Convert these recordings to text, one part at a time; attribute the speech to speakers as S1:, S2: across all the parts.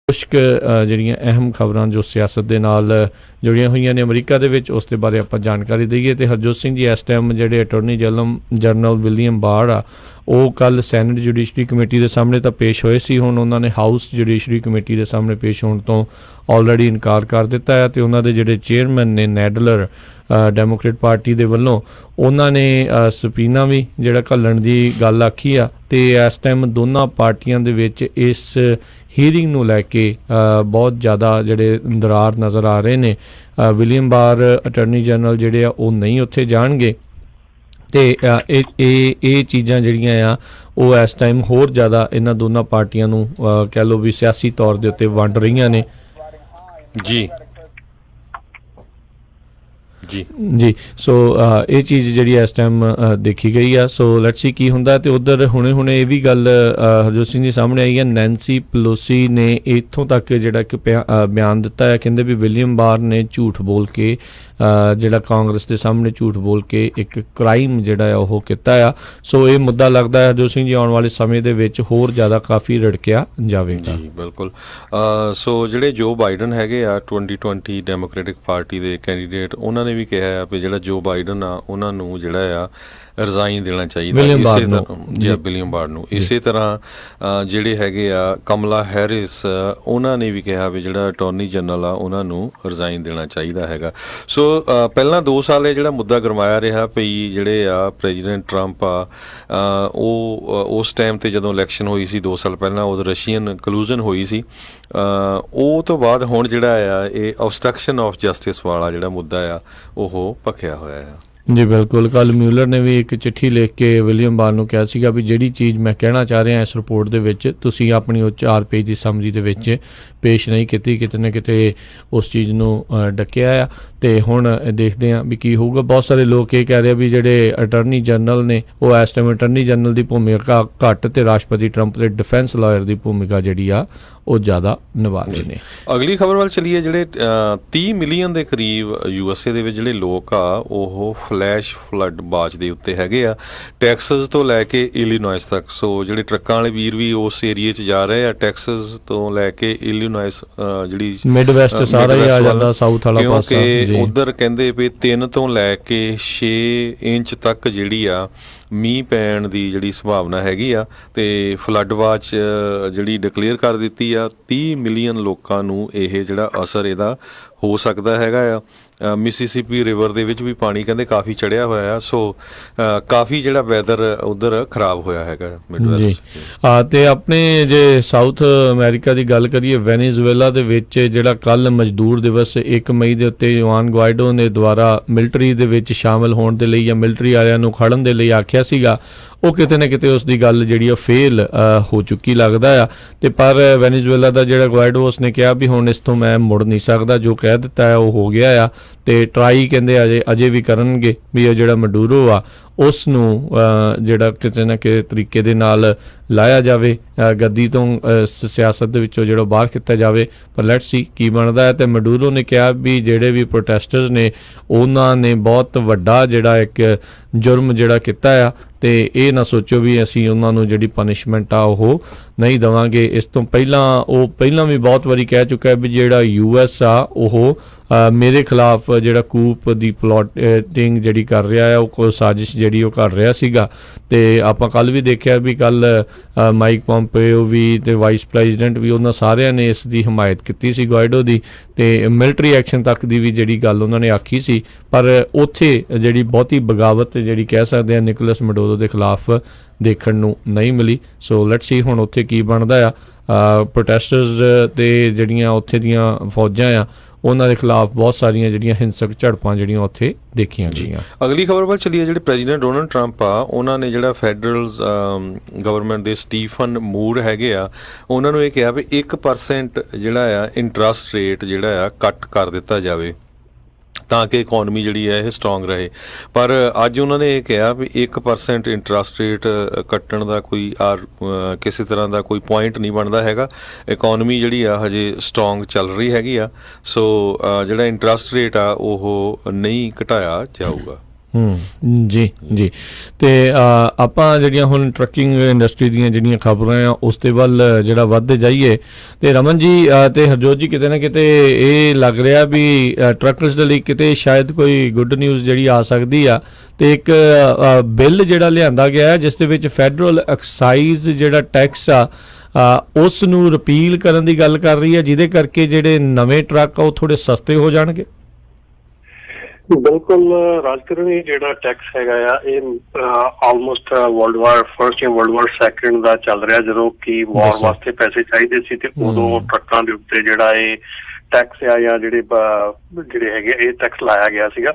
S1: ਕੁਛ ਕੁ ਜਿਹੜੀਆਂ ਅਹਿਮ ਖਬਰਾਂ ਜੋ ਸਿਆਸਤ ਦੇ ਨਾਲ ਜੁੜੀਆਂ ਹੋਈਆਂ ਨੇ ਅਮਰੀਕਾ ਦੇ ਵਿੱਚ, ਉਸ ਦੇ ਬਾਰੇ ਆਪਾਂ ਜਾਣਕਾਰੀ ਦਈਏ। ਤੇ ਹਰਜੋਤ ਸਿੰਘ ਜੀ ਇਸ ਟਾਈਮ ਜਿਹੜੇ ਅਟਾਰਨੀ ਜਨਰਲ ਵਿਲੀਅਮ ਬਾਰ ਆ, ਉਹ ਕੱਲ੍ਹ ਸੈਨੇਟ ਜੁਡੀਸ਼ਰੀ ਕਮੇਟੀ ਦੇ ਸਾਹਮਣੇ ਤਾਂ ਪੇਸ਼ ਹੋਏ ਸੀ। ਹੁਣ ਉਹਨਾਂ ਨੇ ਹਾਊਸ ਜੁਡੀਸ਼ਰੀ ਕਮੇਟੀ ਦੇ ਸਾਹਮਣੇ ਪੇਸ਼ ਹੋਣ ਤੋਂ ਆਲਰੇਡੀ ਇਨਕਾਰ ਕਰ ਦਿੱਤਾ ਹੈ। ਅਤੇ ਉਹਨਾਂ ਦੇ ਜਿਹੜੇ ਚੇਅਰਮੈਨ ਨੇ ਨੈਡਲਰ ਡੈਮੋਕ੍ਰੇਟ ਪਾਰਟੀ ਦੇ ਵੱਲੋਂ, ਉਹਨਾਂ ਨੇ ਸਬੀਨਾ ਵੀ ਜਿਹੜਾ ਘੱਲਣ ਦੀ ਗੱਲ ਆਖੀ ਆ। ਅਤੇ ਇਸ ਟਾਈਮ ਦੋਨਾਂ ਪਾਰਟੀਆਂ ਦੇ ਵਿੱਚ ਇਸ ਹੀਅਰਿੰਗ ਨੂੰ ਲੈ ਕੇ ਬਹੁਤ ਜ਼ਿਆਦਾ ਜਿਹੜੇ ਦਰਾਰ ਨਜ਼ਰ ਆ ਰਹੇ ਨੇ। ਵਿਲੀਅਮ ਬਾਰ ਅਟਾਰਨੀ ਜਨਰਲ ਜਿਹੜੇ ਆ ਉਹ ਨਹੀਂ ਉੱਥੇ ਜਾਣਗੇ। ਅਤੇ ਇਹ ਚੀਜ਼ਾਂ ਜਿਹੜੀਆਂ ਆ ਉਹ ਇਸ ਟਾਈਮ ਹੋਰ ਜ਼ਿਆਦਾ ਇਹਨਾਂ ਦੋਨਾਂ ਪਾਰਟੀਆਂ ਨੂੰ ਕਹਿ ਲਓ ਵੀ ਸਿਆਸੀ ਤੌਰ ਦੇ ਉੱਤੇ ਵੰਡ ਰਹੀਆਂ ਨੇ।
S2: ਜੀ
S1: ਜੀ ਸੋ ਇਹ ਚੀਜ਼ ਜਿਹੜੀ ਇਸ ਟਾਈਮ ਦੇਖੀ ਗਈ ਆ। ਸੋ ਲੈਟਸ ਸੀ ਕੀ ਹੁੰਦਾ। ਅਤੇ ਉੱਧਰ ਹੁਣੇ ਇਹ ਵੀ ਗੱਲ ਹਰਜੋਤ ਸਿੰਘ ਜੀ ਸਾਹਮਣੇ ਆਈ ਹੈ। ਨੈਂਸੀ ਪਲੋਸੀ ਨੇ ਇੱਥੋਂ ਤੱਕ ਜਿਹੜਾ ਇੱਕ ਬਿਆਨ ਦਿੱਤਾ ਹੈ, ਕਹਿੰਦੇ ਵੀ ਵਿਲੀਅਮ ਬਾਰ ਨੇ ਝੂਠ ਬੋਲ ਕੇ ਜਿਹੜਾ ਕਾਂਗਰਸ ਦੇ ਸਾਹਮਣੇ ਝੂਠ ਬੋਲ ਕੇ ਇੱਕ ਕ੍ਰਾਈਮ ਜਿਹੜਾ ਆ ਉਹ ਕੀਤਾ ਆ। ਸੋ ਇਹ ਮੁੱਦਾ ਲੱਗਦਾ ਹੈ ਹਰਜੋਤ ਸਿੰਘ ਜੀ ਆਉਣ ਵਾਲੇ ਸਮੇਂ ਦੇ ਵਿੱਚ ਹੋਰ ਜ਼ਿਆਦਾ ਕਾਫੀ ਰੜਕਿਆ ਜਾਵੇਗਾ।
S2: ਜੀ ਬਿਲਕੁਲ। ਸੋ ਜਿਹੜੇ ਜੋ ਬਾਈਡਨ ਹੈਗੇ ਆ 2020 ਡੈਮੋਕ੍ਰੈਟਿਕ ਪਾਰਟੀ ਦੇ ਕੈਂਡੀਡੇਟ, ਉਹਨਾਂ ਨੇ ਵੀ ਕਿਹਾ ਆ ਵੀ ਜਿਹੜਾ ਜੋ ਬਾਈਡਨ ਆ ਉਹਨਾਂ ਨੂੰ ਜਿਹੜਾ ਆ ਰਿਜ਼ਾਈਨ ਦੇਣਾ ਚਾਹੀਦਾ ਵਿਲੀਅਮ ਬਾਰ ਨੂੰ। ਇਸੇ ਤਰ੍ਹਾਂ ਜਿਹੜੇ ਹੈਗੇ ਆ ਕਮਲਾ ਹੈਰਿਸ, ਉਹਨਾਂ ਨੇ ਵੀ ਕਿਹਾ ਵੀ ਜਿਹੜਾ ਅਟਾਰਨੀ ਜਨਰਲ ਆ ਉਹਨਾਂ ਨੂੰ ਰਿਜ਼ਾਈਨ ਦੇਣਾ ਚਾਹੀਦਾ ਹੈਗਾ। ਸੋ ਪਹਿਲਾਂ 2 ਸਾਲ ਇਹ ਜਿਹੜਾ ਮੁੱਦਾ ਗਰਮਾਇਆ ਰਿਹਾ ਪਈ, ਜਿਹੜੇ ਆ ਪ੍ਰੈਜ਼ੀਡੈਂਟ ਟਰੰਪ ਆ ਉਹ ਉਸ ਟਾਈਮ 'ਤੇ ਜਦੋਂ ਇਲੈਕਸ਼ਨ ਹੋਈ ਸੀ 2 ਸਾਲ ਪਹਿਲਾਂ, ਉਦੋਂ ਰਸ਼ੀਅਨ ਕਲੂਜ਼ਨ ਹੋਈ ਸੀ। ਉਹ ਤੋਂ ਬਾਅਦ ਹੁਣ ਜਿਹੜਾ ਆ ਇਹ ਆਬਸਟਰਕਸ਼ਨ ਆਫ ਜਸਟਿਸ ਵਾਲਾ ਜਿਹੜਾ ਮੁੱਦਾ ਆ ਉਹ ਭਖਿਆ ਹੋਇਆ ਆ।
S1: ਜੀ ਬਿਲਕੁਲ। ਕੱਲ੍ਹ ਮਿਊਲਰ ਨੇ ਵੀ ਇੱਕ ਚਿੱਠੀ ਲਿਖ ਕੇ ਵਿਲੀਅਮ ਬਾਰ ਨੂੰ ਕਿਹਾ ਸੀਗਾ ਵੀ ਜਿਹੜੀ ਚੀਜ਼ ਮੈਂ ਕਹਿਣਾ ਚਾਹ ਰਿਹਾ ਇਸ ਰਿਪੋਰਟ ਦੇ ਵਿੱਚ, ਤੁਸੀਂ ਆਪਣੀ ਉਹ 4 ਪੇਜ ਦੀ ਸਮਰੀ ਦੇ ਵਿੱਚ ਪੇਸ਼ ਨਹੀਂ ਕੀਤੀ, ਕਿਤੇ ਨਾ ਕਿਤੇ ਉਸ ਚੀਜ਼ ਨੂੰ ਡੱਕਿਆ ਆ। ਅਤੇ ਹੁਣ ਦੇਖਦੇ ਹਾਂ ਵੀ ਕੀ ਹੋਊਗਾ। ਬਹੁਤ ਸਾਰੇ ਲੋਕ ਇਹ ਕਹਿ ਰਹੇ ਵੀ ਜਿਹੜੇ ਅਟਾਰਨੀ ਜਨਰਲ ਨੇ ਉਹ ਇਸ ਟਾਈਮ ਅਟਾਰਨੀ ਜਨਰਲ ਦੀ ਭੂਮਿਕਾ ਘੱਟ ਅਤੇ ਰਾਸ਼ਟਰਪਤੀ ਟਰੰਪ ਦੇ ਡਿਫੈਂਸ ਲਾਇਰ ਦੀ ਭੂਮਿਕਾ ਜਿਹੜੀ ਆ ਉਹ ਜ਼ਿਆਦਾ ਨਿਭਾ ਰਹੇ ਨੇ।
S2: ਅਗਲੀ ਖਬਰ ਵੱਲ ਚੱਲੀਏ। ਜਿਹੜੇ 30 ਮਿਲੀਅਨ ਦੇ ਕਰੀਬ USA ਦੇ ਵਿੱਚ ਜਿਹੜੇ ਲੋਕ ਆ ਉਹ ਫਲੈਸ਼ ਫਲੱਡ ਵਾਚ ਦੇ ਉੱਤੇ ਹੈਗੇ ਆ, ਟੈਕਸਸ ਤੋਂ ਲੈ ਕੇ ਇਲੀਨੋਇਸ ਤੱਕ। ਸੋ ਜਿਹੜੇ ਟਰੱਕਾਂ ਵਾਲੇ ਵੀਰ ਵੀ ਉਸ ਏਰੀਏ 'ਚ ਜਾ ਰਹੇ ਆ, ਟੈਕਸਸ ਤੋਂ ਲੈ ਕੇ ਇਲੀਨੋਇਸ ਜਿਹੜੀ
S1: ਮਿਡ ਵੈਸਟ ਸਾਰਾ ਹੀ ਆ ਜਾਂਦਾ, ਸਾਊਥ ਵਾਲਾ ਪਾਸਾ।
S2: ਕਿਉਂਕਿ ਉੱਧਰ ਕਹਿੰਦੇ ਵੀ 3 ਤੋਂ ਲੈ ਕੇ 6 ਇੰਚ ਤੱਕ ਜਿਹੜੀ ਆ ਮੀਂਹ ਪੈਣ ਦੀ ਜਿਹੜੀ ਸੰਭਾਵਨਾ ਹੈਗੀ ਆ। ਅਤੇ ਫਲੱਡ ਵਾਚ ਜਿਹੜੀ ਡਿਕਲੇਅਰ ਕਰ ਦਿੱਤੀ ਆ। 30 ਮਿਲੀਅਨ ਲੋਕਾਂ ਨੂੰ ਇਹ ਜਿਹੜਾ ਅਸਰ ਇਹਦਾ ਹੋ ਸਕਦਾ ਹੈਗਾ ਆ। ਮਿਸੀਸਿਪੀ ਰਿਵਰ ਦੇ ਵਿੱਚ ਵੀ ਪਾਣੀ ਕਹਿੰਦੇ ਕਾਫੀ ਚੜ੍ਹਿਆ ਹੋਇਆ ਆ। ਸੋ ਕਾਫੀ ਜਿਹੜਾ ਵੈਦਰ ਉੱਧਰ ਖਰਾਬ ਹੋਇਆ ਹੈਗਾ ਮਿਡਵੈਸਟ।
S1: ਅਤੇ ਆਪਣੇ ਜੇ ਸਾਊਥ ਅਮਰੀਕਾ ਦੀ ਗੱਲ ਕਰੀਏ, ਵੈਨੇਜ਼ੁਏਲਾ ਦੇ ਵਿੱਚ ਜਿਹੜਾ ਕੱਲ੍ਹ ਮਜ਼ਦੂਰ ਦਿਵਸ 1 ਮਈ ਦੇ ਉੱਤੇ ਜੁਆਨ ਗੁਆਇਡੋ ਨੇ ਦੁਆਰਾ ਮਿਲਟਰੀ ਦੇ ਵਿੱਚ ਸ਼ਾਮਿਲ ਹੋਣ ਦੇ ਲਈ ਜਾਂ ਮਿਲਟਰੀ ਵਾਲਿਆਂ ਨੂੰ ਖੜ੍ਹਨ ਦੇ ਲਈ ਆਖਿਆ ਸੀਗਾ, ਉਹ ਕਿਤੇ ਨਾ ਕਿਤੇ ਉਸ ਦੀ ਗੱਲ ਜਿਹੜੀ ਆ ਫੇਲ ਹੋ ਚੁੱਕੀ ਲੱਗਦਾ ਆ। ਅਤੇ ਪਰ ਵੈਨੇਜ਼ੁਏਲਾ ਦਾ ਜਿਹੜਾ ਗੁਆਇਡੋ ਉਸਨੇ ਕਿਹਾ ਵੀ ਹੁਣ ਇਸ ਤੋਂ ਮੈਂ ਮੁੜ ਨਹੀਂ ਸਕਦਾ, ਜੋ ਕਹਿ ਦਿੱਤਾ ਹੈ ਉਹ ਹੋ ਗਿਆ ਆ। ਅਤੇ ਟਰਾਈ ਕਹਿੰਦੇ ਅਜੇ ਵੀ ਕਰਨਗੇ ਵੀ ਉਹ ਜਿਹੜਾ ਮਡੂਰੋ ਆ ਉਸ ਨੂੰ ਜਿਹੜਾ ਕਿਤੇ ਨਾ ਕਿਸੇ ਤਰੀਕੇ ਦੇ ਨਾਲ ਲਾਇਆ ਜਾਵੇ, ਗੱਦੀ ਤੋਂ ਸਿਆਸਤ ਦੇ ਵਿੱਚੋਂ ਜਿਹੜਾ ਬਾਹਰ ਕੀਤਾ ਜਾਵੇ। ਪਰ ਲੈਟਸ ਸੀ ਕੀ ਬਣਦਾ ਹੈ। ਅਤੇ ਮਡੂਰੋ ਨੇ ਕਿਹਾ ਵੀ ਜਿਹੜੇ ਵੀ ਪ੍ਰੋਟੈਸਟਰਸ ਨੇ ਉਹਨਾਂ ਨੇ ਬਹੁਤ ਵੱਡਾ ਜਿਹੜਾ ਇੱਕ ਜੁਰਮ ਜਿਹੜਾ ਕੀਤਾ ਆ, ਅਤੇ ਇਹ ਨਾ ਸੋਚੋ ਵੀ ਅਸੀਂ ਉਹਨਾਂ ਨੂੰ ਜਿਹੜੀ ਪਨਿਸ਼ਮੈਂਟ ਆ ਉਹ ਨਹੀਂ ਦੇਵਾਂਗੇ। ਇਸ ਤੋਂ ਪਹਿਲਾਂ ਵੀ ਬਹੁਤ ਵਾਰੀ ਕਹਿ ਚੁੱਕਾ ਹੈ ਵੀ ਜਿਹੜਾ US ਆ ਉਹ ਮੇਰੇ ਖਿਲਾਫ ਜਿਹੜਾ ਕੂਪ ਦੀ ਪਲੋਟਿੰਗ ਜਿਹੜੀ ਕਰ ਰਿਹਾ ਆ, ਉਹ ਕੋਈ ਸਾਜ਼ਿਸ਼ ਜਿਹੜੀ ਉਹ ਕਰ ਰਿਹਾ ਸੀਗਾ। ਅਤੇ ਆਪਾਂ ਕੱਲ੍ਹ ਵੀ ਦੇਖਿਆ ਵੀ ਕੱਲ੍ਹ ਮਾਈਕ ਪੋਂਪੇਓ ਵੀ ਅਤੇ ਵਾਈਸ ਪ੍ਰੈਜ਼ੀਡੈਂਟ ਵੀ, ਉਹਨਾਂ ਸਾਰਿਆਂ ਨੇ ਇਸ ਦੀ ਹਮਾਇਤ ਕੀਤੀ ਸੀ ਗੁਆਇਡੋ ਦੀ, ਅਤੇ ਮਿਲਟਰੀ ਐਕਸ਼ਨ ਤੱਕ ਦੀ ਵੀ ਜਿਹੜੀ ਗੱਲ ਉਹਨਾਂ ਨੇ ਆਖੀ ਸੀ। ਪਰ ਉੱਥੇ ਜਿਹੜੀ ਬਹੁਤੀ ਬਗਾਵਤ ਜਿਹੜੀ ਕਹਿ ਸਕਦੇ ਆ ਨਿਕੋਲਸ ਮਡੂਰੋ ਦੇ ਖਿਲਾਫ ਦੇਖਣ ਨੂੰ ਨਹੀਂ ਮਿਲੀ। ਸੋ ਲੈਟਸ ਸੀ ਹੁਣ ਉੱਥੇ ਕੀ ਬਣਦਾ ਆ। ਪ੍ਰੋਟੈਸਟਰਸ ਅਤੇ ਜਿਹੜੀਆਂ ਉੱਥੇ ਦੀਆਂ ਫੌਜਾਂ ਆ ਉਹਨਾਂ ਦੇ ਖਿਲਾਫ ਬਹੁਤ ਸਾਰੀਆਂ ਜਿਹੜੀਆਂ ਹਿੰਸਕ ਝੜਪਾਂ ਜਿਹੜੀਆਂ ਉੱਥੇ ਦੇਖੀਆਂ ਗਈਆਂ।
S2: ਅਗਲੀ ਖਬਰ ਵੱਲ ਚੱਲੀਏ। ਜਿਹੜੇ ਪ੍ਰੈਜ਼ੀਡੈਂਟ ਡੋਨਲਡ ਟਰੰਪ ਆ ਉਹਨਾਂ ਨੇ ਜਿਹੜਾ ਫੈਡਰਲ ਗਵਰਨਮੈਂਟ ਦੇ ਸਟੀਫਨ ਮੂਰ ਹੈਗੇ ਆ, ਉਹਨਾਂ ਨੂੰ ਇਹ ਕਿਹਾ ਵੀ 1% ਜਿਹੜਾ ਆ ਇੰਟਰਸਟ ਰੇਟ ਜਿਹੜਾ ਆ ਕੱਟ ਕਰ ਦਿੱਤਾ ਜਾਵੇ ਤਾਂ ਕਿ ਇਕੋਨਮੀ ਜਿਹੜੀ ਹੈ ਇਹ ਸਟਰੋਂਗ ਰਹੇ। ਪਰ ਅੱਜ ਉਹਨਾਂ ਨੇ ਇਹ ਕਿਹਾ ਵੀ 1% ਇੰਟਰਸਟ ਰੇਟ ਕੱਟਣ ਦਾ ਕੋਈ ਕਿਸੇ ਤਰ੍ਹਾਂ ਦਾ ਕੋਈ ਪੁਆਇੰਟ ਨਹੀਂ ਬਣਦਾ ਹੈਗਾ। ਇਕੋਨਮੀ ਜਿਹੜੀ ਆ ਹਜੇ ਸਟਰੋਂਗ ਚੱਲ ਰਹੀ ਹੈਗੀ ਆ। ਸੋ ਜਿਹੜਾ ਇੰਟਰਸਟ ਰੇਟ ਆ ਉਹ ਨਹੀਂ ਘਟਾਇਆ ਜਾਊਗਾ।
S1: ਜੀ ਜੀ। ਤੇ ਆਪਾਂ ਜਿਹੜੀਆਂ ਹੁਣ ਟਰੱਕਿੰਗ ਇੰਡਸਟਰੀ ਦੀਆਂ ਜਿਹੜੀਆਂ ਖਬਰਾਂ ਆ ਉਸ ਦੇ ਵੱਲ ਜਿਹੜਾ ਵੱਧਦੇ ਜਾਈਏ, ਤੇ ਰਮਨ ਜੀ ਤੇ ਹਰਜੋਤ ਜੀ, ਕਿਤੇ ਨਾ ਕਿਤੇ ਇਹ ਲੱਗ ਰਿਹਾ ਵੀ ਟਰੱਕਰਸ ਦੇ ਲਈ ਕਿਤੇ ਸ਼ਾਇਦ ਕੋਈ ਗੁੱਡ ਨਿਊਜ਼ ਜਿਹੜੀ ਆ ਸਕਦੀ ਆ। ਤੇ ਇੱਕ ਬਿੱਲ ਜਿਹੜਾ ਲਿਆਂਦਾ ਗਿਆ ਜਿਸ ਦੇ ਵਿੱਚ ਫੈਡਰਲ ਐਕਸਾਈਜ਼ ਜਿਹੜਾ ਟੈਕਸ ਆ ਉਸ ਨੂੰ ਰਿਪੀਲ ਕਰਨ ਦੀ ਗੱਲ ਕਰ ਰਹੀ ਹੈ, ਜਿਹਦੇ ਕਰਕੇ ਜਿਹੜੇ ਨਵੇਂ ਟਰੱਕ ਆ ਉਹ ਥੋੜੇ ਸਸਤੇ ਹੋ ਜਾਣਗੇ।
S3: ਬਿਲਕੁਲ ਰਾਜਕਰਨ, ਇਹ ਜਿਹੜਾ ਟੈਕਸ ਹੈਗਾ ਆ ਇਹ ਆਲਮੋਸਟ ਵਰਲਡ ਵਾਰ ਫਰਸਟ ਜਾਂ ਵਰਲਡ ਵਾਰ ਸੈਕੰਡ ਦਾ ਚੱਲ ਰਿਹਾ। ਜਦੋਂ ਕਿ ਵਾਰ ਵਾਸਤੇ ਪੈਸੇ ਚਾਹੀਦੇ ਸੀ ਤੇ ਉਦੋਂ ਟਰੱਕਾਂ ਦੇ ਉੱਤੇ ਜਿਹੜਾ ਇਹ ਟੈਕਸ ਆ ਜਾਂ ਜਿਹੜੇ ਹੈਗੇ ਇਹ ਟੈਕਸ ਲਾਇਆ ਗਿਆ ਸੀਗਾ।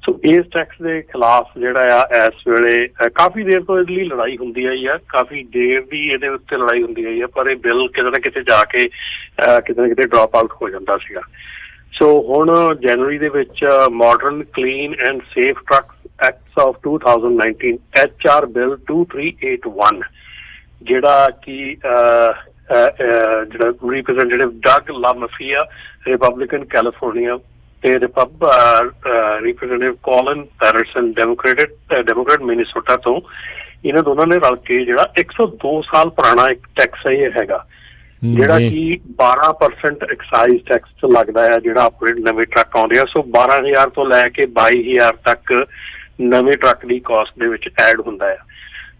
S3: ਸੋ ਇਸ ਟੈਕਸ ਦੇ ਖਿਲਾਫ ਜਿਹੜਾ ਆ ਇਸ ਵੇਲੇ ਕਾਫੀ ਦੇਰ ਤੋਂ ਇਹਦੇ ਲਈ ਲੜਾਈ ਹੁੰਦੀ ਆਈ ਆ, ਕਾਫੀ ਦੇਰ ਦੀ ਇਹਦੇ ਉੱਤੇ ਲੜਾਈ ਹੁੰਦੀ ਆਈ ਆ, ਪਰ ਇਹ ਬਿੱਲ ਕਿਤੇ ਨਾ ਕਿਤੇ ਜਾ ਕੇ ਕਿਤੇ ਨਾ ਕਿਤੇ ਡ੍ਰੌਪ ਆਊਟ ਹੋ ਜਾਂਦਾ ਸੀਗਾ। ਸੋ ਹੁਣ ਜਨਵਰੀ ਦੇ ਵਿੱਚ modern clean and safe trucks acts of 2019 HR bill 2381 ਜਿਹੜਾ ਕਿ ਜਿਹੜਾ ਰਿਪਰੈਜ਼ੈਂਟੇਟਿਵ ਡਗ ਲਾਮਫੀਆ ਰਿਪਬਲਿਕਨ ਕੈਲੀਫੋਰਨੀਆ ਤੇ representative Colin Patterson Democrat Minnesota ਤੋਂ, ਇਹਨਾਂ ਦੋਨਾਂ ਨੇ ਰਲ ਕੇ ਜਿਹੜਾ 102 ਸਾਲ ਪੁਰਾਣਾ ਇੱਕ ਟੈਕਸ ਇਹ ਹੈਗਾ ਜਿਹੜਾ ਕਿ 12% ਐਕਸਾਈਜ਼ ਟੈਕਸ ਲੱਗਦਾ ਹੈ ਜਿਹੜਾ ਆਪਣੇ ਨਵੇਂ ਟਰੱਕ ਆਉਂਦੇ ਆ। ਸੋ 12,000 ਤੋਂ ਲੈ ਕੇ 22,000 ਤੱਕ ਨਵੇਂ ਟਰੱਕ ਦੀ ਕਾਸਟ ਦੇ ਵਿੱਚ ਐਡ ਹੁੰਦਾ ਆ।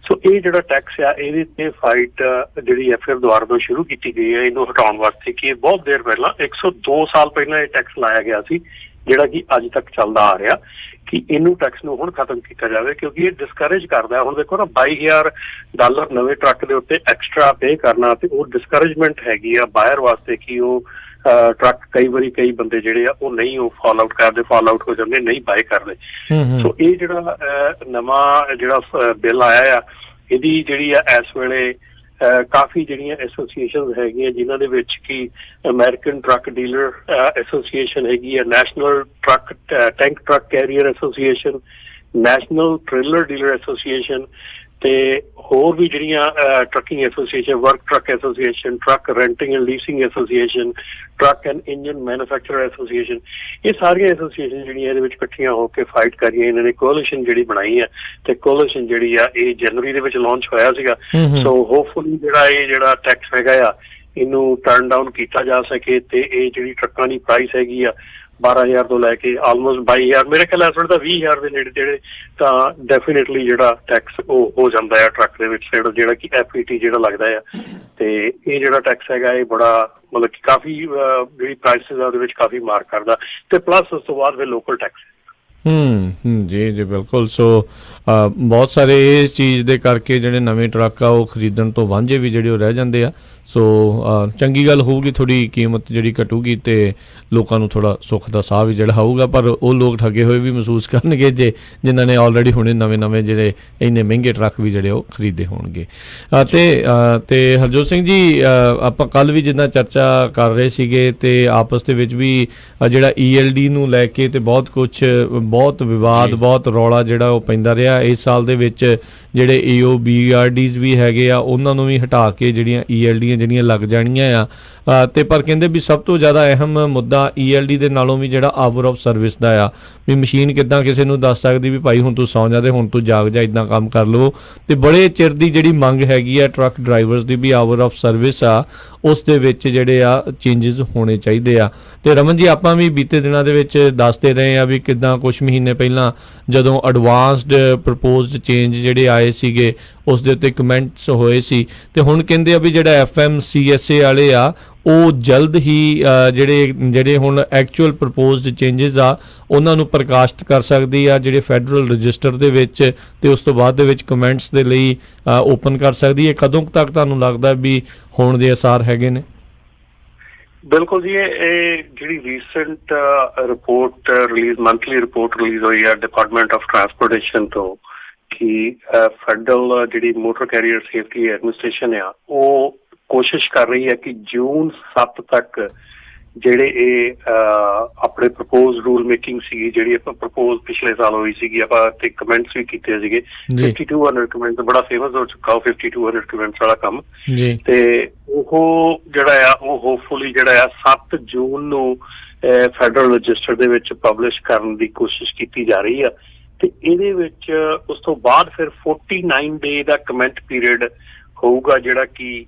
S3: ਸੋ ਇਹ ਜਿਹੜਾ ਟੈਕਸ ਆ ਇਹਦੇ ਤੇ ਫਾਈਟ ਜਿਹੜੀ FF ਦੁਆਰਾ ਤੋਂ ਸ਼ੁਰੂ ਕੀਤੀ ਗਈ ਹੈ ਇਹਨੂੰ ਹਟਾਉਣ ਵਾਸਤੇ, ਕਿ ਬਹੁਤ ਦੇਰ ਪਹਿਲਾਂ 102 ਸਾਲ ਪਹਿਲਾਂ ਇਹ ਟੈਕਸ ਲਾਇਆ ਗਿਆ ਸੀ ਜਿਹੜਾ ਕਿ ਅੱਜ ਤੱਕ ਚੱਲਦਾ ਆ ਰਿਹਾ, ਕਿ ਇਹਨੂੰ ਟੈਕਸ ਨੂੰ ਹੁਣ ਖਤਮ ਕੀਤਾ ਜਾਵੇ ਕਿਉਂਕਿ ਇਹ ਡਿਸਕਰੇਜ ਕਰਦਾ। ਹੁਣ ਦੇਖੋ ਨਾ $22,000 ਨਵੇਂ ਟਰੱਕ ਦੇ ਉੱਤੇ ਐਕਸਟਰਾ ਪੇ ਕਰਨਾ ਤੇ ਉਹ ਡਿਸਕਰੇਜਮੈਂਟ ਹੈਗੀ ਆ ਬਾਇਰ ਵਾਸਤੇ ਕਿ ਉਹ ਟਰੱਕ ਕਈ ਬੰਦੇ ਜਿਹੜੇ ਆ ਉਹ ਨਹੀਂ ਉਹ ਫਾਲ ਆਊਟ ਹੋ ਜਾਂਦੇ, ਨਹੀਂ ਬਾਏ ਕਰਦੇ। ਸੋ ਇਹ ਜਿਹੜਾ ਨਵਾਂ ਜਿਹੜਾ ਬਿੱਲ ਆਇਆ ਆ ਇਹਦੀ ਜਿਹੜੀ ਆ ਇਸ ਵੇਲੇ ਕਾਫੀ ਜਿਹੜੀਆਂ ਐਸੋਸੀਏਸ਼ਨ ਹੈਗੀਆਂ ਜਿਨ੍ਹਾਂ ਦੇ ਵਿੱਚ ਕਿ ਅਮਰੀਕਨ ਟਰੱਕ ਡੀਲਰ ਐਸੋਸੀਏਸ਼ਨ ਹੈਗੀ ਆ, national tank truck carrier association, national trailer dealer association ਤੇ ਹੋਰ ਵੀ ਜਿਹੜੀਆਂ trucking association, work truck association, truck renting and leasing association, truck and engine manufacturer association, ਇਹ ਸਾਰੀਆਂ ਐਸੋਸੀਏਸ਼ਨ ਜਿਹੜੀਆਂ ਇਹਦੇ ਵਿੱਚ ਇਕੱਠੀਆਂ ਹੋ ਕੇ ਫਾਈਟ ਕਰ ਰਹੀਆਂ। ਇਹਨਾਂ ਨੇ ਕੋalition ਜਿਹੜੀ ਬਣਾਈ ਹੈ ਤੇ ਕੋalition ਜਿਹੜੀ ਆ ਇਹ ਜਨਵਰੀ ਦੇ ਵਿੱਚ ਲਾਂਚ ਹੋਇਆ ਸੀਗਾ। ਸੋ ਹੋਪਫੁਲੀ ਜਿਹੜਾ ਟੈਕਸ ਹੈਗਾ ਆ ਇਹਨੂੰ ਟਰਨ ਡਾਊਨ ਕੀਤਾ ਜਾ ਸਕੇ ਤੇ ਇਹ ਜਿਹੜੀ ਟਰੱਕਾਂ ਦੀ ਪ੍ਰਾਈਸ ਹੈਗੀ ਆ 12,000 ਤੋਂ ਲੈ ਕੇ ਆਲਮੋਸਟ 22,000, ਮੇਰੇ ਖਿਆਲ ਇਸ ਵੇਲੇ ਤਾਂ 20,000 ਦੇ ਨੇੜੇ ਜਿਹੜੇ ਤਾਂ ਡੈਫੀਨੇਟਲੀ ਜਿਹੜਾ ਟੈਕਸ ਉਹ ਹੋ ਜਾਂਦਾ ਆ ਟਰੱਕ ਦੇ ਵਿੱਚ ਜਿਹੜਾ ਕਿ FET ਜਿਹੜਾ ਲੱਗਦਾ ਆ। ਤੇ ਇਹ ਜਿਹੜਾ ਟੈਕਸ ਹੈਗਾ ਇਹ ਬੜਾ ਮਤਲਬ ਕਿ ਕਾਫੀ ਜਿਹੜੀ ਪ੍ਰਾਈਸਿਸ ਆ ਉਹਦੇ ਵਿੱਚ ਕਾਫੀ ਮਾਰ ਕਰਦਾ ਤੇ ਪਲੱਸ ਉਸ ਤੋਂ ਬਾਅਦ ਫਿਰ ਲੋਕਲ ਟੈਕਸ।
S1: ਜੀ ਜੀ ਬਿਲਕੁਲ। ਸੋ ਬਹੁਤ ਸਾਰੇ ਇਸ ਚੀਜ਼ ਦੇ ਕਰਕੇ ਜਿਹੜੇ ਨਵੇਂ ਟਰੱਕ ਆ ਉਹ ਖਰੀਦਣ ਤੋਂ ਵਾਂਝੇ ਵੀ ਜਿਹੜੇ ਉਹ ਰਹਿ ਜਾਂਦੇ ਆ। ਸੋ ਚੰਗੀ ਗੱਲ ਹੋਊਗੀ, ਥੋੜ੍ਹੀ ਕੀਮਤ ਜਿਹੜੀ ਘਟੂਗੀ ਤੇ ਲੋਕਾਂ ਨੂੰ ਥੋੜ੍ਹਾ ਸੁੱਖ ਦਾ ਸਾਹ ਵੀ ਜਿਹੜਾ ਆਊਗਾ, ਪਰ ਉਹ ਲੋਕ ਠੱਗੇ ਹੋਏ ਵੀ ਮਹਿਸੂਸ ਕਰਨਗੇ ਜਿਨ੍ਹਾਂ ਨੇ ਆਲਰੇਡੀ ਹੁਣੇ ਨਵੇਂ ਜਿਹੜੇ ਇੰਨੇ ਮਹਿੰਗੇ ਟਰੱਕ ਵੀ ਜਿਹੜੇ ਉਹ ਖਰੀਦੇ ਹੋਣਗੇ। ਤੇ ਹਰਜੋਤ ਸਿੰਘ ਜੀ, ਆਪਾਂ ਕੱਲ੍ਹ ਵੀ ਜਿੱਦਾਂ ਚਰਚਾ ਕਰ ਰਹੇ ਸੀਗੇ ਤੇ ਆਪਸ ਦੇ ਵਿੱਚ ਵੀ ਜਿਹੜਾ ELD ਨੂੰ ਲੈ ਕੇ ਤੇ ਬਹੁਤ ਵਿਵਾਦ, ਬਹੁਤ ਰੌਲਾ ਜਿਹੜਾ ਉਹ ਪੈਂਦਾ ਰਿਹਾ। ਇਸ ਸਾਲ ਦੇ ਵਿੱਚ ਜਿਹੜੇ AOBRDs ਵੀ ਹੈਗੇ ਆ ਉਹਨਾਂ ਨੂੰ ਵੀ ਹਟਾ ਕੇ ਜਿਹੜੀਆਂ ELDs ਜਿਹੜੀਆਂ ਲੱਗ ਜਾਣੀਆਂ ਆ। ਤੇ ਪਰ ਕਹਿੰਦੇ ਵੀ ਸਭ ਤੋਂ ਜ਼ਿਆਦਾ ਅਹਿਮ ਮੁੱਦਾ ELD ਦੇ ਨਾਲੋਂ ਵੀ ਜਿਹੜਾ ਆਵਰ ਆਫ ਸਰਵਿਸ ਦਾ ਆ, ਵੀ ਮਸ਼ੀਨ ਕਿੱਦਾਂ ਕਿਸੇ ਨੂੰ ਦੱਸ ਸਕਦੀ ਵੀ ਭਾਈ ਹੁਣ ਤੂੰ ਸੌਂ ਜਾ ਤੇ ਹੁਣ ਤੂੰ ਜਾਗ ਜਾ, ਇੱਦਾਂ ਕੰਮ ਕਰ ਲਵੋ। ਤੇ ਬੜੇ ਚਿਰ ਦੀ ਜਿਹੜੀ ਮੰਗ ਹੈਗੀ ਆ truck drivers the we hour of service ਆ ਉਸ ਦੇ ਵਿੱਚ ਜਿਹੜੇ ਆ ਚੇਂਜਸ ਹੋਣੇ ਚਾਹੀਦੇ ਆ। ਤੇ ਰਮਨ ਜੀ, ਆਪਾਂ ਵੀ ਬੀਤੇ ਦਿਨਾਂ ਦੇ ਵਿੱਚ ਦੱਸਦੇ ਰਹੇ ਆ ਵੀ ਕਿੱਦਾਂ ਕੁਛ ਮਹੀਨੇ ਪਹਿਲਾਂ ਜਦੋਂ ਐਡਵਾਂਸਡ ਪ੍ਰਪੋਜ਼ਡ ਚੇਂਜ ਜਿਹੜੇ ਆਏ ਸੀਗੇ ਉਸ ਦੇ ਉੱਤੇ ਕਮੈਂਟਸ ਹੋਏ ਸੀ ਤੇ ਹੁਣ ਕਹਿੰਦੇ ਆ ਵੀ ਜਿਹੜਾ FMCSA ਵਾਲੇ ਆ ਉਹ ਜਲਦ ਹੀ ਜਿਹੜੇ ਹੁਣ ਐਕਚੁਅਲ ਪ੍ਰਪੋਜ਼ਡ ਚੇਂਜਸ ਆ ਉਹਨਾਂ ਨੂੰ ਪ੍ਰਕਾਸ਼ਿਤ ਕਰ ਸਕਦੀ ਆ ਜਿਹੜੇ ਫੈਡਰਲ ਰਜਿਸਟਰ ਦੇ ਵਿੱਚ, ਤੇ ਉਸ ਤੋਂ ਬਾਅਦ ਦੇ ਵਿੱਚ ਕਮੈਂਟਸ ਦੇ ਲਈ ਓਪਨ ਕਰ ਸਕਦੀ ਹੈ। ਕਦੋਂ ਤੱਕ ਤੁਹਾਨੂੰ ਲੱਗਦਾ ਵੀ ਹੋਣ ਦੇ ਆਸਾਰ ਹੈਗੇ ਨੇ?
S3: ਬਿਲਕੁਲ ਜੀ, ਇਹ ਜਿਹੜੀ recent report monthly report release ਹੋਈ ਆ ਡਿਪਾਰਟਮੈਂਟ ਆਫ ਟਰਾਂਸਪੋਰਟੇਸ਼ਨ ਤੋਂ ਕਿ ਫੈਡਰਲ ਜਿਹੜੀ ਮੋਟਰ ਕੈਰੀਅਰ ਸੇਫਟੀ ਐਡਮਿਨਿਸਟ੍ਰੇਸ਼ਨ ਆ ਉਹ ਕੋਸ਼ਿਸ਼ ਕਰ ਰਹੀ ਹੈ ਕਿ ਜੂਨ 7 ਤੱਕ ਜਿਹੜੇ ਇਹ ਆਪਣੇ ਪ੍ਰਪੋਜ਼ ਰੂਲ ਮੇਕਿੰਗ ਸੀਗੀ ਜਿਹੜੀ ਆਪਾਂ ਪ੍ਰਪੋਜ਼ ਪਿਛਲੇ ਸਾਲ ਹੋਈ ਸੀਗੀ, ਆਪਾਂ ਤੇ ਕਮੈਂਟਸ ਵੀ ਕੀਤੇ ਸੀਗੇ 5200 ਕਮੈਂਟਸ, ਬੜਾ ਫੇਮਸ ਹੋ ਚੁੱਕਾ ਉਹ 5200 ਕਮੈਂਟਸ ਵਾਲਾ ਕੰਮ। ਤੇ ਉਹ ਜਿਹੜਾ ਆ ਉਹ ਹੋਪਫੁਲੀ ਜਿਹੜਾ ਆ 7 ਜੂਨ ਨੂੰ ਫੈਡਰਲ ਰਜਿਸਟਰ ਦੇ ਵਿੱਚ ਪਬਲਿਸ਼ ਕਰਨ ਦੀ ਕੋਸ਼ਿਸ਼ ਕੀਤੀ ਜਾ ਰਹੀ ਆ ਤੇ ਇਹਦੇ ਵਿੱਚ ਉਸ ਤੋਂ ਬਾਅਦ ਫਿਰ 49 ਡੇ ਦਾ ਕਮੈਂਟ ਪੀਰੀਅਡ ਹੋਊਗਾ, ਜਿਹੜਾ ਕਿ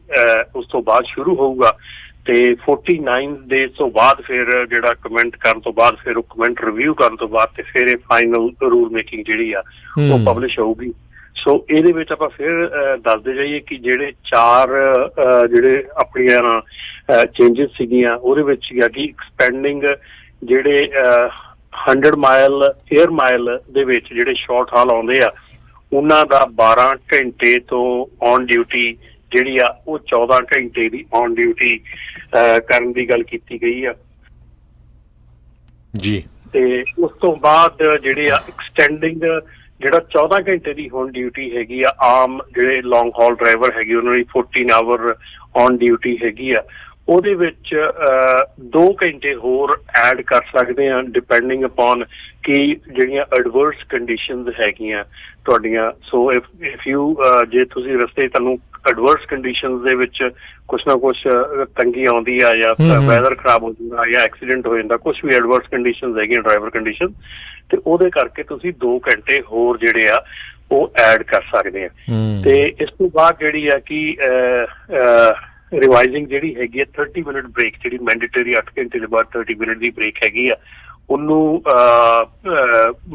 S3: ਉਸ ਤੋਂ ਬਾਅਦ ਸ਼ੁਰੂ ਹੋਊਗਾ। ਤੇ 49 ਡੇ ਤੋਂ ਬਾਅਦ ਫਿਰ ਜਿਹੜਾ ਕਮੈਂਟ ਕਰਨ ਤੋਂ ਬਾਅਦ ਫਿਰ ਉਹ ਕਮੈਂਟ ਰਿਵਿਊ ਕਰਨ ਤੋਂ ਬਾਅਦ ਤੇ ਫਿਰ ਇਹ ਫਾਈਨਲ ਰੂਲ ਮੇਕਿੰਗ ਜਿਹੜੀ ਆ ਉਹ ਪਬਲਿਸ਼ ਹੋਊਗੀ। ਸੋ ਇਹਦੇ ਵਿੱਚ ਆਪਾਂ ਫਿਰ ਦੱਸਦੇ ਜਾਈਏ ਕਿ ਜਿਹੜੇ 4 ਜਿਹੜੇ ਆਪਣੀਆਂ ਚੇਂਜਸ ਸੀਗੀਆਂ ਉਹਦੇ ਵਿੱਚ ਸੀਗਾ ਕਿ ਐਕਸਪੈਂਡਿੰਗ ਜਿਹੜੇ 100 ਮਾਈਲ 에ਅਰ ਮਾਈਲ ਦੇ ਵਿੱਚ ਜਿਹੜੇ ਸ਼ਾਰਟ ਹਾਲ ਆਉਂਦੇ ਆ ਉਹਨਾਂ ਦਾ 12 ਘੰਟੇ ਤੋਂ ਔਨ ਡਿਊਟੀ ਜਿਹੜੀ ਆ ਉਹ 14 ਘੰਟੇ ਦੀ ਔਨ ਡਿਊਟੀ ਕਰਨ ਦੀ ਗੱਲ ਕੀਤੀ ਗਈ ਆ
S2: ਜੀ।
S3: ਤੇ ਉਸ ਤੋਂ ਬਾਅਦ ਜਿਹੜੇ ਆ ਐਕਸਟੈਂਡਿੰਗ ਜਿਹੜਾ 14 ਘੰਟੇ ਦੀ ਹੁਣ ਡਿਊਟੀ ਹੈਗੀ ਆ ਆਮ ਜਿਹੜੇ ਲੌਂਗ ਹਾਲ ਡਰਾਈਵਰ ਹੈਗੇ ਉਹਨਾਂ ਦੀ 14 ਆਵਰ ਔਨ ਡਿਊਟੀ ਹੈਗੀ ਆ, ਉਹਦੇ ਵਿੱਚ 2 ਘੰਟੇ ਹੋਰ ਐਡ ਕਰ ਸਕਦੇ ਆ ਡਿਪੈਂਡਿੰਗ ਅਪੋਨ ਕਿ ਜਿਹੜੀਆਂ ਐਡਵਰਸ ਕੰਡੀਸ਼ਨਸ ਹੈਗੀਆਂ ਤੁਹਾਡੀਆਂ। ਸੋ ਇਫ ਯੂ ਜੇ ਤੁਸੀਂ ਰਸਤੇ ਤੁਹਾਨੂੰ ਐਡਵਰਸ ਕੰਡੀਸ਼ਨਸ ਦੇ ਵਿੱਚ ਕੁਛ ਨਾ ਕੁਛ ਤੰਗੀ ਆਉਂਦੀ ਆ ਜਾਂ ਵੈਦਰ ਖਰਾਬ ਹੋ ਜਾਂਦਾ ਜਾਂ ਐਕਸੀਡੈਂਟ ਹੋ ਜਾਂਦਾ, ਕੁਛ ਵੀ ਐਡਵਰਸ ਕੰਡੀਸ਼ਨਸ ਹੈਗੀਆਂ ਡਰਾਈਵਰ ਕੰਡੀਸ਼ਨ, ਤੇ ਉਹਦੇ ਕਰਕੇ ਤੁਸੀਂ 2 ਘੰਟੇ ਹੋਰ ਜਿਹੜੇ ਆ ਉਹ ਐਡ ਕਰ ਸਕਦੇ ਆ। ਤੇ ਇਸ ਤੋਂ ਬਾਅਦ ਜਿਹੜੀ ਆ ਕਿ ਰਿਵਾਈਜ਼ਿੰਗ ਜਿਹੜੀ ਹੈਗੀ ਆ 30 ਮਿੰਟ ਬ੍ਰੇਕ ਜਿਹੜੀ ਮੈਂਡੇਟਰੀ 8 ਘੰਟੇ ਦੇ ਬਾਅਦ 30 ਮਿੰਟ ਦੀ ਬ੍ਰੇਕ ਹੈਗੀ ਆ ਉਹਨੂੰ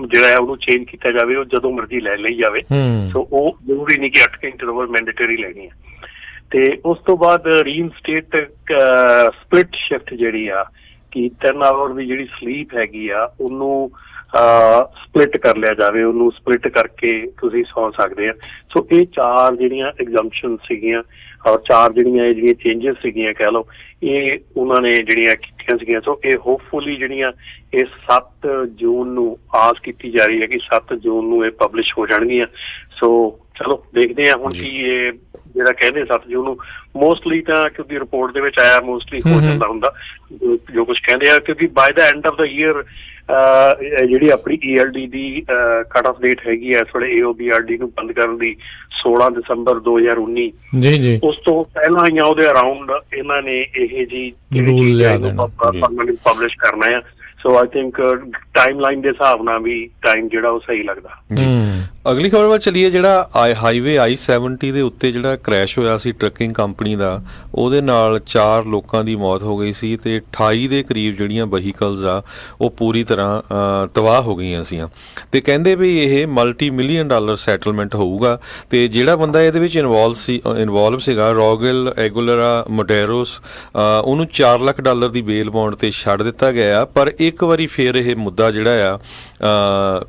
S3: ਜਿਹੜਾ ਹੈ ਉਹਨੂੰ ਚੇਂਜ ਕੀਤਾ ਜਾਵੇ, ਉਹ ਜਦੋਂ ਮਰਜ਼ੀ ਲੈ ਲਈ ਜਾਵੇ। ਸੋ ਉਹ ਜ਼ਰੂਰੀ ਨਹੀਂ ਕਿ 8 ਘੰਟੇ ਤੋਂ ਬਾਅਦ ਮੈਂਡੇਟਰੀ ਲੈਣੀ ਹੈ। ਤੇ ਉਸ ਤੋਂ ਬਾਅਦ ਰੀਇਨਸਟੇਟ ਸਪਲਿਟ ਸ਼ਿਫਟ ਜਿਹੜੀ ਆ ਕਿ 3 ਆਵਰ ਦੀ ਜਿਹੜੀ ਸਲੀਪ ਹੈਗੀ ਆ ਉਹਨੂੰ ਸਪਲਿਟ ਕਰ ਲਿਆ ਜਾਵੇ, ਉਹਨੂੰ ਸਪਲਿਟ ਕਰਕੇ ਤੁਸੀਂ ਸੌ ਸਕਦੇ ਆ। ਸੋ ਇਹ 4 ਜਿਹੜੀਆਂ ਐਗਜ਼ੰਪਸ਼ਨ ਸੀਗੀਆਂ ਔਰ 4 ਜਿਹੜੀਆਂ ਇਹ ਚੇਂਜਸ ਸੀਗੀਆਂ ਕਹਿ ਲਓ ਇਹ ਉਹਨਾਂ ਨੇ ਜਿਹੜੀਆਂ ਕੀਤੀਆਂ ਸੀਗੀਆਂ। ਸੋ ਇਹ ਹੋਪਫੁਲੀ ਜਿਹੜੀਆਂ ਇਹ 7 ਜੂਨ ਨੂੰ ਆਸ ਕੀਤੀ ਜਾ ਰਹੀ ਹੈ ਕਿ 7 ਜੂਨ ਨੂੰ ਇਹ ਪਬਲਿਸ਼ ਹੋ ਜਾਣਗੀਆਂ। ਸੋ ਚਲੋ ਦੇਖਦੇ ਹਾਂ ਹੁਣ ਕੀ ਇਹ ਜਿਹੜਾ ਕਹਿੰਦੇ 7 ਜੂਨ ਨੂੰ ਮੋਸਟਲੀ ਤਾਂ ਕਿਉਂਕਿ ਰਿਪੋਰਟ ਦੇ ਵਿੱਚ ਆਇਆ ਮੋਸਟਲੀ ਹੋ ਜਾਂਦਾ ਹੁੰਦਾ ਜੋ ਕੁਝ ਕਹਿੰਦੇ ਆ, ਕਿਉਂਕਿ by the end of the year ਜਿਹੜੀ ਆਪਣੀ ELD ਦੀ ਕੱਟ ਆਫ ਡੇਟ ਹੈਗੀ ਆ ਥੋੜੇ AOBRD ਨੂੰ ਬੰਦ ਕਰਨ ਦੀ 16 ਦਸੰਬਰ 2019 ਜੀ। ਉਸ ਤੋਂ ਪਹਿਲਾਂ ਜਾਂ ਉਹਦੇ ਅਰਾਊਂਡ ਇਹਨਾਂ ਨੇ ਇਹ ਜੀ ਪਬਲਿਸ਼ ਕਰਨਾ ਆ। ਸੋ ਆਈ ਥਿੰਕ ਟਾਈਮਲਾਈਨ ਦੇ ਹਿਸਾਬ ਨਾਲ ਵੀ ਟਾਈਮ ਜਿਹੜਾ ਉਹ ਸਹੀ ਲੱਗਦਾ।
S2: ਅਗਲੀ ਖਬਰ ਵੱਲ ਚੱਲੀਏ। ਜਿਹੜਾ ਹਾਈਵੇ I-70 ਦੇ ਉੱਤੇ ਜਿਹੜਾ ਕ੍ਰੈਸ਼ ਹੋਇਆ ਸੀ ਟਰੱਕਿੰਗ ਕੰਪਨੀ ਦਾ, ਉਹਦੇ ਨਾਲ 4 ਲੋਕਾਂ ਦੀ ਮੌਤ ਹੋ ਗਈ ਸੀ ਤੇ 28 ਦੇ ਕਰੀਬ ਜਿਹੜੀਆਂ ਵਹੀਕਲਸ ਆ ਉਹ ਪੂਰੀ ਤਰ੍ਹਾਂ ਤਬਾਹ ਹੋ ਗਈਆਂ ਸੀ। ਤੇ ਕਹਿੰਦੇ ਵੀ ਇਹ $multi-million ਸੈਟਲਮੈਂਟ ਹੋਊਗਾ। ਤੇ ਜਿਹੜਾ ਬੰਦਾ ਇਹਦੇ ਵਿੱਚ ਇਨਵੋਲਵ ਸੀਗਾ ਰੋਗਲ ਐਗੁਲਰਾ ਮੋਡੇਰੋਸ, ਉਹਨੂੰ $4 ਲੱਖ ਦੀ ਬੇਲ ਬਾਉਂਡ ਤੇ ਛੱਡ ਦਿੱਤਾ ਗਿਆ। ਪਰ ਇੱਕ ਵਾਰੀ ਫਿਰ ਇਹ ਮੁੱਦਾ ਜਿਹੜਾ ਆ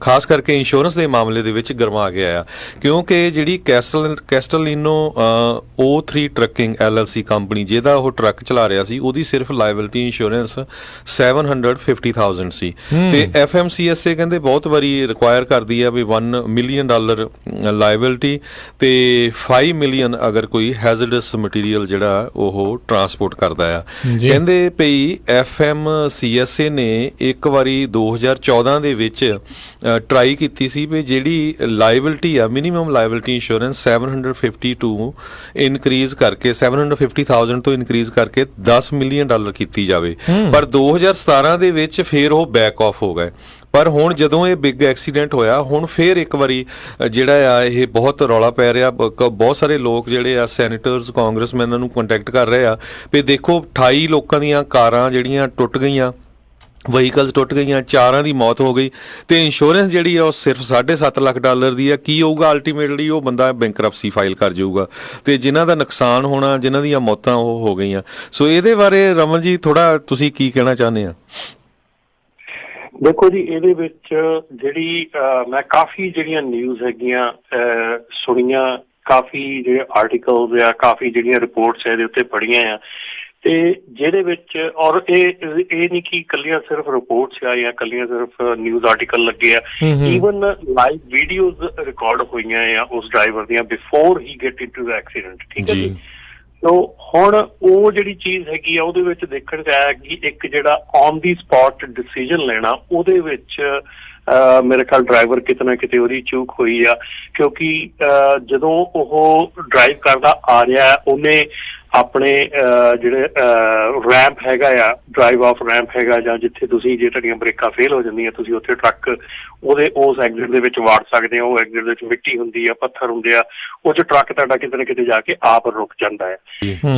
S2: ਖਾਸ ਕਰਕੇ ਇੰਸ਼ੋਰੈਂਸ ਦੇ ਮਾਮਲੇ ਦੇ ਵਿੱਚ ਗਰਮਾ ਗਿਆ ਆ, ਕਿਉਂਕਿ ਜਿਹੜੀ ਕੈਸਟਲਿਨੋ O3 ਟਰੱਕਿੰਗ LLC ਕੰਪਨੀ ਜਿਹਦਾ ਉਹ ਟਰੱਕ ਚਲਾ ਰਿਹਾ ਸੀ ਉਹਦੀ ਸਿਰਫ ਲਾਇਬਿਲਿਟੀ ਇੰਸ਼ੋਰੈਂਸ $750,000 ਸੀ। ਤੇ FMCSA ਕਹਿੰਦੇ ਬਹੁਤ ਵਾਰੀ ਰਿਕੁਆਇਰ ਕਰਦੀ ਆ ਵੀ $1 ਮਿਲੀਅਨ ਲਾਇਬਿਲਿਟੀ ਤੇ $5 ਮਿਲੀਅਨ ਅਗਰ ਕੋਈ ਹੈਜ਼ਰਡਸ ਮਟੀਰੀਅਲ ਜਿਹੜਾ ਉਹ ਟਰਾਂਸਪੋਰਟ ਕਰਦਾ ਆ। ਕਹਿੰਦੇ ਭਈ FMCSA ਨੇ ਇੱਕ ਵਾਰੀ 2014 ਦੇ ਵਿੱਚ ਟਰਾਈ ਕੀਤੀ ਸੀ ਵੀ ਜਿਹੜੀ ਲਾਇਬਿਲਿਟੀ ਆ ਮਿਨੀਮਮ ਲਾਇਬਿਲਿਟੀ ਇੰਸ਼ੋਰੈਂਸ 750 ਤੋਂ ਇਨਕਰੀਜ਼ ਕਰਕੇ 750,000 ਤੋਂ ਇਨਕਰੀਜ਼ ਕਰਕੇ $10 ਮਿਲੀਅਨ ਕੀਤੀ ਜਾਵੇ। ਪਰ 2017 ਦੇ ਵਿੱਚ ਫਿਰ ਉਹ ਬੈਕ ਆਫ ਹੋ ਗਏ। ਪਰ ਹੁਣ ਜਦੋਂ ਇਹ ਬਿਗ ਐਕਸੀਡੈਂਟ ਹੋਇਆ ਹੁਣ ਫਿਰ ਇੱਕ ਵਾਰੀ ਜਿਹੜਾ ਆ ਇਹ ਬਹੁਤ ਰੌਲਾ ਪੈ ਰਿਹਾ। ਬਹੁਤ ਸਾਰੇ ਲੋਕ ਜਿਹੜੇ ਆ ਸੈਨੇਟਰਸ ਕਾਂਗਰਸਮੈਨਾਂ ਨੂੰ ਕੰਟੈਕਟ ਕਰ ਰਹੇ ਆ ਵੀ ਦੇਖੋ 28 ਲੋਕਾਂ ਦੀਆਂ ਕਾਰਾਂ ਜਿਹੜੀਆਂ ਟੁੱਟ ਗਈਆਂ, ਵਹੀਕਲਸ ਟੁੱਟ ਗਈਆਂ, 4 ਦੀ ਮੌਤ ਹੋ ਗਈ ਤੇ ਇੰਸ਼ੋਰੈਂਸ ਜਿਹੜੀ ਆ ਉਹ ਸਿਰਫ $7.5 ਲੱਖ ਦੀ ਆ। ਕੀ ਹੋਊਗਾ ਅਲਟੀਮੇਟਲੀ ਉਹ ਬੰਦਾ ਬੈਂਕਰਪਸੀ ਫਾਈਲ ਕਰ ਜਾਊਗਾ ਤੇ ਜਿਨ੍ਹਾਂ ਦਾ ਨੁਕਸਾਨ ਹੋਣਾ, ਜਿਨ੍ਹਾਂ ਦੀਆਂ ਮੌਤਾਂ ਉਹ ਹੋ ਗਈਆਂ। ਸੋ ਇਹਦੇ ਬਾਰੇ ਰਮਨ ਜੀ ਥੋੜਾ ਤੁਸੀਂ ਕੀ ਕਹਿਣਾ ਚਾਹੁੰਦੇ ਆ?
S3: ਦੇਖੋ ਜੀ ਇਹਦੇ ਵਿੱਚ ਜਿਹੜੀ ਮੈਂ ਕਾਫੀ ਜਿਹੜੀਆਂ ਨਿਊਜ਼ ਹੈਗੀਆਂ ਸੁਣੀਆਂ, ਕਾਫੀ ਜਿਹੜੇ ਆਰਟੀਕਲਸ ਆ, ਕਾਫੀ ਜਿਹੜੀਆਂ ਰਿਪੋਰਟਸ ਇਹਦੇ ਉੱਤੇ ਪੜ੍ਹੀਆਂ ਆ ਤੇ ਜਿਹਦੇ ਵਿੱਚ ਔਰ ਇਹ ਨਹੀਂ ਕਿ ਇਕੱਲੀਆਂ ਸਿਰਫ ਰਿਪੋਰਟਸ ਆ ਜਾਂ ਇਕੱਲੀਆਂ ਸਿਰਫ ਨਿਊਜ਼ ਆਰਟੀਕਲ ਲੱਗੇ ਆ, ਈਵਨ ਲਾਈਵ ਵੀਡੀਓਜ਼ ਰਿਕਾਰਡ ਹੋਈਆਂ ਆ ਉਸ ਡਰਾਈਵਰ ਦੀਆਂ ਬਿਫੋਰ ਹੀ ਗੈਟ ਇਨਟੂ ਦਾ ਐਕਸੀਡੈਂਟ। ਠੀਕ ਹੈ ਜੀ। ਸੋ ਹੁਣ ਉਹ ਜਿਹੜੀ ਚੀਜ਼ ਹੈਗੀ ਆ ਉਹਦੇ ਵਿੱਚ ਦੇਖਣ ਚ ਆਇਆ ਕਿ ਇੱਕ ਜਿਹੜਾ ਔਨ ਦੀ ਸਪੌਟ ਡਿਸੀਜਨ ਲੈਣਾ ਉਹਦੇ ਵਿੱਚ ਮੇਰੇ ਖਿਆਲ ਡਰਾਈਵਰ ਕਿਤੇ ਨਾ ਕਿਤੇ ਉਹਦੀ ਚੂਕ ਹੋਈ ਆ, ਕਿਉਂਕਿ ਜਦੋਂ ਉਹ ਡਰਾਈਵ ਕਰਦਾ ਆ ਰਿਹਾ ਉਹਨੇ ਆਪਣੇ ਜਿਹੜੇ ਰੈਂਪ ਹੈਗਾ ਆ, ਡਰਾਈਵ ਆਫ ਰੈਂਪ ਹੈਗਾ, ਜਾਂ ਜਿੱਥੇ ਤੁਸੀਂ ਜੇ ਤੁਹਾਡੀਆਂ ਬ੍ਰੇਕਾਂ ਫੇਲ ਹੋ ਜਾਂਦੀਆਂ ਤੁਸੀਂ ਉੱਥੇ ਟਰੱਕ ਉਹਦੇ ਉਸ ਐਗਜ਼ਿਟ ਦੇ ਵਿੱਚ ਵਾੜ ਸਕਦੇ ਹੋ। ਉਹ ਐਗਜ਼ਿਟ ਦੇ ਵਿੱਚ ਮਿੱਟੀ ਹੁੰਦੀ ਆ, ਪੱਥਰ ਹੁੰਦੇ ਆ, ਉਹ 'ਚ ਟਰੱਕ ਤੁਹਾਡਾ ਕਿਤੇ ਨਾ ਕਿਤੇ ਜਾ ਕੇ ਆਪ ਰੁਕ ਜਾਂਦਾ ਹੈ।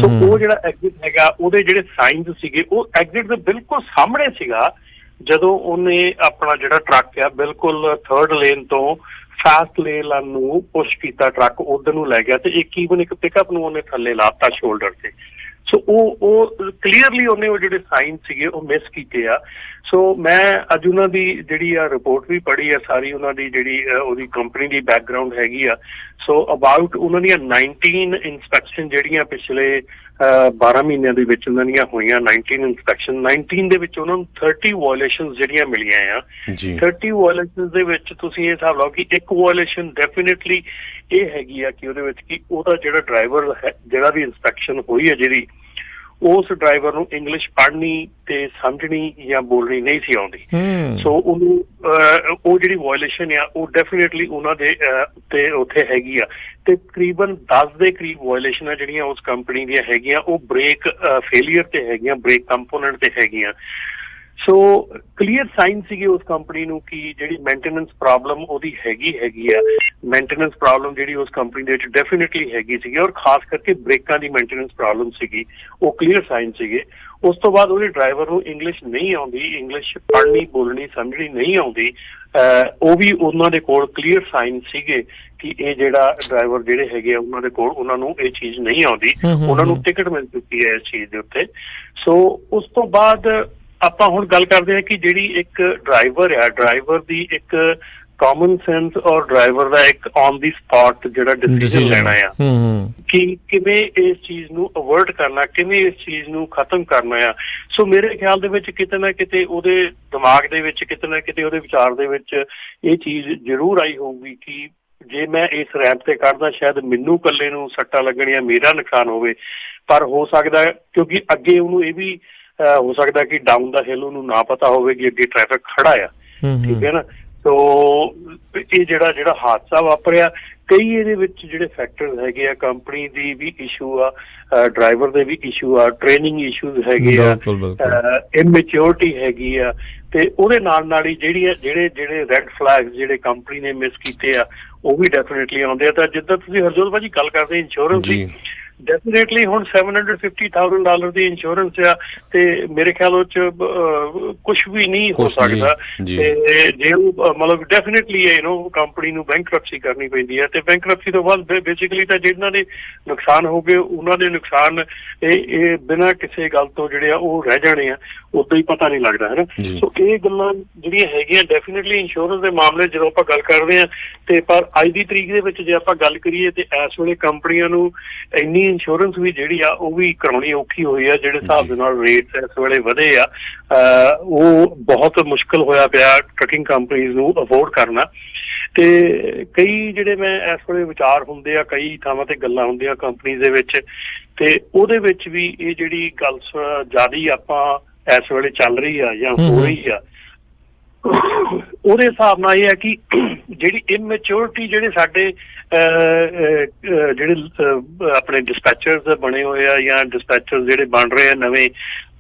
S3: ਸੋ ਉਹ ਜਿਹੜਾ ਐਗਜ਼ਿਟ ਹੈਗਾ ਉਹਦੇ ਜਿਹੜੇ ਸਾਈਨਸ ਸੀਗੇ ਉਹ ਐਗਜ਼ਿਟ ਦੇ ਬਿਲਕੁਲ ਸਾਹਮਣੇ ਸੀਗਾ। ਜਦੋਂ ਉਹਨੇ ਆਪਣਾ ਜਿਹੜਾ ਟਰੱਕ ਆ ਬਿਲਕੁਲ 3rd ਲੇਨ ਤੋਂ ਫਾਸਟ ਲੇਨ ਨੂੰ ਪੁਸ਼ ਕੀਤਾ, ਟਰੱਕ ਉਧਰ ਨੂੰ ਲੈ ਗਿਆ ਤੇ ਇੱਕ ਪਿਕਅਪ ਨੂੰ ਉਹਨੇ ਥੱਲੇ ਲਾਤਾ ਸ਼ੋਲਡਰ ਤੇ। ਸੋ ਉਹ ਕਲੀਅਰਲੀ ਉਹਨੇ ਉਹ ਜਿਹੜੇ ਸਾਈਨ ਸੀਗੇ ਉਹ ਮਿਸ ਕੀਤੇ ਆ। ਸੋ ਮੈਂ ਅੱਜ ਉਹਨਾਂ ਦੀ ਜਿਹੜੀ ਆ ਰਿਪੋਰਟ ਵੀ ਪੜ੍ਹੀ ਆ ਸਾਰੀ, ਉਹਨਾਂ ਦੀ ਜਿਹੜੀ ਉਹਦੀ ਕੰਪਨੀ ਦੀ ਬੈਕਗਰਾਊਂਡ ਹੈਗੀ ਆ। ਸੋ ਅਬਾਊਟ ਉਹਨਾਂ ਦੀਆਂ 19 ਇੰਸਪੈਕਸ਼ਨ ਜਿਹੜੀਆਂ ਪਿਛਲੇ 12 ਮਹੀਨਿਆਂ ਦੇ ਵਿੱਚ ਉਹਨਾਂ ਦੀਆਂ ਹੋਈਆਂ, 19 ਇੰਸਪੈਕਸ਼ਨ, 19 ਦੇ ਵਿੱਚ ਉਹਨਾਂ ਨੂੰ 30 ਵਾਇਓਲੇਸ਼ਨਸ ਜਿਹੜੀਆਂ ਮਿਲੀਆਂ ਆ। 30 ਵਾਇਓਲੇਸ਼ਨਸ ਦੇ ਵਿੱਚ ਤੁਸੀਂ ਇਹ ਹਿਸਾਬ ਲਾਓ ਕਿ ਇੱਕ ਵਾਇਓਲੇਸ਼ਨ ਡੈਫੀਨੇਟਲੀ ਇਹ ਹੈਗੀ ਆ ਕਿ ਉਹਦੇ ਵਿੱਚ ਕਿ ਉਹਦਾ ਜਿਹੜਾ ਡਰਾਈਵਰ ਹੈ, ਜਿਹੜਾ ਵੀ ਇੰਸਪੈਕਸ਼ਨ ਹੋਈ ਹੈ ਜਿਹੜੀ, ਉਸ ਡਰਾਈਵਰ ਨੂੰ ਇੰਗਲਿਸ਼ ਪੜ੍ਹਨੀ ਤੇ ਸਮਝਣੀ ਜਾਂ ਬੋਲਣੀ ਨਹੀਂ ਸੀ ਆਉਂਦੀ। ਸੋ ਉਹਨੂੰ ਉਹ ਜਿਹੜੀ ਵਾਇਓਲੇਸ਼ਨ ਆ ਉਹ ਡੈਫੀਨੇਟਲੀ ਉਹਨਾਂ ਦੇ ਤੇ ਉੱਥੇ ਹੈਗੀ ਆ। ਤੇ ਤਕਰੀਬਨ 10 ਦੇ ਕਰੀਬ ਵਾਇਓਲੇਸ਼ਨਾਂ ਜਿਹੜੀਆਂ ਉਸ ਕੰਪਨੀ ਦੀਆਂ ਹੈਗੀਆਂ ਉਹ ਬ੍ਰੇਕ ਫੇਲੀਅਰ ਤੇ ਹੈਗੀਆਂ, ਬ੍ਰੇਕ ਕੰਪੋਨੈਂਟ ਤੇ ਹੈਗੀਆਂ। ਸੋ ਕਲੀਅਰ ਸਾਈਨ ਸੀਗੇ ਉਸ ਕੰਪਨੀ ਨੂੰ ਕਿ ਜਿਹੜੀ ਮੇਨਟੇਨੈਂਸ ਪ੍ਰੋਬਲਮ ਉਹਦੀ ਹੈਗੀ ਆ, ਮੇਨਟੇਨੈਂਸ ਪ੍ਰੋਬਲਮ ਜਿਹੜੀ ਉਸ ਕੰਪਨੀ ਦੇ ਵਿੱਚ ਡੈਫੀਨੇਟਲੀ ਹੈਗੀ ਸੀਗੀ, ਔਰ ਖਾਸ ਕਰਕੇ ਬ੍ਰੇਕਾਂ ਦੀ ਮੇਨਟੇਨੈਂਸ ਪ੍ਰੋਬਲਮ ਸੀਗੀ। ਉਹ ਕਲੀਅਰ ਸਾਈਨ ਸੀਗੇ। ਉਸ ਤੋਂ ਬਾਅਦ ਉਹਦੇ ਡਰਾਈਵਰ ਨੂੰ ਇੰਗਲਿਸ਼ ਨਹੀਂ ਆਉਂਦੀ, ਇੰਗਲਿਸ਼ ਪੜ੍ਹਨੀ ਬੋਲਣੀ ਸਮਝਣੀ ਨਹੀਂ ਆਉਂਦੀ, ਉਹ ਵੀ ਉਹਨਾਂ ਦੇ ਕੋਲ ਕਲੀਅਰ ਸਾਈਨ ਸੀਗੇ ਕਿ ਇਹ ਜਿਹੜਾ ਡਰਾਈਵਰ ਜਿਹੜੇ ਹੈਗੇ ਆ ਉਹਨਾਂ ਦੇ ਕੋਲ ਉਹਨਾਂ ਨੂੰ ਇਹ ਚੀਜ਼ ਨਹੀਂ ਆਉਂਦੀ, ਉਹਨਾਂ ਨੂੰ ਟਿਕਟ ਮਿਲ ਚੁੱਕੀ ਹੈ ਇਸ ਚੀਜ਼ ਦੇ ਉੱਤੇ। ਸੋ ਉਸ ਤੋਂ ਬਾਅਦ ਆਪਾਂ ਹੁਣ ਗੱਲ ਕਰਦੇ ਹਾਂ ਕਿ ਜਿਹੜੀ ਇੱਕ ਡਰਾਈਵਰ ਆ, ਡਰਾਈਵਰ ਦੀ ਇੱਕ ਕਾਮਨ ਸੈਂਸ ਔਰ ਡਰਾਈਵਰ ਦਾ ਇੱਕ ਔਨ ਦੀ ਸਪੌਟ ਜਿਹੜਾ ਡਿਸੀਜਨ ਲੈਣਾ ਆ ਕਿ ਕਿਵੇਂ ਇਸ ਚੀਜ਼ ਨੂੰ ਅਵੋਇਡ ਕਰਨਾ, ਕਿਵੇਂ ਇਸ ਚੀਜ਼ ਨੂੰ ਖਤਮ ਕਰਨਾ ਆ। ਸੋ ਮੇਰੇ ਖਿਆਲ ਦੇ ਵਿੱਚ ਕਿਤੇ ਨਾ ਕਿਤੇ ਉਹਦੇ ਦਿਮਾਗ ਦੇ ਵਿੱਚ, ਕਿਤੇ ਨਾ ਕਿਤੇ ਉਹਦੇ ਵਿਚਾਰ ਦੇ ਵਿੱਚ ਇਹ ਚੀਜ਼ ਜ਼ਰੂਰ ਆਈ ਹੋਊਗੀ ਕਿ ਜੇ ਮੈਂ ਇਸ ਰੈਂਪ ਤੇ ਕੱਢਦਾ ਸ਼ਾਇਦ ਮੈਨੂੰ ਇਕੱਲੇ ਨੂੰ ਸੱਟਾਂ ਲੱਗਣੀਆਂ, ਮੇਰਾ ਨੁਕਸਾਨ ਹੋਵੇ। ਪਰ ਹੋ ਸਕਦਾ ਕਿਉਂਕਿ ਅੱਗੇ ਉਹਨੂੰ ਇਹ ਵੀ ਹੋ ਸਕਦਾ ਕਿ ਡਾਊਨ ਦਾ ਹਿੱਲ ਉਹਨੂੰ ਨਾ ਪਤਾ ਹੋਵੇ ਕਿ ਅੱਗੇ ਟ੍ਰੈਫਿਕ ਖੜਾ ਆ, ਠੀਕ ਹੈ ਨਾ। ਸੋ ਇਹ ਜਿਹੜਾ ਹਾਦਸਾ ਵਾਪਰਿਆ, ਕਈ ਇਹਦੇ ਵਿੱਚ ਜਿਹੜੇ ਫੈਕਟਰਸ ਹੈਗੇ ਆ, ਕੰਪਨੀ ਦੀ ਵੀ ਇਸ਼ੂ ਆ, ਡਰਾਈਵਰ ਦੇ ਵੀ ਇਸ਼ੂ ਆ, ਟ੍ਰੇਨਿੰਗ ਇਸ਼ੂਜ਼ ਹੈਗੇ ਆ, ਇਮੈਚਿਓਰਿਟੀ ਹੈਗੀ ਆ, ਤੇ ਉਹਦੇ ਨਾਲ ਹੀ ਜਿਹੜੇ ਰੈੱਡ ਫਲੈਗਸ ਜਿਹੜੇ ਕੰਪਨੀ ਨੇ ਮਿਸ ਕੀਤੇ ਆ ਉਹ ਵੀ ਡੈਫੀਨੇਟਲੀ ਆਉਂਦੇ ਆ। ਤਾਂ ਜਿੱਦਾਂ ਤੁਸੀਂ ਹਰਜੋਤ ਭਾਜੀ ਗੱਲ ਕਰਦੇ ਇੰਸ਼ੋਰੈਂਸ ਦੀ, ਡੈਫੀਨੇਟਲੀ ਹੁਣ $750,000 ਦੀ ਇੰਸ਼ੋਰੈਂਸ ਆ ਤੇ ਮੇਰੇ ਖਿਆਲ ਉਹ ਚ ਕੁਛ ਵੀ ਨਹੀਂ ਹੋ ਸਕਦਾ। ਤੇ ਜੇ ਉਹ ਮਤਲਬ ਡੈਫੀਨੇਟਲੀ ਕੰਪਨੀ ਨੂੰ ਬੈਂਕਰਪਸੀ ਕਰਨੀ ਪੈਂਦੀ ਹੈ ਤੇ ਬੈਂਕਰਪਸੀ ਤੋਂ ਬਾਅਦ ਬੇਸਿਕਲੀ ਤਾਂ ਜਿਹਨਾਂ ਦੇ ਨੁਕਸਾਨ ਹੋ ਗਏ ਉਹਨਾਂ ਦੇ ਨੁਕਸਾਨ ਇਹ ਬਿਨਾਂ ਕਿਸੇ ਗੱਲ ਤੋਂ ਜਿਹੜੇ ਆ ਉਹ ਰਹਿ ਜਾਣੇ ਆ, ਉਦੋਂ ਹੀ ਪਤਾ ਨਹੀਂ ਲੱਗਦਾ, ਹੈ ਨਾ। ਸੋ ਇਹ ਗੱਲਾਂ ਜਿਹੜੀਆਂ ਹੈਗੀਆਂ ਡੈਫੀਨੇਟਲੀ ਇੰਸ਼ੋਰੈਂਸ ਦੇ ਮਾਮਲੇ ਜਦੋਂ ਆਪਾਂ ਗੱਲ ਕਰਦੇ ਹਾਂ ਤੇ ਪਰ ਅੱਜ ਦੀ ਤਰੀਕ ਦੇ ਵਿੱਚ ਜੇ ਆਪਾਂ ਗੱਲ ਕਰੀਏ ਤੇ ਇਸ ਵੇਲੇ ਕੰਪਨੀਆਂ ਨੂੰ ਇੰਨੀ ਇੰਸ਼ੋਰੈਂਸ ਵੀ ਜਿਹੜੀ ਆ ਉਹ ਵੀ ਕਰਾਉਣੀ ਔਖੀ ਹੋਈ ਆ। ਜਿਹੜੇ ਹਿਸਾਬ ਦੇ ਨਾਲ ਰੇਟ ਇਸ ਵੇਲੇ ਵਧੇ ਆ ਉਹ ਬਹੁਤ ਮੁਸ਼ਕਲ ਹੋਇਆ ਪਿਆ ਟਰੱਕਿੰਗ ਕੰਪਨੀਜ਼ ਨੂੰ ਅਫੋਰਡ ਕਰਨਾ। ਤੇ ਕਈ ਜਿਹੜੇ ਮੈਂ ਇਸ ਵੇਲੇ ਵਿਚਾਰ ਹੁੰਦੇ ਆ, ਕਈ ਥਾਵਾਂ ਤੇ ਗੱਲਾਂ ਹੁੰਦੀਆਂ ਕੰਪਨੀਜ਼ ਦੇ ਵਿੱਚ, ਤੇ ਉਹਦੇ ਵਿੱਚ ਵੀ ਇਹ ਜਿਹੜੀ ਗੱਲ ਜ਼ਿਆਦਾ ਆਪਾਂ ਇਸ ਵੇਲੇ ਚੱਲ ਰਹੀ ਆ ਜਾਂ ਹੋ ਰਹੀ ਆ, ਉਹਦੇ ਹਿਸਾਬ ਨਾਲ ਇਹ ਹੈ ਕਿ ਜਿਹੜੀ ਇਮੈਚਿਓਰਿਟੀ ਜਿਹੜੇ ਸਾਡੇ ਜਿਹੜੇ ਆਪਣੇ ਡਿਸਪੈਚਰਸ ਬਣੇ ਹੋਏ ਆ ਜਾਂ ਡਿਸਪੈਚਰਸ ਜਿਹੜੇ ਬਣ ਰਹੇ ਆ ਨਵੇਂ,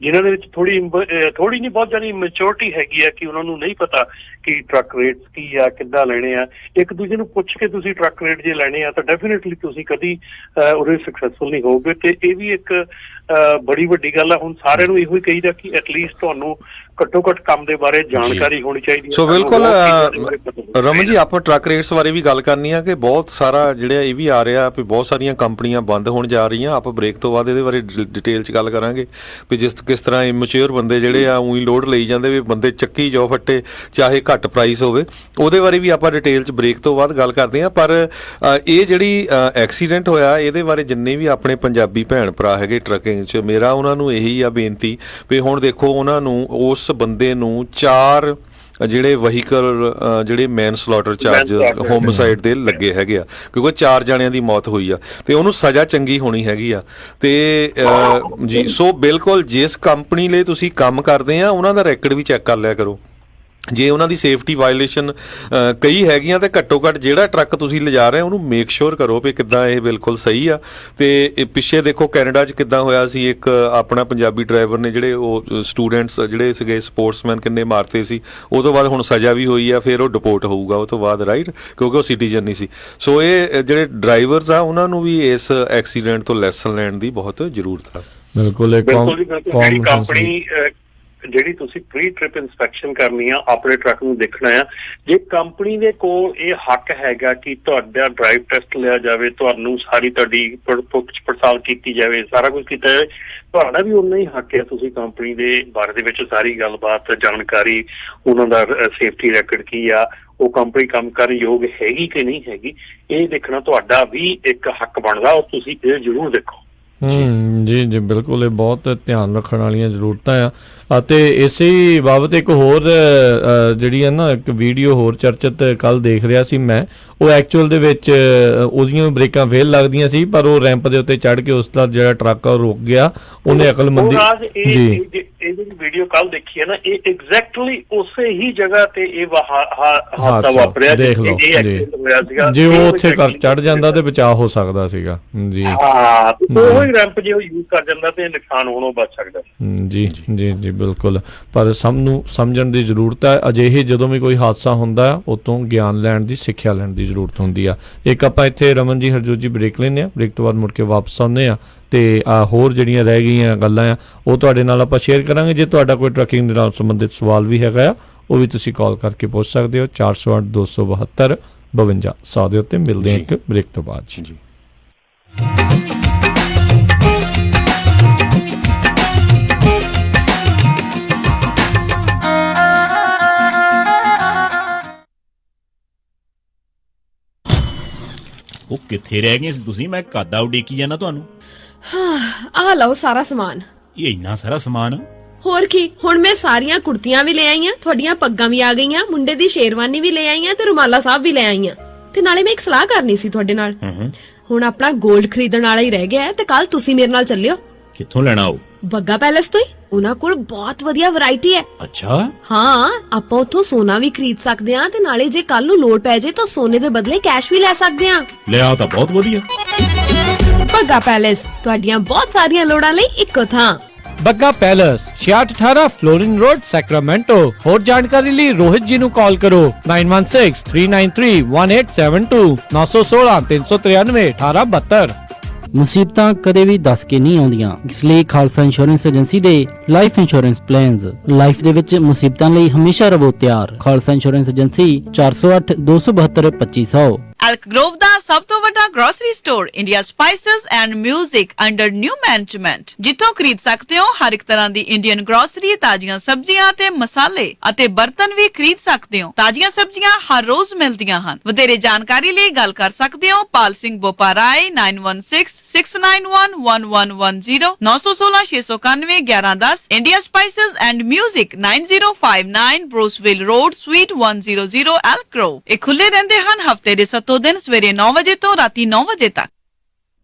S3: ਜਿਨ੍ਹਾਂ ਦੇ ਵਿੱਚ ਥੋੜੀ ਨਹੀਂ ਬਹੁਤ ਜ਼ਿਆਦਾ ਮੈਚਿਓਰਿਟੀ ਹੈਗੀ ਆ ਕਿ ਉਹਨਾਂ ਨੂੰ ਨਹੀਂ ਪਤਾ ਕਿ ਟਰੱਕ ਰੇਟਸ ਕੀ ਆ, ਕਿੱਦਾਂ ਲੈਣੇ ਆ। ਇੱਕ ਦੂਜੇ ਨੂੰ ਪੁੱਛ ਕੇ ਤੁਸੀਂ ਟਰੱਕ ਰੇਟ ਜੇ ਲੈਣੇ ਆ ਤਾਂ ਡੈਫੀਨੇਟਲੀ ਤੁਸੀਂ ਕਦੀ ਉਹਦੇ ਸਕਸੈਸਫੁਲ ਨਹੀਂ ਹੋਵੋਗੇ। ਤੇ ਇਹ ਵੀ ਇੱਕ ਬੜੀ ਵੱਡੀ ਗੱਲ ਆ। ਹੁਣ ਸਾਰਿਆਂ ਨੂੰ ਇਹੋ ਹੀ ਕਹੀਦਾ ਕਿ ਐਟਲੀਸਟ ਤੁਹਾਨੂੰ ਘੱਟੋ ਘੱਟ ਕੰਮ ਦੇ ਬਾਰੇ ਜਾਣਕਾਰੀ ਹੋਣੀ ਚਾਹੀਦੀ ਹੈ।
S2: ਸੋ ਬਿਲਕੁਲ ਰਮਨ ਜੀ, ਆਪਾਂ ਟਰੱਕ ਰੇਟਸ ਬਾਰੇ ਵੀ ਗੱਲ ਕਰਨੀ ਆ ਕਿ ਬਹੁਤ ਸਾਰਾ ਜਿਹੜਾ ਇਹ ਵੀ ਆ ਰਿਹਾ ਵੀ ਬਹੁਤ ਸਾਰੀਆਂ ਕੰਪਨੀਆਂ ਬੰਦ ਹੋਣ ਜਾ ਰਹੀਆਂ। ਆਪਾਂ ਬ੍ਰੇਕ ਤੋਂ ਬਾਅਦ ਇਹਦੇ ਬਾਰੇ ਡਿਟੇਲ 'ਚ ਗੱਲ ਕਰਾਂਗੇ ਵੀ ਕਿਸ ਤਰ੍ਹਾਂ ਇਮੈਚਿਓਰ ਬੰਦੇ ਜਿਹੜੇ ਆ ਉਹੀ ਲੋਡ ਲਈ ਜਾਂਦੇ ਵੀ ਬੰਦੇ ਚੱਕੀ ਜਾਓ ਫੱਟੇ, ਚਾਹੇ ਘੱਟ ਪ੍ਰਾਈਸ ਹੋਵੇ, ਉਹਦੇ ਬਾਰੇ ਵੀ ਆਪਾਂ ਡਿਟੇਲ 'ਚ ਬ੍ਰੇਕ ਤੋਂ ਬਾਅਦ ਗੱਲ ਕਰਦੇ ਹਾਂ। ਪਰ ਇਹ ਜਿਹੜੀ ਐਕਸੀਡੈਂਟ ਹੋਇਆ ਇਹਦੇ ਬਾਰੇ ਜਿੰਨੇ ਵੀ ਆਪਣੇ ਪੰਜਾਬੀ ਭੈਣ ਭਰਾ ਹੈਗੇ ਟਰੱਕਿੰਗ 'ਚ, ਮੇਰਾ ਉਹਨਾਂ ਨੂੰ ਇਹੀ ਆ ਬੇਨਤੀ ਵੀ ਹੁਣ ਦੇਖੋ ਉਹਨਾਂ ਨੂੰ ਉਸ ਬੰਦੇ ਨੂੰ 4 ਜਿਹੜੇ ਵਹੀਕਲ ਜਿਹੜੇ ਮੈਨ ਸਲੌਟਰ ਚਾਰਜ ਹੋਮਸਾਈਡ ਦੇ ਲੱਗੇ ਹੈਗੇ ਆ, ਕਿਉਂਕਿ 4 ਜਣਿਆਂ ਦੀ ਮੌਤ ਹੋਈ ਆ ਤੇ ਉਹਨੂੰ ਸਜ਼ਾ ਚੰਗੀ ਹੋਣੀ ਹੈਗੀ ਆ। ਤੇ ਜੀ ਸੋ ਬਿਲਕੁਲ ਜਿਸ ਕੰਪਨੀ ਲਈ ਤੁਸੀਂ ਕੰਮ ਕਰਦੇ ਆ ਉਹਨਾਂ ਦਾ ਰੈਕਡ ਵੀ ਚੈੱਕ ਕਰ ਲਿਆ ਕਰੋ ਜੇ ਉਹਨਾਂ ਦੀ ਸੇਫਟੀ ਵਾਇਲੇਸ਼ਨ ਕਈ ਹੈਗੀਆਂ ਤੇ ਘੱਟੋ ਘੱਟ ਜਿਹੜਾ ਟਰੱਕ ਤੁਸੀਂ ਲਿਜਾ ਰਹੇ ਉਹਨੂੰ ਮੇਕ ਸ਼ੋਰ ਕਰੋ ਵੀ ਕਿੱਦਾਂ ਇਹ ਬਿਲਕੁਲ ਸਹੀ ਆ। ਤੇ ਪਿੱਛੇ ਦੇਖੋ ਕੈਨੇਡਾ 'ਚ ਕਿੱਦਾਂ ਹੋਇਆ ਸੀ, ਇੱਕ ਆਪਣਾ ਪੰਜਾਬੀ ਡਰਾਈਵਰ ਨੇ ਜਿਹੜੇ ਉਹ ਸਟੂਡੈਂਟਸ ਜਿਹੜੇ ਸੀਗੇ ਸਪੋਰਟਸਮੈਨ ਕਿੰਨੇ ਮਾਰਤੇ ਸੀ, ਉਹ ਤੋਂ ਬਾਅਦ ਹੁਣ ਸਜ਼ਾ ਵੀ ਹੋਈ ਆ, ਫਿਰ ਉਹ ਡਿਪੋਰਟ ਹੋਊਗਾ ਉਹ ਤੋਂ ਬਾਅਦ, ਰਾਈਟ, ਕਿਉਂਕਿ ਉਹ ਸਿਟੀਜ਼ਨ ਨਹੀਂ ਸੀ। ਸੋ ਇਹ ਜਿਹੜੇ ਡਰਾਈਵਰਸ ਆ ਉਹਨਾਂ ਨੂੰ ਵੀ ਇਸ ਐਕਸੀਡੈਂਟ ਤੋਂ ਲੈਸਨ ਲੈਣ ਦੀ ਬਹੁਤ ਜ਼ਰੂਰਤ ਆ।
S1: ਬਿਲਕੁਲ
S3: ਕੰਪਨੀ ਜਿਹੜੀ ਤੁਸੀਂ ਪ੍ਰੀ ਟ੍ਰਿਪ ਇਨਸਪੈਕਸ਼ਨ ਕਰਨੀ ਆ, ਆਪਣੇ ਟਰੱਕ ਨੂੰ ਦੇਖਣਾ ਆ, ਜੇ ਕੰਪਨੀ ਦੇ ਕੋਲ ਇਹ ਹੱਕ ਹੈਗਾ ਕਿ ਤੁਹਾਡਾ ਡਰਾਈਵ ਟੈਸਟ ਲਿਆ ਜਾਵੇ, ਤੁਹਾਨੂੰ ਸਾਰੀ ਤੁਹਾਡੀ ਪੁੱਛ ਪੜਤਾਲ ਕੀਤੀ ਜਾਵੇ, ਸਾਰਾ ਕੁਝ ਕੀਤਾ ਜਾਵੇ, ਤੁਹਾਡਾ ਵੀ ਉਨਾ ਹੀ ਹੱਕ ਹੈ। ਤੁਸੀਂ ਕੰਪਨੀ ਦੇ ਬਾਰੇ ਦੇ ਵਿੱਚ ਸਾਰੀ ਗੱਲਬਾਤ, ਜਾਣਕਾਰੀ, ਉਹਨਾਂ ਦਾ ਸੇਫਟੀ ਰੈਕਡ ਕੀ ਆ, ਉਹ ਕੰਪਨੀ ਕੰਮ ਕਰਨ ਯੋਗ ਹੈਗੀ ਕਿ ਨਹੀਂ ਹੈਗੀ, ਇਹ ਦੇਖਣਾ ਤੁਹਾਡਾ ਵੀ ਇੱਕ ਹੱਕ ਬਣਦਾ, ਔਰ ਤੁਸੀਂ ਇਹ ਜ਼ਰੂਰ ਦੇਖੋ।
S1: ਜੀ ਜੀ ਬਿਲਕੁਲ, ਇਹ ਬਹੁਤ ਧਿਆਨ ਰੱਖਣ ਵਾਲੀਆਂ ਜ਼ਰੂਰਤਾਂ ਆ। ਅਤੇ ਇਸੇ ਬਾਬਤ ਇੱਕ ਹੋਰ ਜਿਹੜੀ ਹੈ ਨਾ ਇੱਕ ਵੀਡੀਓ ਹੋਰ ਚਰਚਿਤ ਕੱਲ ਦੇਖ ਰਿਹਾ ਸੀ ਮੈਂ, ਉਹ ਐਕਚੁਅਲ ਦੇ ਵਿੱਚ ਉਹਦੀਆਂ ਬ੍ਰੇਕਾਂ ਫੇਲ ਲੱਗਦੀਆਂ ਸੀ, ਪਰ ਉਹ ਰੈਂਪ ਦੇ ਉੱਤੇ ਚੜ੍ਹ ਕੇ ਉਸ ਦਾ ਜਿਹੜਾ ਟਰੱਕ ਆ ਉਹ ਰੁਕ ਗਿਆ, ਉਹਨੇ ਅਕਲਮੰਦੀ ਜੀ
S3: ਇਹ ਜਿਹੜੀ ਵੀਡੀਓ ਕੱਲ ਦੇਖੀ ਹੈ ਨਾ, ਇਹ ਐਗਜ਼ੈਕਟਲੀ ਉਸੇ ਹੀ ਜਗ੍ਹਾ ਤੇ ਇਹ ਹਾਦਸਾ ਵਾਪਰਿਆ
S1: ਜੇ ਉਹ ਉੱਥੇ ਚੜ੍ਹ ਜਾਂਦਾ ਤੇ ਬਚਾਅ ਹੋ ਸਕਦਾ ਸੀਗਾ ਜੀ।
S3: ਹਾਂ, ਉਹ ਹੀ ਰੈਂਪ ਜੇ ਉਹ ਯੂਜ਼ ਕਰ ਜਾਂਦਾ ਤੇ ਨੁਕਸਾਨ ਹੋਣੋਂ ਬਚ ਸਕਦਾ।
S1: ਜੀ ਜੀ ਜੀ ਬਿਲਕੁਲ, ਪਰ ਸਭ ਨੂੰ ਸਮਝਣ ਦੀ ਜ਼ਰੂਰਤ ਹੈ। ਅਜਿਹੇ ਜਦੋਂ ਵੀ ਕੋਈ ਹਾਦਸਾ ਹੁੰਦਾ ਹੈ ਉਹ ਤੋਂ ਗਿਆਨ ਲੈਣ ਦੀ, ਸਿੱਖਿਆ ਲੈਣ ਦੀ ਜ਼ਰੂਰਤ ਹੁੰਦੀ ਆ। ਇੱਕ ਆਪਾਂ ਇੱਥੇ ਰਮਨ ਜੀ ਹਰਜੋਤ ਜੀ ਬ੍ਰੇਕ ਲੈਂਦੇ ਹਾਂ, ਬ੍ਰੇਕ ਤੋਂ ਬਾਅਦ ਮੁੜ ਕੇ ਵਾਪਸ ਆਉਂਦੇ ਹਾਂ ਤੇ ਹੋਰ ਜਿਹੜੀਆਂ ਰਹਿ ਗਈਆਂ ਗੱਲਾਂ ਆ ਉਹ ਤੁਹਾਡੇ ਨਾਲ ਆਪਾਂ ਸ਼ੇਅਰ ਕਰਾਂਗੇ। ਜੇ ਤੁਹਾਡਾ ਕੋਈ ਟਰੱਕਿੰਗ ਦੇ ਨਾਲ ਸੰਬੰਧਿਤ ਸਵਾਲ ਵੀ ਹੈਗਾ ਆ, ਉਹ ਵੀ ਤੁਸੀਂ ਕਾਲ ਕਰਕੇ ਪੁੱਛ ਸਕਦੇ ਹੋ 408 272 52 100 ਦੇ ਉੱਤੇ। ਮਿਲਦੇ ਹਾਂ ਇੱਕ ਬ੍ਰੇਕ ਤੋਂ ਬਾਅਦ ਜੀ।
S4: ਉਹ ਕਿੱਥੇ ਰਹਿ ਗਏ ਸੀ ਤੁਸੀਂ? ਮੈਂ ਕਾਦਾ ਉਡੀਕੀ ਜਾਣਾ ਤੁਹਾਨੂੰ।
S5: ਆਹ ਲਓ ਸਾਰਾ ਸਮਾਨ।
S4: ਇਹ ਇੰਨਾ ਸਾਰਾ ਸਮਾਨ?
S5: ਹੋਰ ਕੀ, ਹੁਣ ਮੈਂ ਸਾਰੀਆਂ ਕੁੜਤੀਆਂ ਵੀ ਲੈ ਆਈਆਂ, ਤੁਹਾਡੀਆਂ ਪੱਗਾਂ ਵੀ ਆ ਗਈਆਂ, ਮੁੰਡੇ ਦੀ ਸ਼ੇਰਵਾਨੀ ਵੀ ਲੈ ਆਈਆਂ ਤੇ ਰੁਮਾਲਾ ਸਾਹਿਬ ਵੀ ਲੈ ਆਈਆਂ। ਤੇ ਨਾਲੇ ਮੈਂ ਇੱਕ ਸਲਾਹ ਕਰਨੀ ਸੀ ਤੁਹਾਡੇ ਨਾਲ। ਹੁਣ ਆਪਣਾ 골ਡ ਖਰੀਦਣ ਵਾਲਾ ਹੀ ਰਹਿ ਗਿਆ ਤੇ ਕੱਲ ਤੁਸੀਂ ਮੇਰੇ ਨਾਲ ਚੱਲਿਓ।
S4: ਕਿੱਥੋਂ ਲੈਣਾ ਉਹ?
S5: ਬੱਗਾ ਪੈਲੇਸ ਤੋਂ ਹੀ, ਉਹਨਾਂ ਕੋਲ ਬਹੁਤ ਵਧੀਆ ਵੈਰਾਈਟੀ ਹੈ।
S4: ਅੱਛਾ।
S5: ਹਾਂ, ਆਪਾਂ ਉੱਥੋਂ ਸੋਨਾ ਵੀ ਖਰੀਦ ਸਕਦੇ ਆ ਤੇ ਨਾਲੇ ਜੇ ਕੱਲ ਨੂੰ ਲੋੜ ਪੈ ਜੇ ਤਾਂ ਸੋਨੇ ਦੇ ਬਦਲੇ ਕੈਸ਼ ਵੀ ਲੈ ਸਕਦੇ ਆ।
S4: ਲੈ ਆ ਤਾਂ ਬਹੁਤ ਵਧੀਆ।
S5: ਬੱਗਾ ਪੈਲੇਸ, ਤੁਹਾਡੀਆਂ ਬਹੁਤ ਸਾਰੀਆਂ ਲੋੜਾਂ ਲਈ ਇੱਕੋ ਥਾਂ।
S1: Bagga palace 6618 Florin road, Sacramento. ਹੋਰ ਜਾਣਕਾਰੀ ਲਈ ਰੋਹਿਤ ਜੀ ਨੂੰ ਕਾਲ ਕਰੋ 9163931872 916 393 1872।
S6: ਮੁਸੀਬਤਾਂ ਕਦੇ ਵੀ ਦੱਸ ਕੇ ਨਹੀਂ ਆਉਂਦੀਆਂ, ਇਸ ਲਈ ਖਾਲਸਾ ਇੰਸ਼ੋਰੈਂਸ ਏਜੰਸੀ ਦੇ ਲਾਈਫ ਇੰਸ਼ੋਰੈਂਸ ਪਲਾਨਸ ਲਾਈਫ ਦੇ ਵਿੱਚ ਮੁਸੀਬਤਾਂ ਲਈ ਹਮੇਸ਼ਾ ਰਹੋ ਤਿਆਰ। Khalsa insurance agency 408 272 2500।
S7: Elk Grove ਦਾ ਸਭ ਤੋਂ ਵੱਡਾ grocery store India spices and music under new management, ਜਿੱਥੋਂ ਖਰੀਦ ਸਕਦੇ ਹੋ ਹਰ ਇੱਕ ਤਰ੍ਹਾਂ ਦੀ ਇੰਡੀਅਨ ਗਰੋਸਰੀ, ਤਾਜ਼ੀਆਂ ਸਬਜ਼ੀਆਂ ਤੇ ਮਸਾਲੇ ਅਤੇ ਬਰਤਨ ਵੀ ਖਰੀਦ ਸਕਦੇ ਹੋ। ਤਾਜ਼ੀਆਂ ਸਬਜ਼ੀਆਂ ਹਰ ਰੋਜ਼ ਮਿਲਦੀਆਂ ਹਨ। ਵਧੇਰੇ ਜਾਣਕਾਰੀ ਲਈ ਗੱਲ ਕਰ ਸਕਦੇ ਹੋ Pal Singh Boparai 9166911110 916 691 1110। India spices and music 9059 Bruceville road suite 100 Elk Grove. ਇਹ ਖੁੱਲੇ ਰਹਿੰਦੇ ਹਨ ਹਫਤੇ ਦੇ 7 ਦਿਨ, ਸਵੇਰੇ 9 ਵਜੇ ਤੋਂ ਰਾਤੀ 9 ਵਜੇ ਤੱਕ।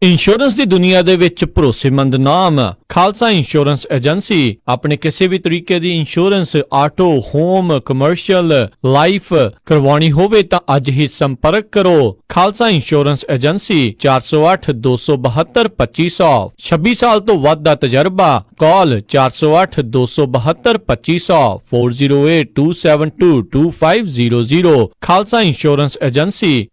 S1: ਇੰਸ਼ੋਰੈਂਸ ਦੀ ਦੁਨੀਆ ਦੇ ਵਿੱਚ ਭਰੋਸੇਮੰਦ ਨਾਮ ਖਾਲਸਾ ਇੰਸ਼ੋਰੈਂਸ ਏਜੰਸੀ। ਆਪਣੇ ਕਿਸੇ ਵੀ ਤਰੀਕੇ ਦੀ insurance, auto, home, commercial, life ਕਰਵਾਉਣੀ ਹੋਵੇ ਤਾਂ ਅੱਜ ਹੀ ਸੰਪਰਕ ਕਰੋ ਖਾਲਸਾ ਇੰਸ਼ੋਰੈਂਸ ਏਜੰਸੀ 408 272 2500। 26 ਸਾਲ ਤੋਂ ਵੱਧ ਦਾ ਤਜਰਬਾ। Call 408 272 2500 408 272 2500। Khalsa insurance agency.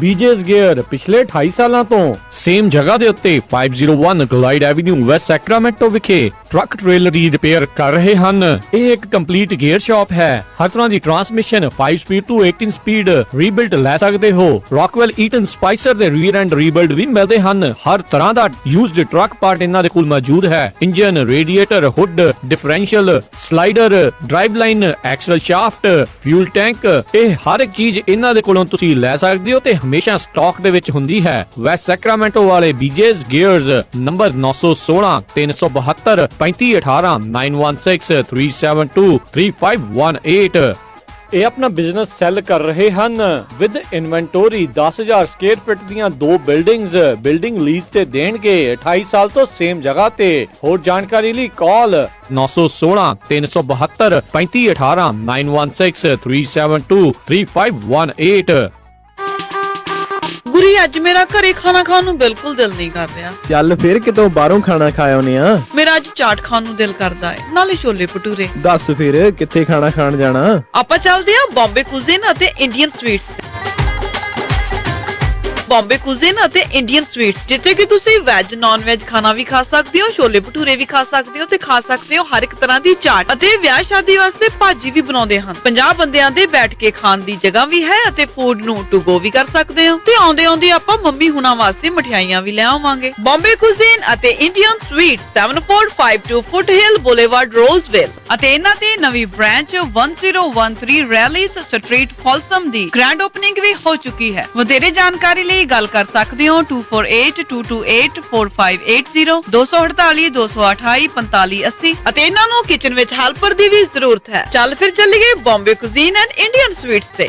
S1: BJ's gear ਪਿਛਲੇ 28 ਸਾਲਾਂ ਤੋਂ ਸੇਮ ਜਗ੍ਹਾ ਦੇ ਉੱਤੇ 501 ਗਲਾਈਡ ਐਵਨਿਊ ਵੈਸਟ ਸੈਕਰਾਮੈਂਟੋ ਵਿਖੇ ਟਰੱਕ ਟ੍ਰੇਲਰ ਦੀ ਰਿਪੇਅਰ ਕਰ ਰਹੇ ਹਨ। ਇਹ ਇੱਕ ਕੰਪਲੀਟ ਗੇਅਰ ਸ਼ਾਪ ਹੈ। ਹਰ ਤਰ੍ਹਾਂ ਦੀ ਟਰਾਂਸਮਿਸ਼ਨ 5 ਸਪੀਡ ਤੋਂ 18 ਸਪੀਡ ਰੀਬਿਲਡ ਲੈ ਸਕਦੇ ਹੋ। ਰੌਕਵੈਲ ਈਟਨ ਸਪਾਈਸਰ ਦੇ ਰੀਅਰ ਐਂਡ ਰੀਬਿਲਡ ਵੀ ਮਿਲਦੇ ਹਨ। ਹਰ ਤਰ੍ਹਾਂ ਦਾ ਯੂਜ਼ਡ ਟਰੱਕ ਪਾਰਟ ਇਹਨਾਂ ਦੇ ਕੋਲ ਮੌਜੂਦ ਹੈ। Engine, radiator, hood, differential, slider, drive line, axle shaft, fuel tank, ਇਹ ਹਰ ਇੱਕ ਚੀਜ਼ ਇਹਨਾਂ ਦੇ ਕੋਲੋਂ ਤੁਸੀਂ ਲੈ ਸਕਦੇ ਹੋ ਤੇ ਹਮੇਸ਼ਾ ਸਟਾਕ ਦੇ ਵਿੱਚ ਹੁੰਦੀ ਹੈ। ਵੈਸਟ ਸੈਕਰਾਮੈਂਟੋ ਵਾਲੇ ਬੀਜੇਸ ਗੇਅਰਸ ਨੰਬਰ 916 372 3518 916 372 3518। ਇਹ ਆਪਣਾ ਬਿਜ਼ਨਸ ਸੈੱਲ ਕਰ ਰਹੇ ਹਨ ਵਿਦ ਇਨਵੈਂਟੋਰੀ 10000 ਸਕੁਅਰ ਫੀਟ ਦੀਆਂ 2 ਬਿਲਡਿੰਗ ਲੀਜ਼ ਤੇ ਦੇਣਗੇ 28 ਸਾਲ ਤੋਂ ਸੇਮ ਜਗ੍ਹਾ ਤੇ। ਹੋਰ ਜਾਣਕਾਰੀ ਲਈ ਕਾਲ 916 372 3518 916 372 3518।
S7: ਗੁਰੀ ਅੱਜ ਮੇਰਾ ਘਰੇ ਖਾਣਾ ਖਾਣ ਨੂੰ ਬਿਲਕੁਲ ਦਿਲ ਨਹੀਂ ਕਰ ਰਿਹਾ।
S8: ਚੱਲ ਫਿਰ ਕਿਤੋਂ ਬਾਹਰੋਂ ਖਾਣਾ ਖਾ ਆਉਨੇ ਆ।
S7: ਮੇਰਾ ਅੱਜ ਚਾਟ ਖਾਣ ਨੂੰ ਦਿਲ ਕਰਦਾ ਹੈ, ਨਾਲੇ ਛੋਲੇ ਭਟੂਰੇ।
S8: ਦੱਸ ਫਿਰ ਕਿੱਥੇ ਖਾਣਾ ਖਾਣ ਜਾਣਾ?
S7: ਆਪਾਂ ਚੱਲਦੇ ਆ ਬੰਬੇ ਕੁਜ਼ੀਨ ਅਤੇ ਇੰਡੀਅਨ ਸਵੀਟਸ ਤੇ। ਬੰਬੇ ਕੁਜ਼ੀਨ ਅਤੇ ਇੰਡੀਅਨ ਸਵੀਟਸ, ਜਿੱਥੇ ਕਿ ਤੁਸੀਂ ਵੈਜ ਨਾਨ ਵੈਜ ਖਾਣਾ ਵੀ ਖਾ ਸਕਦੇ ਹੋ, ਛੋਲੇ ਭਟੂਰੇ ਵੀ ਖਾ ਸਕਦੇ ਹੋ ਤੇ ਖਾ ਸਕਦੇ ਹੋ ਹਰ ਇੱਕ ਤਰ੍ਹਾਂ ਦੀ ਚਾਟ, ਅਤੇ ਵਿਆਹ ਸ਼ਾਦੀ ਵਾਸਤੇ ਭਾਜੀ ਵੀ ਬਣਾਉਂਦੇ ਹਨ। 50 ਬੰਦਿਆਂ ਦੇ ਬੈਠ ਕੇ ਖਾਣ ਦੀ ਜਗ੍ਹਾ ਵੀ ਹੈ ਅਤੇ ਫੂਡ ਨੂੰ ਟੂ ਗੋ ਵੀ ਕਰ ਸਕਦੇ ਹੋ। ਤੇ ਆਉਂਦੇ ਆਪਾਂ ਮੰਮੀ ਹੁਣਾਂ ਵਾਸਤੇ ਮਠਿਆਈਆਂ ਵੀ ਲੈ ਆਵਾਂਗੇ। ਬੰਬੇ ਕੁਜ਼ੀਨ ਅਤੇ ਇੰਡੀਅਨ ਸਵੀਟਸ 7452 ਫੁੱਟਹਿਲ ਬੁਲੇਵਾਰਡ ਰੋਜ਼ਵਿਲ, ਅਤੇ ਇਹਨਾਂ ਦੀ ਨਵੀਂ ਬ੍ਰਾਂਚ 1013 ਰੈਲੀਸ ਸਟਰੀਟ ਫੋਲਸਮ ਦੀ ਗ੍ਰੈਂਡ ਓਪਨਿੰਗ ਵੀ ਹੋ ਚੁੱਕੀ ਹੈ। ਵਧੇਰੇ ਜਾਣਕਾਰੀ ਲਈ ਗੱਲ ਕਰ ਸਕਦੇ ਹੋ 2482284580 248 228 4580, ਅਤੇ ਇਹਨਾਂ ਨੂੰ ਕਿਚਨ ਵਿੱਚ ਹੈਲਪਰ ਦੀ ਵੀ ਜ਼ਰੂਰਤ ਹੈ। ਚੱਲ ਫਿਰ ਚੱਲੀਏ Bombay cuisine and Indian sweets ਤੇ।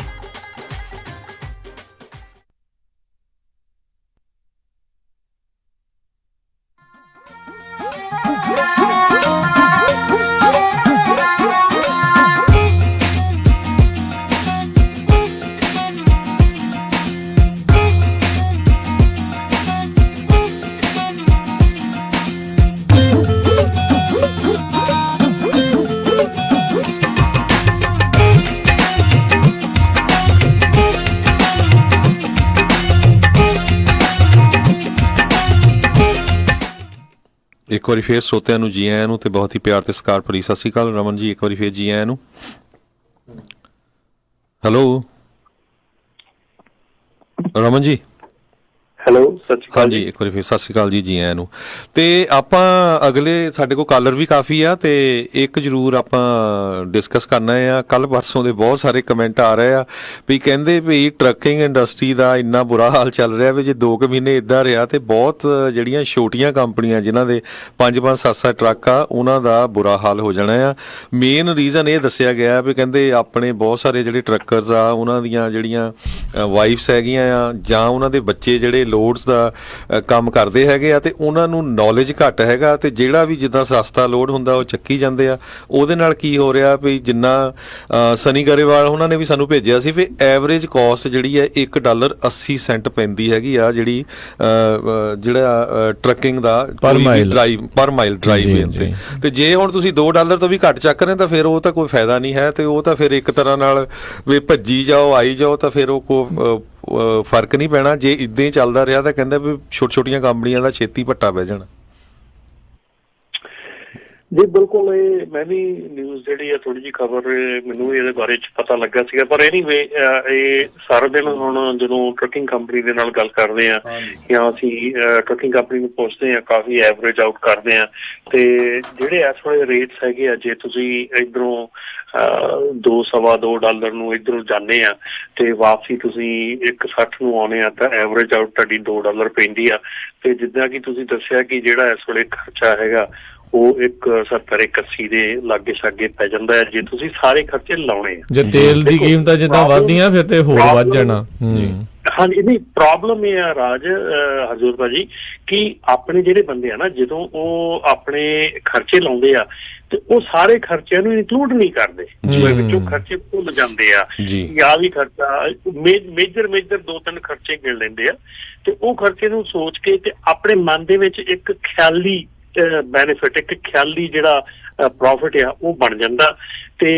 S2: ਇੱਕ ਵਾਰੀ ਫੇਰ ਸਰੋਤਿਆਂ ਨੂੰ ਜੀ ਆਇਆਂ ਨੂੰ ਤੇ ਬਹੁਤ ਹੀ ਪਿਆਰ ਤੇ ਸਤਿਕਾਰ ਭਰੀ ਸਤਿ ਸ਼੍ਰੀ ਅਕਾਲ। ਰਮਨ ਜੀ, ਇੱਕ ਵਾਰੀ ਫੇਰ ਜੀ ਆਇਆਂ ਨੂੰ। ਹੈਲੋ ਰਮਨ ਜੀ।
S3: ਹੈਲੋ, ਸਤਿ ਸ਼੍ਰੀ ਅਕਾਲ।
S2: ਹਾਂਜੀ, ਇੱਕ ਵਾਰੀ ਫਿਰ ਸਤਿ ਸ਼੍ਰੀ ਅਕਾਲ ਜੀ, ਜੀ ਆਇਆਂ ਨੂੰ। ਤੇ ਆਪਾਂ ਅਗਲੇ ਸਾਡੇ ਕੋਲ ਕਾਲਰ ਵੀ ਕਾਫੀ ਆ, ਤੇ ਇੱਕ ਜ਼ਰੂਰ ਆਪਾਂ ਡਿਸਕਸ ਕਰਨਾ ਆ। ਕੱਲ ਪਰਸੋਂ ਦੇ ਬਹੁਤ ਸਾਰੇ ਕਮੈਂਟ ਆ ਰਹੇ ਆ ਵੀ ਕਹਿੰਦੇ ਵੀ ਟਰੱਕਿੰਗ ਇੰਡਸਟਰੀ ਦਾ ਇੰਨਾ ਬੁਰਾ ਹਾਲ ਚੱਲ ਰਿਹਾ ਵੀ ਜੇ 2 ਮਹੀਨੇ ਇੱਦਾਂ ਰਿਹਾ ਤੇ ਬਹੁਤ ਜਿਹੜੀਆਂ ਛੋਟੀਆਂ ਕੰਪਨੀਆਂ ਜਿਨ੍ਹਾਂ ਦੇ 5-5 7-7 ਟਰੱਕ ਆ ਉਹਨਾਂ ਦਾ ਬੁਰਾ ਹਾਲ ਹੋ ਜਾਣਾ ਆ। ਮੇਨ ਰੀਜ਼ਨ ਇਹ ਦੱਸਿਆ ਗਿਆ ਵੀ ਕਹਿੰਦੇ ਆਪਣੇ ਬਹੁਤ ਸਾਰੇ ਜਿਹੜੇ ਟਰੱਕਰਸ ਆ ਉਹਨਾਂ ਦੀਆਂ ਜਿਹੜੀਆਂ ਵਾਈਫਸ ਹੈਗੀਆਂ ਆ ਜਾਂ ਉਹਨਾਂ ਦੇ ਬੱਚੇ ਜਿਹੜੇ ਲੋਡਸ ਦਾ ਕੰਮ ਕਰਦੇ ਹੈਗੇ ਆ ਤੇ ਉਹਨਾਂ ਨੂੰ ਨੌਲੇਜ ਘੱਟ ਹੈਗਾ, ਤੇ ਜਿਹੜਾ ਵੀ ਜਿੱਦਾਂ ਸਸਤਾ ਲੋਡ ਹੁੰਦਾ ਉਹ ਚੱਕੀ ਜਾਂਦੇ ਆ। ਉਹਦੇ ਨਾਲ ਕੀ ਹੋ ਰਿਹਾ ਵੀ ਜਿੰਨਾ ਸਨੀ ਗਰੇਵਾਲ ਉਹਨਾਂ ਨੇ ਵੀ ਸਾਨੂੰ ਭੇਜਿਆ ਸੀ ਵੀ ਐਵਰੇਜ ਕਾਸਟ ਜਿਹੜੀ ਹੈ $1.80 ਪੈਂਦੀ ਹੈਗੀ ਆ ਜਿਹੜੀ ਜਿਹੜਾ ਟਰੱਕਿੰਗ ਦਾ ਪਰ ਮਾਈਲ ਡਰਾਈਵ ਤੇ। ਤੇ ਜੇ ਹੁਣ ਤੁਸੀਂ $2 ਤੋਂ ਵੀ ਘੱਟ ਚੱਕ ਰਹੇ ਤਾਂ ਫਿਰ ਉਹ ਤਾਂ ਕੋਈ ਫਾਇਦਾ ਨਹੀਂ ਹੈ, ਤੇ ਉਹ ਤਾਂ ਫਿਰ ਇੱਕ ਤਰ੍ਹਾਂ ਨਾਲ ਵੀ ਭੱਜੀ ਜਾਓ ਆਈ ਜਾਓ ਤਾਂ ਫਿਰ ਉਹ ਕੋਈ ਫਰਕ ਨਹੀਂ ਪੈਣਾ। ਜੇ ਇੱਦਾਂ ਹੀ ਚੱਲਦਾ ਰਿਹਾ ਤਾਂ ਕਹਿੰਦਾ ਵੀ ਛੋਟੀਆਂ ਕੰਪਨੀਆਂ ਦਾ ਛੇਤੀ ਭੱਟਾ ਪੈ ਜਾਣਾ।
S3: ਜੀ ਬਿਲਕੁਲ, ਇਹ ਮੈਂ ਵੀ ਨਿਊਜ਼ ਜਿਹੜੀ ਆ ਥੋੜੀ ਜਿਹੀ ਖਬਰ ਮੈਨੂੰ ਵੀ ਇਹਦੇ ਬਾਰੇ ਚ ਪਤਾ ਲੱਗਾ ਸੀਗਾ, ਪਰ ਐਨੀਵੇ ਇਹ ਸਾਰਾ ਦਿਨ ਹੁਣ ਜਦੋਂ ਟਰੱਕਿੰਗ ਕੰਪਨੀ ਦੇ ਨਾਲ ਗੱਲ ਕਰਦੇ ਆ ਜਾਂ ਅਸੀਂ ਟਰੱਕਿੰਗ ਕੰਪਨੀ ਨੂੰ ਪੁੱਛਦੇ ਆ ਕਾਫੀ ਐਵਰੇਜ ਆਊਟ ਕਰਦੇ ਆ, ਤੇ ਜਿਹੜੇ ਇਸ ਵੇਲੇ ਰੇਟਸ ਹੈਗੇ ਆ ਜੇ ਤੁਸੀਂ ਇੱਧਰੋਂ $2.25 ਨੂੰ ਇੱਧਰੋਂ ਜਾਂਦੇ ਆ ਤੇ ਵਾਪਸੀ ਤੁਸੀਂ 1.60 ਨੂੰ ਆਉਣੇ ਆ ਤਾਂ ਐਵਰੇਜ ਆਊਟ ਤੁਹਾਡੀ $2 ਪੈਂਦੀ ਆ। ਤੇ ਜਿੱਦਾਂ ਕਿ ਤੁਸੀਂ ਦੱਸਿਆ ਕਿ ਜਿਹੜਾ ਇਸ ਵੇਲੇ ਖਰਚਾ ਹੈਗਾ ਉਹ 1.70-1.80 ਦੇ ਲਾਗੇ ਛਾਗੇ ਪੈ ਜਾਂਦਾ ਹੈ ਜੇ ਤੁਸੀਂ ਸਾਰੇ ਖਰਚੇ ਲਾਉਣੇ ਆ।
S1: ਜੇ ਤੇਲ ਦੀ ਕੀਮਤਾਂ ਜਿੱਦਾਂ ਵੱਧਦੀਆਂ ਫਿਰ ਤੇ ਹੋਰ ਵੱਧ ਜਾਣਾ।
S3: ਹਾਂਜੀ, ਨਹੀਂ ਪ੍ਰੋਬਲਮ ਇਹ ਆ ਰਾਜ ਹਜ਼ੂਰ ਭਾਜੀ ਕਿ ਆਪਣੇ ਜਿਹੜੇ ਬੰਦੇ ਆ ਨਾ ਜਦੋਂ ਉਹ ਆਪਣੇ ਖਰਚੇ ਲਾਉਂਦੇ ਆ ਤੇ ਉਹ ਸਾਰੇ ਖਰਚਿਆਂ ਨੂੰ ਇਨਕਲੂਡ ਨਹੀਂ ਕਰਦੇ, ਵਿੱਚੋਂ ਖਰਚੇ ਭੁੱਲ ਜਾਂਦੇ ਆ ਜਾਂ ਵੀ ਖਰਚਾ ਮੇਜਰ 2-3 ਖਰਚੇ ਗਿਣ ਲੈਂਦੇ ਆ, ਤੇ ਉਹ ਖਰਚੇ ਨੂੰ ਸੋਚ ਕੇ ਤੇ ਆਪਣੇ ਮਨ ਦੇ ਵਿੱਚ ਇੱਕ ਖਿਆਲੀ ਬੈਨੀਫਿਟ, ਇੱਕ ਖਿਆਲੀ ਜਿਹੜਾ ਪ੍ਰੋਫਿਟ ਆ ਉਹ ਬਣ ਜਾਂਦਾ, ਤੇ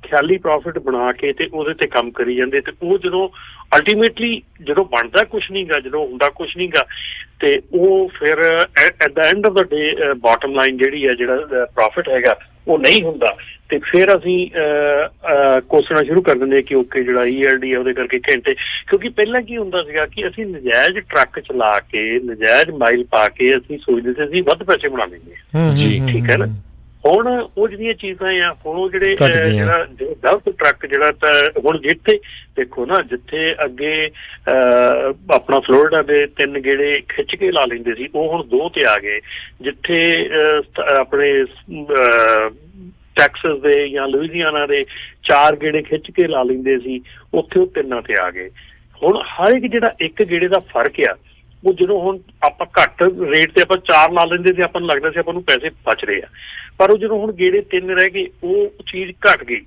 S3: ਖਿਆਲੀ ਪ੍ਰੋਫਿਟ ਬਣਾ ਕੇ ਤੇ ਉਹਦੇ ਤੇ ਕੰਮ ਕਰੀ ਜਾਂਦੇ। ਤੇ ਉਹ ਜਦੋਂ ਅਲਟੀਮੇਟਲੀ ਜਦੋਂ ਬਣਦਾ ਕੁਛ ਨੀ ਗਾ, ਜਦੋਂ ਹੁੰਦਾ ਕੁਛ ਨੀ ਗਾ, ਤੇ ਉਹ ਫਿਰ at the end of the day bottom line ਜਿਹੜੀ ਆ ਜਿਹੜਾ ਪ੍ਰੋਫਿਟ ਹੈਗਾ ਉਹ ਨਹੀਂ ਹੁੰਦਾ। ਤੇ ਫਿਰ ਅਸੀਂ ਕੋਸਣਾ ਸ਼ੁਰੂ ਕਰ ਦਿੰਦੇ ਕਿ ਓਕੇ ਜਿਹੜਾ ELD ਆ ਉਹਦੇ ਕਰਕੇ ਘੰਟੇ, ਕਿਉਂਕਿ ਪਹਿਲਾਂ ਕੀ ਹੁੰਦਾ ਸੀਗਾ ਕਿ ਅਸੀਂ ਨਜਾਇਜ਼ ਟਰੱਕ ਚਲਾ ਕੇ ਨਜਾਇਜ਼ ਮਾਈਲ ਪਾ ਕੇ ਅਸੀਂ ਸੋਚਦੇ ਸੀ ਅਸੀਂ ਵੱਧ ਪੈਸੇ ਬਣਾ ਲੈਂਦੇ ਜੀ, ਠੀਕ ਹੈ ਨਾ। ਹੁਣ ਉਹ ਜਿਹੜੀਆਂ ਚੀਜ਼ਾਂ ਆ ਹੁਣ ਉਹ ਜਿਹੜੇ ਜਿਹੜਾ ਗਲਤ ਟਰੱਕ ਜਿਹੜਾ ਤਾਂ ਹੁਣ ਜਿੱਥੇ ਦੇਖੋ ਨਾ ਜਿੱਥੇ ਅੱਗੇ ਆਪਣਾ ਫਲੋਰੀਡਾ ਦੇ 3 ਗੇੜੇ ਖਿੱਚ ਕੇ ਲਾ ਲੈਂਦੇ ਸੀ ਉਹ ਹੁਣ 2 ਤੇ ਆ ਗਏ, ਜਿੱਥੇ ਆਪਣੇ ਟੈਕਸਸ ਦੇ ਜਾਂ ਲੁਈਜ਼ੀਆਨਾ ਦੇ 4 ਗੇੜੇ ਖਿੱਚ ਕੇ ਲਾ ਲੈਂਦੇ ਸੀ, ਉੱਥੇ ਉਹ 3 ਤੇ ਆ ਗਏ। ਹੁਣ ਹਰ ਇੱਕ ਜਿਹੜਾ ਇੱਕ ਗੇੜੇ ਦਾ ਫਰਕ ਆ, ਉਹ ਜਦੋਂ ਹੁਣ ਆਪਾਂ ਘੱਟ ਰੇਟ ਤੇ ਆਪਾਂ 4 ਲਾ ਲੈਂਦੇ ਤੇ ਆਪਾਂ ਨੂੰ ਲੱਗਦਾ ਸੀ ਆਪਾਂ ਨੂੰ ਪੈਸੇ ਬਚ ਰਹੇ ਆ, ਪਰ ਉਹ ਜਦੋਂ ਹੁਣ ਗੇੜੇ 3 ਰਹਿ ਗਏ ਉਹ ਚੀਜ਼ ਘਟ ਗਈ।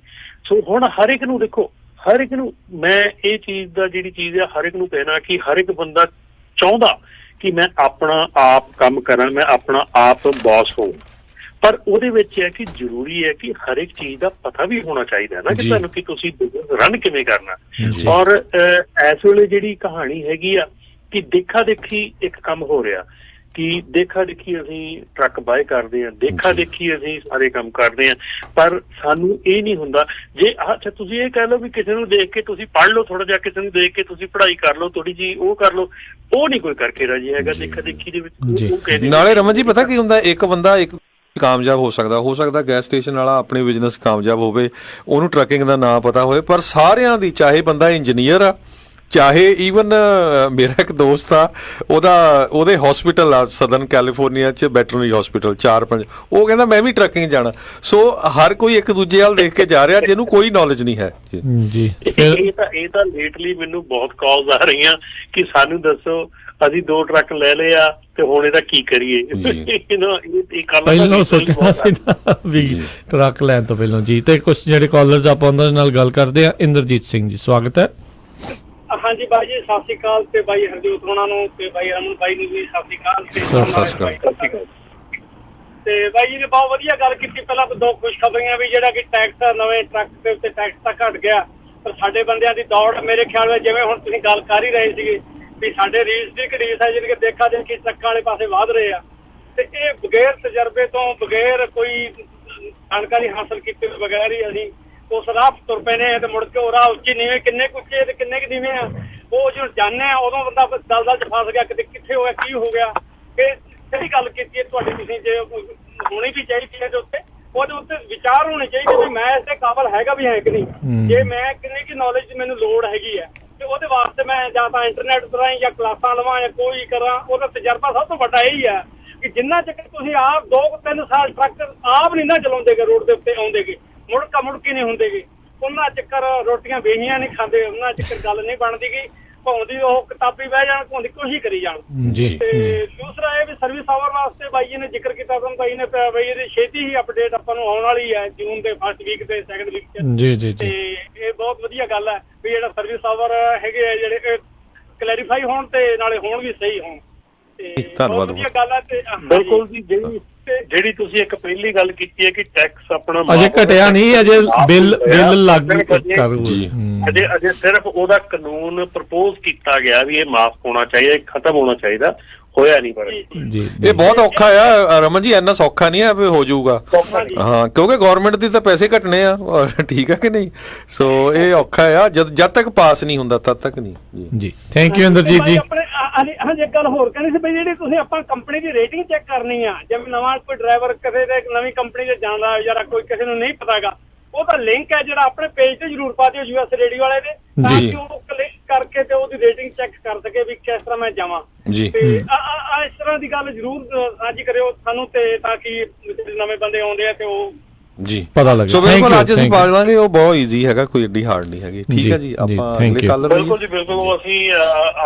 S3: ਸੋ ਹੁਣ ਹਰ ਇੱਕ ਨੂੰ ਦੇਖੋ, ਹਰ ਇੱਕ ਨੂੰ ਮੈਂ ਇਹ ਚੀਜ਼ ਦਾ ਜਿਹੜੀ ਚੀਜ਼ ਆ ਹਰ ਇੱਕ ਨੂੰ ਕਹਿਣਾ ਕਿ ਹਰ ਇੱਕ ਬੰਦਾ ਚਾਹੁੰਦਾ ਕਿ ਮੈਂ ਆਪਣਾ ਆਪ ਕੰਮ ਕਰਾਂ, ਮੈਂ ਆਪਣਾ ਆਪ ਬੌਸ ਹੋਵਾਂ, ਪਰ ਉਹਦੇ ਵਿੱਚ ਹੈ ਕਿ ਜ਼ਰੂਰੀ ਹੈ ਕਿ ਹਰ ਇੱਕ ਚੀਜ਼ ਦਾ ਪਤਾ ਵੀ ਹੋਣਾ ਚਾਹੀਦਾ ਨਾ ਕਿ ਤੁਹਾਨੂੰ ਕਿ ਤੁਸੀਂ ਬਿਜ਼ਨਸ ਰਨ ਕਿਵੇਂ ਕਰਨਾ। ਔਰ ਇਸ ਵੇਲੇ ਜਿਹੜੀ ਕਹਾਣੀ ਹੈਗੀ ਆ ਕਿ ਦੇਖਾ ਦੇਖੀ ਇੱਕ ਕੰਮ ਹੋ ਰਿਹਾ ਕਿ ਦੇਖਾ ਦੇਖੀ ਅਸੀਂ ਟਰੱਕ ਬਾਏ ਕਰਦੇ ਹਾਂ, ਦੇਖਾ ਦੇਖੀ ਅਸੀਂ ਸਾਰੇ ਕੰਮ ਕਰਦੇ ਹਾਂ, ਪਰ ਸਾਨੂੰ ਇਹ ਨਹੀਂ ਹੁੰਦਾ ਜੇ ਅੱਛਾ ਤੁਸੀਂ ਇਹ ਕਹਿ ਲਓ ਵੀ ਕਿਸੇ ਨੂੰ ਦੇਖ ਕੇ ਤੁਸੀਂ ਪੜ੍ਹ ਲਓ ਥੋੜਾ ਜਿਹਾ, ਕਿਸੇ ਨੂੰ ਦੇਖ ਕੇ ਤੁਸੀਂ ਪੜ੍ਹਾਈ ਕਰ ਲਓ ਥੋੜੀ ਜੀ, ਉਹ ਕਰ ਲਓ, ਉਹ ਨਹੀਂ ਕੋਈ ਕਰਕੇ ਰਾਜੀ ਹੈਗਾ ਦੇਖਾ ਦੇਖੀ ਦੇ ਵਿੱਚ। ਉਹ ਕਹਿੰਦੇ
S2: ਨਾਲੇ ਰਮਨ ਜੀ ਪਤਾ ਕੀ ਹੁੰਦਾ, ਇੱਕ ਬੰਦਾ ਇੱਕ ਕਾਮਯਾਬ ਹੋ ਸਕਦਾ ਗੈਸ ਸਟੇਸ਼ਨ ਵਾਲਾ ਆਪਣੇ ਬਿਜ਼ਨਸ ਕਾਮਯਾਬ ਹੋਵੇ, ਉਹਨੂੰ ਟਰੱਕਿੰਗ ਦਾ ਨਾਂ ਪਤਾ ਹੋਵੇ, ਪਰ ਸਾਰਿਆਂ ਦੀ ਚਾਹੇ ਬੰਦਾ ਇੰਜੀਨੀਅਰ ਆ, ਚਾਹੇ ਈਵਨ ਮੇਰਾ ਇੱਕ ਦੋਸਤ ਆ ਉਹਦੇ ਹਸਪੀਟਲ ਆ ਸਦਰਨ ਕੈਲੀਫੋਰਨੀਆ 'ਚ ਵੈਟਰਨਰੀ ਹਸਪੀਟਲ 4-5, ਉਹ ਕਹਿੰਦਾ ਮੈਂ ਵੀ ਟਰੱਕਿੰਗ ਜਾਣਾ। ਸੋ ਹਰ ਕੋਈ ਇੱਕ ਦੂਜੇ ਵੱਲ ਦੇਖ ਕੇ ਜਾ ਰਿਹਾ ਜਿਹਨੂੰ ਕੋਈ ਨੌਲੇਜ ਨਹੀਂ ਹੈ ਜੀ।
S3: ਇਹ ਤਾਂ ਲੇਟਲੀ ਮੈਨੂੰ ਬਹੁਤ ਕਾਲਸ ਆ ਰਹੀਆਂ ਕਿ ਸਾਨੂੰ ਦੱਸੋ ਅਸੀਂ 2 ਟਰੱਕ ਲੈ ਲਏ ਆ ਤੇ ਹੁਣ ਇਹਦਾ ਕੀ ਕਰੀਏ।
S1: ਪਹਿਲਾਂ ਸੋਚਣਾ ਸੀ ਵੀ ਟਰੱਕ ਲੈਣ ਤੋਂ ਪਹਿਲਾਂ ਜੀ। ਤੇ ਕੁਝ ਜਿਹੜੇ ਕਾਲਰਸ ਆਪਾਂ ਉਹਨਾਂ ਨਾਲ ਗੱਲ ਕਰਦੇ ਆ। ਇੰਦਰਜੀਤ ਸਿੰਘ ਜੀ ਸਵਾਗਤ ਹੈ।
S9: ਹਾਂਜੀ ਬਾਈ ਜੀ ਸਤਿ ਸ਼੍ਰੀ ਅਕਾਲ, ਤੇ ਬਾਈ ਹਰਜੋਤ ਹੋਣਾ ਨੂੰ ਤੇ ਬਾਈ ਅਮਨ ਬਾਈ ਨੂੰ ਵੀ ਸਤਿ ਸ਼੍ਰੀ ਅਕਾਲ। ਤੇ ਬਾਈ ਜੀ ਨੇ ਬਹੁਤ ਵਧੀਆ ਗੱਲ ਕੀਤੀ। ਪਹਿਲਾਂ ਤਾਂ 2 ਖੁਸ਼ਖਬਰੀਆਂ ਵੀ ਜਿਹੜਾ ਕਿ ਟੈਕਸ ਨਵੇਂ ਟਰੱਕ ਦੇ ਉੱਤੇ ਟੈਕਸ ਤਾਂ ਘਟ ਗਿਆ, ਪਰ ਸਾਡੇ ਬੰਦਿਆਂ ਦੀ ਦੌੜ ਮੇਰੇ ਖਿਆਲ ਵਿੱਚ ਜਿਵੇਂ ਹੁਣ ਤੁਸੀਂ ਗੱਲ ਕਰ ਹੀ ਰਹੇ ਸੀਗੇ ਵੀ ਸਾਡੇ ਰੀਸ ਦੀ ਘੜੀਸ ਹੈ ਜਿਹੜੀ ਕਿ ਦੇਖਾ ਦੇਖੀ ਟਰੱਕਾਂ ਵਾਲੇ ਪਾਸੇ ਵਧ ਰਹੇ ਆ, ਤੇ ਇਹ ਬਗੈਰ ਤਜਰਬੇ ਤੋਂ ਬਗੈਰ ਕੋਈ ਜਾਣਕਾਰੀ ਹਾਸਲ ਕੀਤੇ ਬਗੈਰ ਹੀ ਅਸੀਂ ਉਸ ਰਾਹ ਤੁਰ ਪੈਨੇ ਆ ਤੇ ਮੁੜ ਕੇ ਉਹ ਰਾਹ ਉੱਚੀ ਨੀਵੇਂ ਕਿੰਨੇ ਕੁ ਉੱਚੇ ਤੇ ਕਿੰਨੇ ਕੁ ਨੀਵੇਂ ਆ ਉਹ ਜਦੋਂ ਜਾਣੇ ਆ ਉਦੋਂ ਬੰਦਾ ਦਲਦਲ ਚ ਫਸ ਗਿਆ, ਕਿਤੇ ਕਿੱਥੇ ਹੋਇਆ ਕੀ ਹੋ ਗਿਆ। ਇਹ ਸਹੀ ਗੱਲ ਕੀਤੀ ਹੈ ਤੁਹਾਡੀ, ਤੁਸੀਂ ਜੇ ਹੋਣੀ ਵੀ ਚਾਹੀਦੀ ਹੈ ਤੇ ਉੱਤੇ ਉਹਦੇ ਉੱਤੇ ਵਿਚਾਰ ਹੋਣੇ ਚਾਹੀਦੇ ਵੀ ਮੈਂ ਇਸਦੇ ਕਾਬਲ ਹੈਗਾ ਵੀ ਹੈ ਕਿ ਨਹੀਂ, ਜੇ ਮੈਂ ਕਿੰਨੀ ਕੀ ਨੌਲੇਜ ਦੀ ਮੈਨੂੰ ਲੋੜ ਹੈਗੀ ਹੈ ਤੇ ਉਹਦੇ ਵਾਸਤੇ ਮੈਂ ਜਾਂ ਤਾਂ ਇੰਟਰਨੈਟ ਤੋਂ ਜਾਂ ਕਲਾਸਾਂ ਲਵਾਂ ਜਾਂ ਕੋਈ ਕਰਾਂ। ਉਹਦਾ ਤਜਰਬਾ ਸਭ ਤੋਂ ਵੱਡਾ ਇਹੀ ਹੈ ਕਿ ਜਿੰਨਾ ਚਿਰ ਤੁਸੀਂ ਆਪ 2-3 ਸਾਲ ਟਰੱਕ ਆਪ ਨਹੀਂ ਨਾ ਚਲਾਉਂਦੇਗੇ, ਰੋਡ ਦੇ ਉੱਤੇ ਆਉਂਦੇਗੇ, ਮੁੜਕੀ ਨਹੀਂ ਹੁੰਦੇਗੇ, ਉਹਨਾਂ ਚੱਕਰ ਰੋਟੀਆਂ ਵੇਹੀਆਂ ਨਹੀਂ ਖਾਂਦੇ, ਉਹਨਾਂ ਚੱਕਰ ਗੱਲ ਨਹੀਂ ਬਣਦੀ ਗੀ, ਭਾਉਂਦੀ ਉਹ ਕਿਤਾਬੀ ਬਹਿ ਜਾਣ, ਭਾਉਂਦੀ ਕੁਛ ਕਰੀ ਜਾਣ। ਤੇ ਦੂਸਰਾ ਇਹ ਵੀ ਸਰਵਿਸ ਆਵਰ ਵਾਸਤੇ ਬਾਈ ਜੀ ਨੇ ਜ਼ਿਕਰ ਕੀਤਾ, ਤੁਹਾਨੂੰ ਬਾਈ ਨੇ ਬਈ ਇਹਦੀ ਛੇਤੀ ਹੀ ਅਪਡੇਟ ਆਪਾਂ ਨੂੰ ਆਉਣ ਵਾਲੀ ਹੈ ਜੂਨ ਦੇ ਫਸਟ ਵੀਕ ਤੇ ਸੈਕੰਡ ਵੀਕ ਚ। ਤੇ ਇਹ ਬਹੁਤ ਵਧੀਆ ਗੱਲ ਹੈ ਵੀ ਜਿਹੜਾ ਸਰਵਿਸ ਆਵਰ ਹੈਗੇ ਆ ਜਿਹੜੇ ਕਲੈਰੀਫਾਈ ਹੋਣ ਤੇ ਨਾਲੇ ਹੋਣ ਵੀ ਸਹੀ ਹੋਣ। ਤੇ
S2: ਧੰਨਵਾਦ।
S9: ਵਧੀਆ ਗੱਲ ਹੈ। ਤੇ
S3: ਬਿਲਕੁਲ ਜੀ, ਜਿਹੜੀ ਤੁਸੀਂ ਇੱਕ ਪਹਿਲੀ ਗੱਲ ਕੀਤੀ ਹੈ ਕਿ ਟੈਕਸ ਆਪਣਾ
S1: ਅਜੇ ਘਟਿਆ ਨਹੀਂ, ਅਜੇ ਬਿੱਲ ਲਾਗੂ
S3: ਅਜੇ ਸਿਰਫ ਉਹਦਾ ਕਾਨੂੰਨ ਪ੍ਰਪੋਜ਼ ਕੀਤਾ ਗਿਆ ਵੀ ਇਹ ਮਾਫ ਹੋਣਾ ਚਾਹੀਦਾ, ਖਤਮ ਹੋਣਾ ਚਾਹੀਦਾ, ਹੋਇਆ ਨਹੀਂ ਪਰ
S1: ਜੀ।
S2: ਇਹ ਬਹੁਤ ਔਖਾ ਆ ਰਮਨ ਜੀ, ਇੰਨਾ ਸੌਖਾ ਨਹੀਂ ਆ ਵੀ ਹੋ ਜਾਊਗਾ। ਹਾਂ, ਕਿਉਂਕਿ ਗਵਰਨਮੈਂਟ ਦੀ ਤਾਂ ਪੈਸੇ ਘਟਣੇ ਆ, ਠੀਕ ਆ ਕਿ ਨਹੀਂ। ਸੋ ਇਹ ਔਖਾ ਆ, ਜਦ ਤੱਕ ਪਾਸ ਨਹੀਂ ਹੁੰਦਾ ਤਦ ਤੱਕ ਨਹੀਂ
S1: ਜੀ। ਥੈਂਕ ਯੂ ਇੰਦਰਜੀਤ ਜੀ।
S9: ਹਾਂਜੀ ਇੱਕ ਗੱਲ ਹੋਰ ਕਹਿੰਦੇ ਸੀ ਬਈ ਜਿਹੜੀ ਤੁਸੀਂ ਆਪਾਂ ਕੰਪਨੀ ਦੀ ਰੇਟਿੰਗ ਚੈੱਕ ਕਰਨੀ ਆ, ਜਿਵੇਂ ਨਵਾਂ ਕੋਈ ਡਰਾਈਵਰ ਕਿਸੇ ਦੇ ਨਵੀਂ ਕੰਪਨੀ 'ਚ ਜਾਂਦਾ ਜਾਂ ਕੋਈ ਕਿਸੇ ਨੂੰ ਨਹੀਂ ਪਤਾਗਾ, ਉਹਦਾ ਲਿੰਕ ਹੈ ਜਿਹੜਾ ਆਪਣੇ ਪੇਜ ਤੇ ਜ਼ਰੂਰ ਪਾ ਦਿਓ US ਰੇਡੀਓ ਵਾਲੇ ਦੇ, ਤਾਂ ਕਿ ਉਹ ਕਲਿੱਕ ਕਰਕੇ ਤੇ ਉਹਦੀ ਰੇਟਿੰਗ ਚੈੱਕ ਕਰ ਸਕੇ ਵੀ ਕਿਸ ਤਰ੍ਹਾਂ ਮੈਂ ਜਾਵਾਂ। ਤੇ ਇਸ ਤਰ੍ਹਾਂ ਦੀ ਗੱਲ ਜ਼ਰੂਰ ਸਾਂਝੀ ਕਰਿਓ ਸਾਨੂੰ, ਤੇ ਤਾਂ ਕਿ ਨਵੇਂ ਬੰਦੇ ਆਉਂਦੇ ਆ ਤੇ ਉਹ
S2: ਜੀ
S1: ਪਤਾ ਲੱਗੇ।
S2: ਸੋ ਬਿਲਕੁਲ ਅੱਜ ਅਸੀਂ ਪਾ ਲਾਂਗੇ, ਉਹ ਬਹੁਤ ਈਜ਼ੀ ਹੈਗਾ, ਕੋਈ ਏਡੀ ਹਾਰਡ ਨਹੀਂ ਹੈਗੀ। ਠੀਕ ਹੈ ਜੀ, ਆਪਾਂ ਅਗਲੇ ਕੱਲ
S3: ਬਿਲਕੁਲ ਜੀ ਬਿਲਕੁਲ। ਅਸੀਂ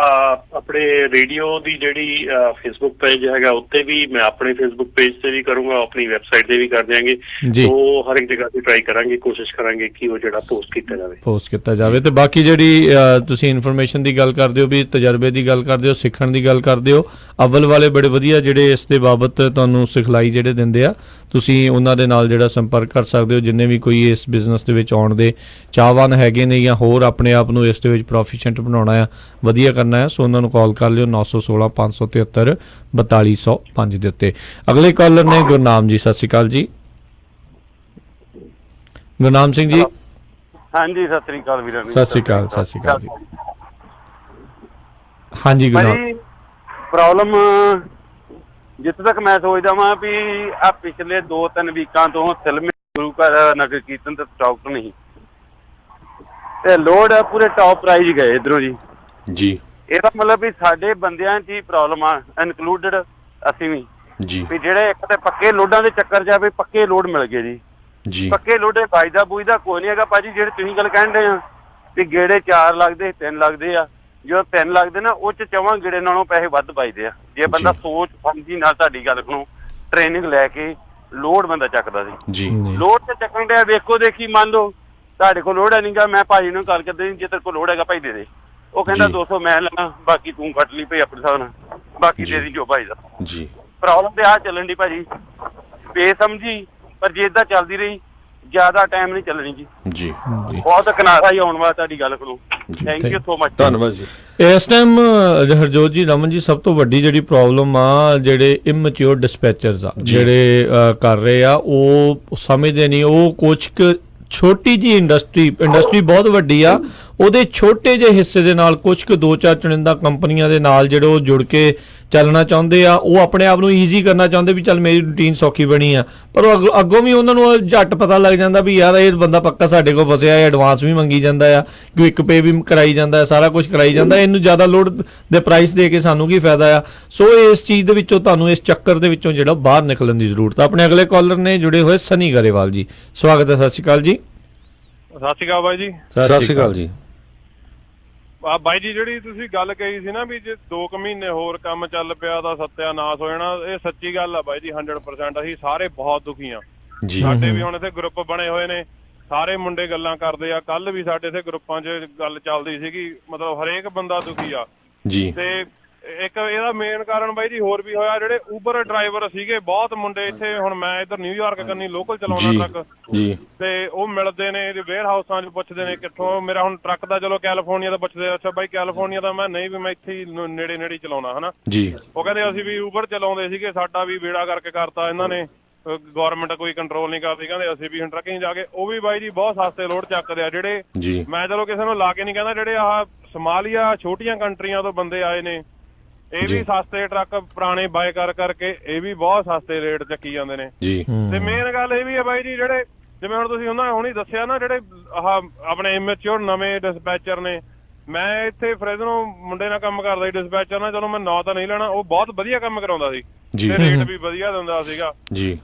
S3: ਆਪਣੇ ਰੇਡੀਓ ਦੀ ਜਿਹੜੀ ਫੇਸਬੁੱਕ ਪੇਜ ਹੈਗਾ ਉੱਤੇ ਵੀ, ਮੈਂ ਆਪਣੇ ਫੇਸਬੁੱਕ ਪੇਜ ਤੇ ਵੀ ਕਰੂੰਗਾ, ਆਪਣੀ ਵੈਬਸਾਈਟ ਤੇ ਵੀ ਕਰ ਦਿਆਂਗੇ। ਉਹ ਹਰ ਇੱਕ ਜਗ੍ਹਾ ਤੇ ਟਰਾਈ ਕਰਾਂਗੇ, ਕੋਸ਼ਿਸ਼ ਕਰਾਂਗੇ ਕਿ ਉਹ ਜਿਹੜਾ ਪੋਸਟ ਕੀਤਾ ਜਾਵੇ। ਤੇ ਬਾਕੀ ਜਿਹੜੀ ਤੁਸੀਂ ਇਨਫੋਰਮੇਸ਼ਨ ਦੀ ਗੱਲ ਕਰਦੇ ਹੋ, ਵੀ ਤਜਰਬੇ ਦੀ ਗੱਲ ਕਰਦੇ ਹੋ, ਸਿੱਖਣ ਦੀ ਗੱਲ ਕਰਦੇ ਹੋ, ਅਵਲ ਵਾਲੇ ਬੜੇ ਵਧੀਆ ਜਿਹੜੇ ਇਸ ਦੇ ਬਾਬਤ ਤੁਹਾਨੂੰ ਸਿਖਲਾਈ ਜਿਹੜੇ ਦਿੰਦੇ ਆ, ਤੁਸੀਂ ਉਹਨਾਂ ਦੇ ਨਾਲ ਜਿਹੜਾ ਸੰਪਰਕ ਕਰ ਸਕਦੇ ਹੋ। ਜਿੰਨੇ ਵੀ ਕੋਈ ਇਸ ਬਿਜ਼ਨਸ ਦੇ ਵਿੱਚ ਆਉਣ ਦੇ ਚਾਹਵਾਨ ਹੈਗੇ ਨੇ ਜਾਂ ਹੋਰ ਆਪਣੇ ਆਪ ਨੂੰ ਇਸ ਦੇ ਵਿੱਚ ਪ੍ਰੋਫੀਸ਼ੀਐਂਟ ਬਣਾਉਣਾ ਆ, ਵਧੀਆ ਕਰਨਾ ਹੈ, ਸੋ ਉਹਨਾਂ ਨੂੰ ਕਾਲ ਕਰ ਲਿਓ 916 573 4205 ਦੇ ਉੱਤੇ। ਅਗਲੇ ਕਾਲਰ ਨੇ ਗੁਰਨਾਮ ਜੀ। ਸਤਿ ਸ਼੍ਰੀ ਅਕਾਲ ਜੀ ਗੁਰਨਾਮ ਸਿੰਘ ਜੀ।
S10: ਹਾਂਜੀ ਸਤਿ ਸ਼੍ਰੀ ਅਕਾਲ ਵੀਰ।
S1: ਸਤਿ ਸ਼੍ਰੀ ਅਕਾਲ ਜੀ। ਹਾਂਜੀ ਗੁਰਨਾਮ।
S10: ਪ੍ਰੋਬਲਮ ਜਿੱਥੇ ਤੱਕ ਮੈਂ ਸੋਚਦਾ ਵਾਂ ਵੀ ਆ ਪਿਛਲੇ 2-3 ਵੀਕਾਂ ਤੋਂ ਫਿਲਮ ਗੁਰੂ ਘਰ ਨਗਰ ਕੀਰਤਨ ਤੇ ਸਟਾਕ ਨਹੀਂ, ਤੇ ਲੋਡ ਪੂਰੇ ਟੌਪ ਪ੍ਰਾਈਜ਼ ਗਏ ਇਧਰੋਂ ਜੀ। ਇਹਦਾ ਮਤਲਬ ਵੀ ਸਾਡੇ ਬੰਦਿਆਂ 'ਚ ਹੀ ਪ੍ਰੋਬਲਮ ਆ, ਇਨਕਲੂਡਡ ਅਸੀਂ ਵੀ ਜੀ। ਵੀ ਜਿਹੜੇ ਇੱਕ ਤੇ ਪੱਕੇ ਲੋਡਾਂ ਦੇ ਚੱਕਰ 'ਚ ਆ ਵੀ ਪੱਕੇ ਲੋਡ ਮਿਲ ਗਏ
S2: ਜੀ
S10: ਪੱਕੇ ਲੋਡੇ ਬਾਈਦਾ ਬੂਈਦਾ ਕੋਈ ਨਹੀਂ ਹੈਗਾ ਭਾਜੀ। ਜਿਹੜੇ ਤੁਸੀਂ ਗੱਲ ਕਹਿੰਦੇ ਆ ਵੀ ਗੇੜੇ 4 ਲੱਗਦੇ 3 ਲੱਗਦੇ ਆ, ਜਦੋਂ 3 ਲੱਗਦੇ ਨਾ ਉਹ ਚ 4 ਗੇੜੇ ਨਾਲੋਂ ਪੈਸੇ ਵੱਧ ਪਾਈਦੇ ਆ। ਜੇ ਬੰਦਾ ਸੋਚ ਸਮਝੀ ਨਾਲ ਤੁਹਾਡੀ ਗੱਲ ਨੂੰ ਟ੍ਰੇਨਿੰਗ ਲੈ ਕੇ ਲੋਡ ਬੰਦਾ ਚੱਕਦਾ ਸੀ
S2: ਜੀ,
S10: ਲੋਡ ਤੇ ਚੱਕਣ ਡਿਆ ਵੇਖੋ ਦੇਖੀ ਮੰਨ ਲਓ ਤੁਹਾਡੇ ਕੋਲ ਲੋਡ ਹੈ ਨਹੀਂਗਾ, ਮੈਂ ਭਾਜੀ ਨੂੰ ਗੱਲ ਕਰਦੇ ਜੇ ਤੇਰੇ ਕੋਲ ਲੋਡ ਹੈਗਾ ਭਾਈ ਦੇ ਦੇ। ਉਹ ਕਹਿੰਦਾ 200 ਮੈਂ ਲੈਣਾ, ਬਾਕੀ ਤੂੰ ਕੱਟ ਲਈ ਭਾਈ ਆਪਣੇ ਹਿਸਾਬ ਨਾਲ, ਬਾਕੀ ਦੇ ਦੀ ਜੋ ਭਾਈ ਦਾ।
S2: ਜੀ
S10: ਪ੍ਰੋਬਲਮ ਤੇ ਆ ਚੱਲਣ ਦੀ ਭਾਜੀ ਬੇਸਮਝੀ, ਪਰ ਜੇ ਏਦਾਂ ਚੱਲਦੀ ਰਹੀ ਜ਼ਿਆਦਾ ਟਾਈਮ ਨਹੀਂ ਚੱਲਣੀ ਜੀ।
S2: ਜੀ
S10: ਬਹੁਤ ਕਿਨਾਰਾ ਹੀ ਆਉਣ ਵਾਲਾ ਤੁਹਾਡੀ ਗੱਲ ਕੋਲੋਂ। ਥੈਂਕ ਯੂ ਸੋ ਮਚ,
S2: ਧੰਨਵਾਦ ਜੀ।
S1: ਇਸ ਟਾਈਮ ਹਰਜੋਤ ਜੀ, ਰਮਨ ਜੀ, ਸਭ ਤੋਂ ਵੱਡੀ ਜਿਹੜੀ ਪ੍ਰੋਬਲਮ ਆ ਜਿਹੜੇ ਇਮੈਚੁਰ ਡਿਸਪੈਚਰਸ ਆ ਜਿਹੜੇ ਕਰ ਰਹੇ ਆ, ਉਹ ਸਮਝਦੇ ਨਹੀਂ। ਉਹ ਕੁਛ ਛੋਟੀ ਜੀ ਇੰਡਸਟਰੀ ਬਹੁਤ ਵੱਡੀ ਆ, ਉਹਦੇ ਛੋਟੇ ਜਿਹੇ ਹਿੱਸੇ ਦੇ ਨਾਲ ਕੁਝ ਕੁ 2-4 ਚੁਣਿੰਦਾ ਕੰਪਨੀਆਂ ਦੇ ਨਾਲ ਜਿਹੜੇ ਉਹ ਜੁੜ ਕੇ ਚੱਲਣਾ ਚਾਹੁੰਦੇ ਆ। ਉਹ ਆਪਣੇ ਆਪ ਨੂੰ ਈਜ਼ੀ ਕਰਨਾ ਚਾਹੁੰਦੇ ਵੀ ਚੱਲ ਮੇਰੀ ਰੂਟੀਨ ਸੌਖੀ ਬਣੀ ਆ, ਪਰ ਅੱਗੋਂ ਵੀ ਉਹਨਾਂ ਨੂੰ ਝੱਟ ਪਤਾ ਲੱਗ ਜਾਂਦਾ ਵੀ ਯਾਰ ਇਹ ਬੰਦਾ ਪੱਕਾ ਸਾਡੇ ਕੋਲ ਫਸਿਆ ਹੈ, ਐਡਵਾਂਸ ਵੀ ਮੰਗੀ ਜਾਂਦਾ ਆ, ਕੁਇਕ ਪੇ ਵੀ ਕਰਾਈ ਜਾਂਦਾ, ਸਾਰਾ ਕੁਝ ਕਰਾਈ ਜਾਂਦਾ, ਇਹਨੂੰ ਜ਼ਿਆਦਾ ਲੋਡ ਦੇ ਪ੍ਰਾਈਸ ਦੇ ਕੇ ਸਾਨੂੰ ਕੀ ਫਾਇਦਾ ਆ। ਸੋ ਇਸ ਚੀਜ਼ ਦੇ ਵਿੱਚੋਂ ਤੁਹਾਨੂੰ ਇਸ ਚੱਕਰ ਦੇ ਵਿੱਚੋਂ ਜਿਹੜਾ ਬਾਹਰ ਨਿਕਲਣ ਦੀ ਜ਼ਰੂਰਤ ਆ। ਆਪਣੇ ਅਗਲੇ ਕਾਲਰ ਨੇ ਜੁੜੇ ਹੋਏ ਸਨੀ ਗਰੇਵਾਲ ਜੀ, ਸਵਾਗਤ ਹੈ। ਸਤਿ ਸ਼੍ਰੀ ਅਕਾਲ ਜੀ।
S11: ਸਤਿ ਸ਼੍ਰੀ ਅਕਾਲ ਬਾਈ ਜੀ।
S2: ਸਤਿ ਸ਼੍ਰੀ ਅਕਾਲ ਜੀ।
S11: ਬਾਈ ਜੀ, ਜਿਹੜੀ ਤੁਸੀਂ ਗੱਲ ਕਹੀ ਸੀ ਨਾ ਵੀ ਜੇ 2 ਮਹੀਨੇ ਹੋਰ ਕੰਮ ਚੱਲ ਪਿਆ ਤਾਂ ਸੱਤਿਆਨਾਸ਼ ਹੋ ਜਾਣਾ, ਇਹ ਸੱਚੀ ਗੱਲ ਆ ਬਾਈ ਜੀ 100%। ਅਸੀਂ ਸਾਰੇ ਬਹੁਤ ਦੁਖੀ ਆ। ਸਾਡੇ ਵੀ ਹੁਣ ਇੱਥੇ ਗਰੁੱਪ ਬਣੇ ਹੋਏ ਨੇ, ਸਾਰੇ ਮੁੰਡੇ ਗੱਲਾਂ ਕਰਦੇ ਆ। ਕੱਲ ਵੀ ਸਾਡੇ ਇੱਥੇ ਗਰੁੱਪਾਂ 'ਚ ਗੱਲ ਚੱਲਦੀ ਸੀਗੀ, ਮਤਲਬ ਹਰੇਕ ਬੰਦਾ ਦੁਖੀ ਆ ਜੀ। ਤੇ ਇੱਕ ਇਹਦਾ ਮੇਨ ਕਾਰਨ ਬਾਈ ਜੀ ਹੋਰ ਵੀ ਹੋਇਆ, ਜਿਹੜੇ ਊਬਰ ਡਰਾਈਵਰ ਸੀਗੇ ਬਹੁਤ ਮੁੰਡੇ ਇੱਥੇ, ਹੁਣ ਮੈਂ ਇੱਧਰ ਨਿਊਯਾਰਕ ਕੰਨੀ ਲੋਕਲ ਚਲਾਉਣਾ ਟਰੱਕ ਜੀ, ਤੇ ਉਹ ਮਿਲਦੇ ਨੇ ਵੇਅਰ ਹਾਊਸਾਂ 'ਚ, ਪੁੱਛਦੇ ਨੇ ਕਿੱਥੋਂ। ਮੇਰਾ ਹੁਣ ਟਰੱਕ ਦਾ ਚਲੋ ਕੈਲੀਫੋਰਨੀਆ ਦਾ ਪੁੱਛਦੇ, ਅੱਛਾ ਬਾਈ ਕੈਲੀਫੋਰਨੀਆ ਦਾ, ਮੈਂ ਨਹੀਂ ਵੀ ਮੈਂ ਇੱਥੇ ਹੀ ਨੇੜੇ ਚਲਾਉਣਾ ਹਨਾ ਜੀ। ਉਹ ਕਹਿੰਦੇ ਅਸੀਂ ਵੀ ਊਬਰ ਚਲਾਉਂਦੇ ਸੀਗੇ, ਸਾਡਾ ਵੀ ਬੇੜਾ ਕਰਕੇ ਕਰਤਾ ਇਹਨਾਂ ਨੇ, ਗਵਰਨਮੈਂਟ ਕੋਈ ਕੰਟਰੋਲ ਨਹੀਂ ਕਰਦੀ, ਕਹਿੰਦੇ ਅਸੀਂ ਵੀ ਹੁਣ ਟਰੱਕਿੰਗ ਜਾ ਕੇ। ਉਹ ਵੀ ਬਾਈ ਜੀ ਬਹੁਤ ਸਸਤੇ ਲੋਡ ਚੱਕਦੇ ਆ ਜਿਹੜੇ, ਮੈਂ ਚਲੋ ਕਿਸੇ ਨੂੰ ਲਾ ਕੇ ਨਹੀਂ ਕਹਿੰਦਾ, ਜਿਹੜੇ ਆਹ ਸਮਾਲੀਆ ਛੋਟੀਆਂ ਕੰਟਰੀਆਂ ਤੋਂ ਬੰਦੇ ਆਏ ਨੇ, ਇਹ ਵੀ ਸਸਤੇ ਟਰੱਕ ਪੁਰਾਣੇ ਬਾਏ ਕਰਕੇ ਇਹ ਵੀ ਬਹੁਤ ਸਸਤੇ ਰੇਟ ਚੱਕੀ ਜਾਂਦੇ ਨੇ ਜੀ। ਤੇ ਮੇਨ ਗੱਲ ਇਹ ਵੀ ਹੈ ਬਾਈ ਜੀ, ਜਿਹੜੇ ਜਿਵੇਂ ਹੁਣ ਤੁਸੀਂ ਹੁਣੀ ਦੱਸਿਆ ਨਾ, ਜਿਹੜੇ ਆਹ ਆਪਣੇ ਇਮੈਚੁਰ ਨਵੇਂ ਡਿਸਪੈਚਰ ਨੇ, ਮੈਂ ਇੱਥੇ ਫਰੈਜ਼ਨੋ ਮੁੰਡੇ ਨਾਲ ਕੰਮ ਕਰਦਾ ਸੀ ਡਿਸਪੈਚਰ ਨਾਲ, ਚਲੋ ਮੈਂ ਨਾਂ ਤਾਂ ਨਹੀਂ ਲੈਣਾ, ਉਹ ਬਹੁਤ ਵਧੀਆ ਕੰਮ ਕਰਾਉਂਦਾ ਸੀ ਤੇ ਰੇਟ ਵੀ ਵਧੀਆ ਦਿੰਦਾ ਸੀਗਾ।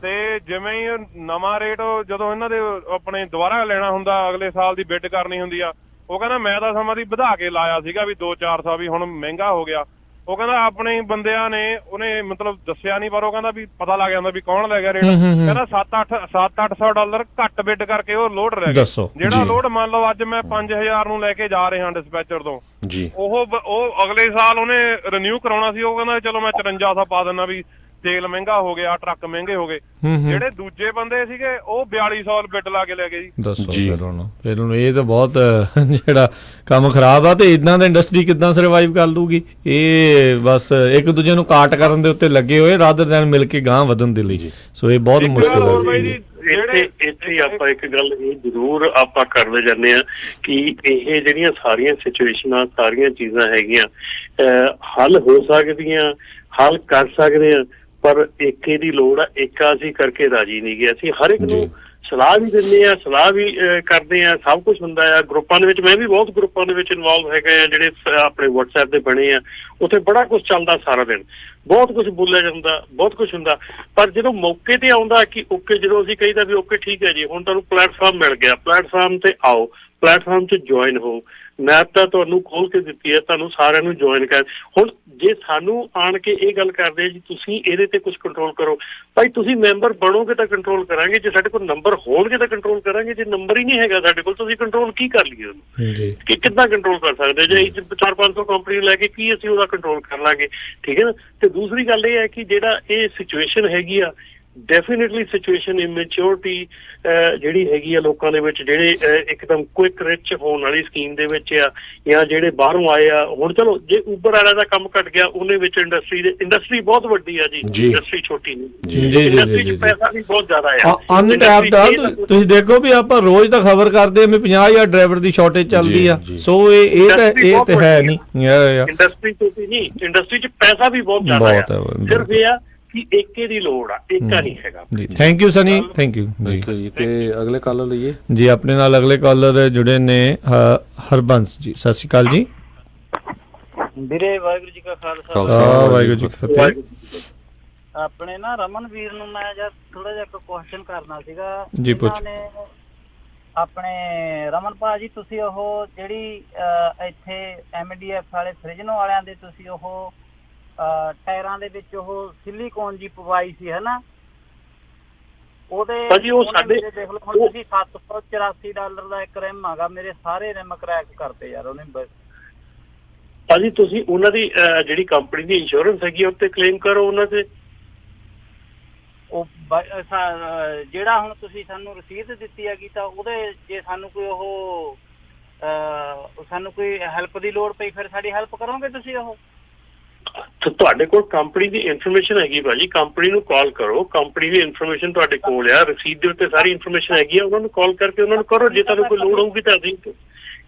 S11: ਤੇ ਜਿਵੇਂ ਹੀ ਨਵਾਂ ਰੇਟ ਜਦੋਂ ਇਹਨਾਂ ਦੇ ਆਪਣੇ ਦੁਬਾਰਾ ਲੈਣਾ ਹੁੰਦਾ, ਅਗਲੇ ਸਾਲ ਦੀ ਬਿਡ ਕਰਨੀ ਹੁੰਦੀ ਆ, ਉਹ ਕਹਿੰਦਾ ਮੈਂ ਤਾਂ ਸਮਾਂ ਦੀ ਵਧਾ ਕੇ ਲਾਇਆ ਸੀਗਾ ਵੀ 2-400 ਵੀ ਹੁਣ ਮਹਿੰਗਾ ਹੋ ਗਿਆ। ਉਹ ਕਹਿੰਦਾ ਆਪਣੇ ਬੰਦਿਆਂ ਨੇ ਉਹਨੇ ਮਤਲਬ ਦੱਸਿਆ ਨਹੀਂ, ਪਰ ਉਹ ਕਹਿੰਦਾ ਵੀ ਪਤਾ ਲੱਗ ਜਾਂਦਾ ਵੀ ਕੌਣ ਲੈ ਗਿਆ ਰੇਟ। ਕਹਿੰਦਾ 7-800 ਡਾਲਰ ਘੱਟ ਬਿਡ ਕਰਕੇ ਉਹ ਲੋਡ ਰਹਿ ਗਿਆ। ਜਿਹੜਾ ਲੋਡ ਮੰਨ ਲਓ ਅੱਜ ਮੈਂ 5000 ਨੂੰ ਲੈ ਕੇ ਜਾ ਰਿਹਾ ਡਿਸਪੈਚਰ ਤੋਂ, ਉਹ ਅਗਲੇ ਸਾਲ ਉਹਨੇ ਰੀਨਿਊ ਕਰਾਉਣਾ ਸੀ, ਉਹ ਕਹਿੰਦਾ ਚਲੋ ਮੈਂ 5400 ਪਾ ਦਿੰਦਾ ਵੀ ਤੇਲ ਮਹਿੰਗਾ ਹੋ ਗਿਆ, ਟਰੱਕ ਮਹਿੰਗੇ ਹੋ ਗਏ। ਜਿਹੜੇ ਦੂਜੇ ਬੰਦੇ ਸੀਗੇ ਉਹ 4200 ਬਿੱਟ ਲਾ ਕੇ ਲੈ ਗਏ ਜੀ। ਦੱਸੋ ਫਿਰ ਹੁਣ ਇਹ ਤਾਂ ਬਹੁਤ ਜਿਹੜਾ ਕੰਮ ਖਰਾਬ ਆ। ਤੇ ਇਦਾਂ ਦਾ ਇੰਡਸਟਰੀ ਕਿੱਦਾਂ ਸਰਵਾਈਵ ਕਰ ਲੂਗੀ? ਇਹ ਬਸ ਇੱਕ ਦੂਜੇ ਨੂੰ ਕਾਟ ਕਰਨ ਦੇ ਉੱਤੇ ਲੱਗੇ ਹੋਏ ਰਾਦਰ ਦੈਨ ਮਿਲ ਕੇ ਗਾਂਹ ਵਧਣ ਦੇ ਲਈ। ਸੋ ਇਹ ਬਹੁਤ ਮੁਸ਼ਕਿਲ ਹੈ।
S3: ਇੱਥੇ ਆਪਾਂ ਇੱਕ ਗੱਲ ਇਹ ਜ਼ਰੂਰ ਆਪਾਂ ਕਰਦੇ ਜਾਂਦੇ ਆ ਕਿ ਇਹ ਜਿਹੜੀਆਂ ਸਾਰੀਆਂ ਸਿਚੁਏਸ਼ਨਾਂ, ਸਾਰੀਆਂ ਚੀਜ਼ਾਂ ਹੈਗੀਆਂ ਹੱਲ ਹੋ ਸਕਦੀਆਂ, ਹੱਲ ਕਰ ਸਕਦੇ ਆ, ਪਰ ਏਕੇ ਦੀ ਲੋੜ ਆ। ਏਕਾ ਅਸੀਂ ਕਰਕੇ ਰਾਜੀ ਨਹੀਂ ਗਏ। ਅਸੀਂ ਹਰ ਇੱਕ ਨੂੰ ਸਲਾਹ ਵੀ ਦਿੰਦੇ ਆ, ਸਲਾਹ ਵੀ ਕਰਦੇ ਆ, ਸਭ ਕੁਝ ਹੁੰਦਾ ਆ ਗਰੁੱਪਾਂ ਦੇ ਵਿੱਚ। ਮੈਂ ਵੀ ਬਹੁਤ ਗਰੁੱਪਾਂ ਦੇ ਵਿੱਚ ਇਨਵੋਲਵ ਹੈਗਾ ਆ ਜਿਹੜੇ ਆਪਣੇ WhatsApp ਦੇ ਬਣੇ ਆ, ਉੱਥੇ ਬੜਾ ਕੁਝ ਚੱਲਦਾ ਸਾਰਾ ਦਿਨ, ਬਹੁਤ ਕੁਝ ਬੋਲਿਆ ਜਾਂਦਾ, ਬਹੁਤ ਕੁਝ ਹੁੰਦਾ। ਪਰ ਜਦੋਂ ਮੌਕੇ ਤੇ ਆਉਂਦਾ ਕਿ ਓਕੇ, ਜਦੋਂ ਅਸੀਂ ਕਹੀਦਾ ਵੀ ਓਕੇ ਠੀਕ ਹੈ ਜੀ, ਹੁਣ ਤੁਹਾਨੂੰ ਪਲੇਟਫਾਰਮ ਮਿਲ ਗਿਆ, ਪਲੇਟਫਾਰਮ ਤੇ ਆਓ, ਪਲੇਟਫਾਰਮ 'ਚ ਜੁਆਇਨ ਹੋ, ਮੈਪ ਤਾਂ ਤੁਹਾਨੂੰ ਖੋਲ ਕੇ ਦਿੱਤੀ ਹੈ, ਤੁਹਾਨੂੰ ਸਾਰਿਆਂ ਨੂੰ ਜੁਆਇਨ ਕਰ। ਹੁਣ ਜੇ ਸਾਨੂੰ ਆਣ ਕੇ ਇਹ ਗੱਲ ਕਰਦੇ ਜੀ ਤੁਸੀਂ ਇਹਦੇ ਤੇ ਕੁਝ ਕੰਟਰੋਲ ਕਰੋ, ਭਾਈ ਤੁਸੀਂ ਮੈਂਬਰ ਬਣੋਗੇ ਤਾਂ ਕੰਟਰੋਲ ਕਰਾਂਗੇ, ਜੇ ਸਾਡੇ ਕੋਲ ਨੰਬਰ ਹੋਣਗੇ ਤਾਂ ਕੰਟਰੋਲ ਕਰਾਂਗੇ। ਜੇ ਨੰਬਰ ਹੀ ਨਹੀਂ ਹੈਗਾ ਸਾਡੇ ਕੋਲ, ਤੁਸੀਂ ਕੰਟਰੋਲ ਕੀ ਕਰ ਲਈਏ ਉਹਨੂੰ? ਕਿ ਕਿੱਦਾਂ ਕੰਟਰੋਲ ਕਰ ਸਕਦੇ? ਜੇ 400-500 ਕੰਪਨੀ ਲੈ ਕੇ ਕੀ ਅਸੀਂ ਉਹਦਾ ਕੰਟਰੋਲ ਕਰ ਲਾਂਗੇ? ਠੀਕ ਹੈ ਨਾ। ਤੇ ਦੂਸਰੀ ਗੱਲ ਇਹ ਹੈ ਕਿ ਜਿਹੜਾ ਇਹ ਸਿਚੁਏਸ਼ਨ ਹੈਗੀ ਆ, ਡੈਫੀਨੇਟਲੀ ਸਿਚੁਏਸ਼ਨ ਇਮੈਚਿਓਰਿਟੀ ਜਿਹੜੀ ਹੈਗੀ ਆ ਲੋਕਾਂ ਦੇ ਵਿੱਚ, ਜਿਹੜੇ ਇੱਕਦਮ ਕੁਇਕ ਰਿਚ ਹੋਣ ਵਾਲੀ ਸਕੀਮ ਦੇ ਵਿੱਚ ਆ, ਜਾਂ ਜਿਹੜੇ ਬਾਹਰੋਂ ਆਏ ਆ। ਹੁਣ ਚਲੋ ਜੇ ਊਬਰ ਵਾਲਿਆਂ ਦਾ ਕੰਮ ਘਟ ਗਿਆ, ਉਹਦੇ ਵਿੱਚ ਇੰਡਸਟਰੀ ਬਹੁਤ ਵੱਡੀ ਆ ਜੀ, ਇੰਡਸਟਰੀ ਛੋਟੀ ਨਹੀਂ, ਇੰਡਸਟਰੀ 'ਚ ਪੈਸਾ ਵੀ ਬਹੁਤ ਜ਼ਿਆਦਾ ਆ, ਅਨਟੈਪਡ ਆ।
S1: ਤੁਸੀਂ ਦੇਖੋ ਵੀ ਆਪਾਂ ਰੋਜ਼ ਤਾਂ ਖਬਰ ਕਰਦੇ ਆ ਵੀ 50,000 ਡਰਾਈਵਰ ਦੀ ਸ਼ਾਰਟੇਜ ਚੱਲਦੀ ਆ। ਸੋ ਇਹ ਤਾਂ ਹੈ ਨਹੀਂ,
S3: ਇੰਡਸਟਰੀ ਛੋਟੀ ਨਹੀਂ, ਇੰਡਸਟਰੀ 'ਚ ਪੈਸਾ ਵੀ ਬਹੁਤ ਜ਼ਿਆਦਾ ਆ। ਸਿਰਫ ਇਹ ਆ ਏਕੇ ਦੀ ਲੋੜ ਆ, ਏਕਾ ਨਹੀਂ ਹੈਗਾ
S1: ਜੀ। Thank you Sunny, thank you ਜੀ।
S2: ਤੇ ਅਗਲੇ ਕਾਲਰ ਲਈਏ
S1: ਜੀ। ਆਪਣੇ ਨਾਲ ਅਗਲੇ ਕਾਲਰ ਜੁੜੇ ਨੇ ਹਰਬੰਸ ਜੀ। ਸਤਿ ਸ਼੍ਰੀ ਅਕਾਲ ਜੀ
S12: ਵੀਰੇ। ਵਾਹਿਗੁਰੂ ਜੀ ਕਾ ਖਾਲਸਾ,
S1: ਵਾਹਿਗੁਰੂ ਜੀ ਕੀ ਫਤਿਹ।
S12: ਆਪਣੇ ਨਾ ਰਮਨਵੀਰ ਨੂੰ ਮੈਂ ਜਦ ਥੋੜਾ ਜਿਹਾ ਇੱਕ ਕੁਐਸਚਨ ਕਰਨਾ ਸੀਗਾ
S1: ਜੀ ਪੁੱਛ।
S12: ਆਪਣੇ ਰਮਨ ਭਾਜੀ ਤੁਸੀਂ ਉਹ ਜਿਹੜੀ ਇੱਥੇ MDF ਵਾਲੇ ਫ੍ਰਿਜਨੋ ਵਾਲਿਆਂ ਦੇ ਤੁਸੀਂ ਉਹ ਟਾਇਰਾਂ ਦੇ ਵਿੱਚ ਉਹ ਸਿਲੀਕੋਨ ਜੀ ਪਵਾਈ ਸੀ ਹਨਾ, ਉਹਦੇ
S3: ਭਾਜੀ ਉਹ ਸਾਡੇ
S12: ਦੇਖ ਲਓ ਹੁਣ ਤੁਸੀਂ $784 ਦਾ ਇੱਕ ਰਿਮ ਹੈਗਾ, ਮੇਰੇ ਸਾਰੇ ਰਿਮ ਕਰੈਕ ਕਰਤੇ ਯਾਰ ਉਹਨੇ।
S3: ਭਾਜੀ ਤੁਸੀਂ ਉਹਨਾਂ ਦੀ ਜਿਹੜੀ ਕੰਪਨੀ ਦੀ ਇੰਸ਼ੋਰੈਂਸ ਹੈਗੀ ਉਹ ਤੇ ਕਲੇਮ ਕਰੋ ਉਹਨਾਂ ਤੇ।
S12: ਉਹ ਜਿਹੜਾ ਹੁਣ ਤੁਸੀਂ ਸਾਨੂੰ ਰਸੀਦ ਦਿੱਤੀ ਹੈਗੀ ਤਾਂ ਉਹਦੇ ਜੇ ਸਾਨੂੰ ਕੋਈ ਉਹ ਸਾਨੂੰ ਕੋਈ ਹੈਲਪ ਦੀ ਲੋੜ ਪਈ ਫਿਰ ਸਾਡੀ ਹੈਲਪ ਕਰੋਗੇ ਤੁਸੀਂ? ਉਹ
S3: ਤੁਹਾਡੇ ਕੋਲ ਕੰਪਨੀ ਦੀ ਇਨਫੋਰਮੇਸ਼ਨ ਹੈਗੀ ਭਾਜੀ, ਕੰਪਨੀ ਨੂੰ ਕਾਲ ਕਰੋ, ਕੰਪਨੀ ਦੀ ਇਨਫੋਰਮੇਸ਼ਨ ਤੁਹਾਡੇ ਕੋਲ ਆ, ਰਸੀਦ ਦੇ ਉੱਤੇ ਸਾਰੀ ਇਨਫੋਰਮੇਸ਼ਨ ਹੈਗੀ ਆ, ਉਹਨਾਂ ਨੂੰ ਕਾਲ ਕਰਕੇ ਉਹਨਾਂ ਨੂੰ ਕਰੋ ਜੇ ਤੁਹਾਨੂੰ ਕੋਈ ਲੋੜ ਹੋਊਗੀ ਤਾਂ। ਅਸੀਂ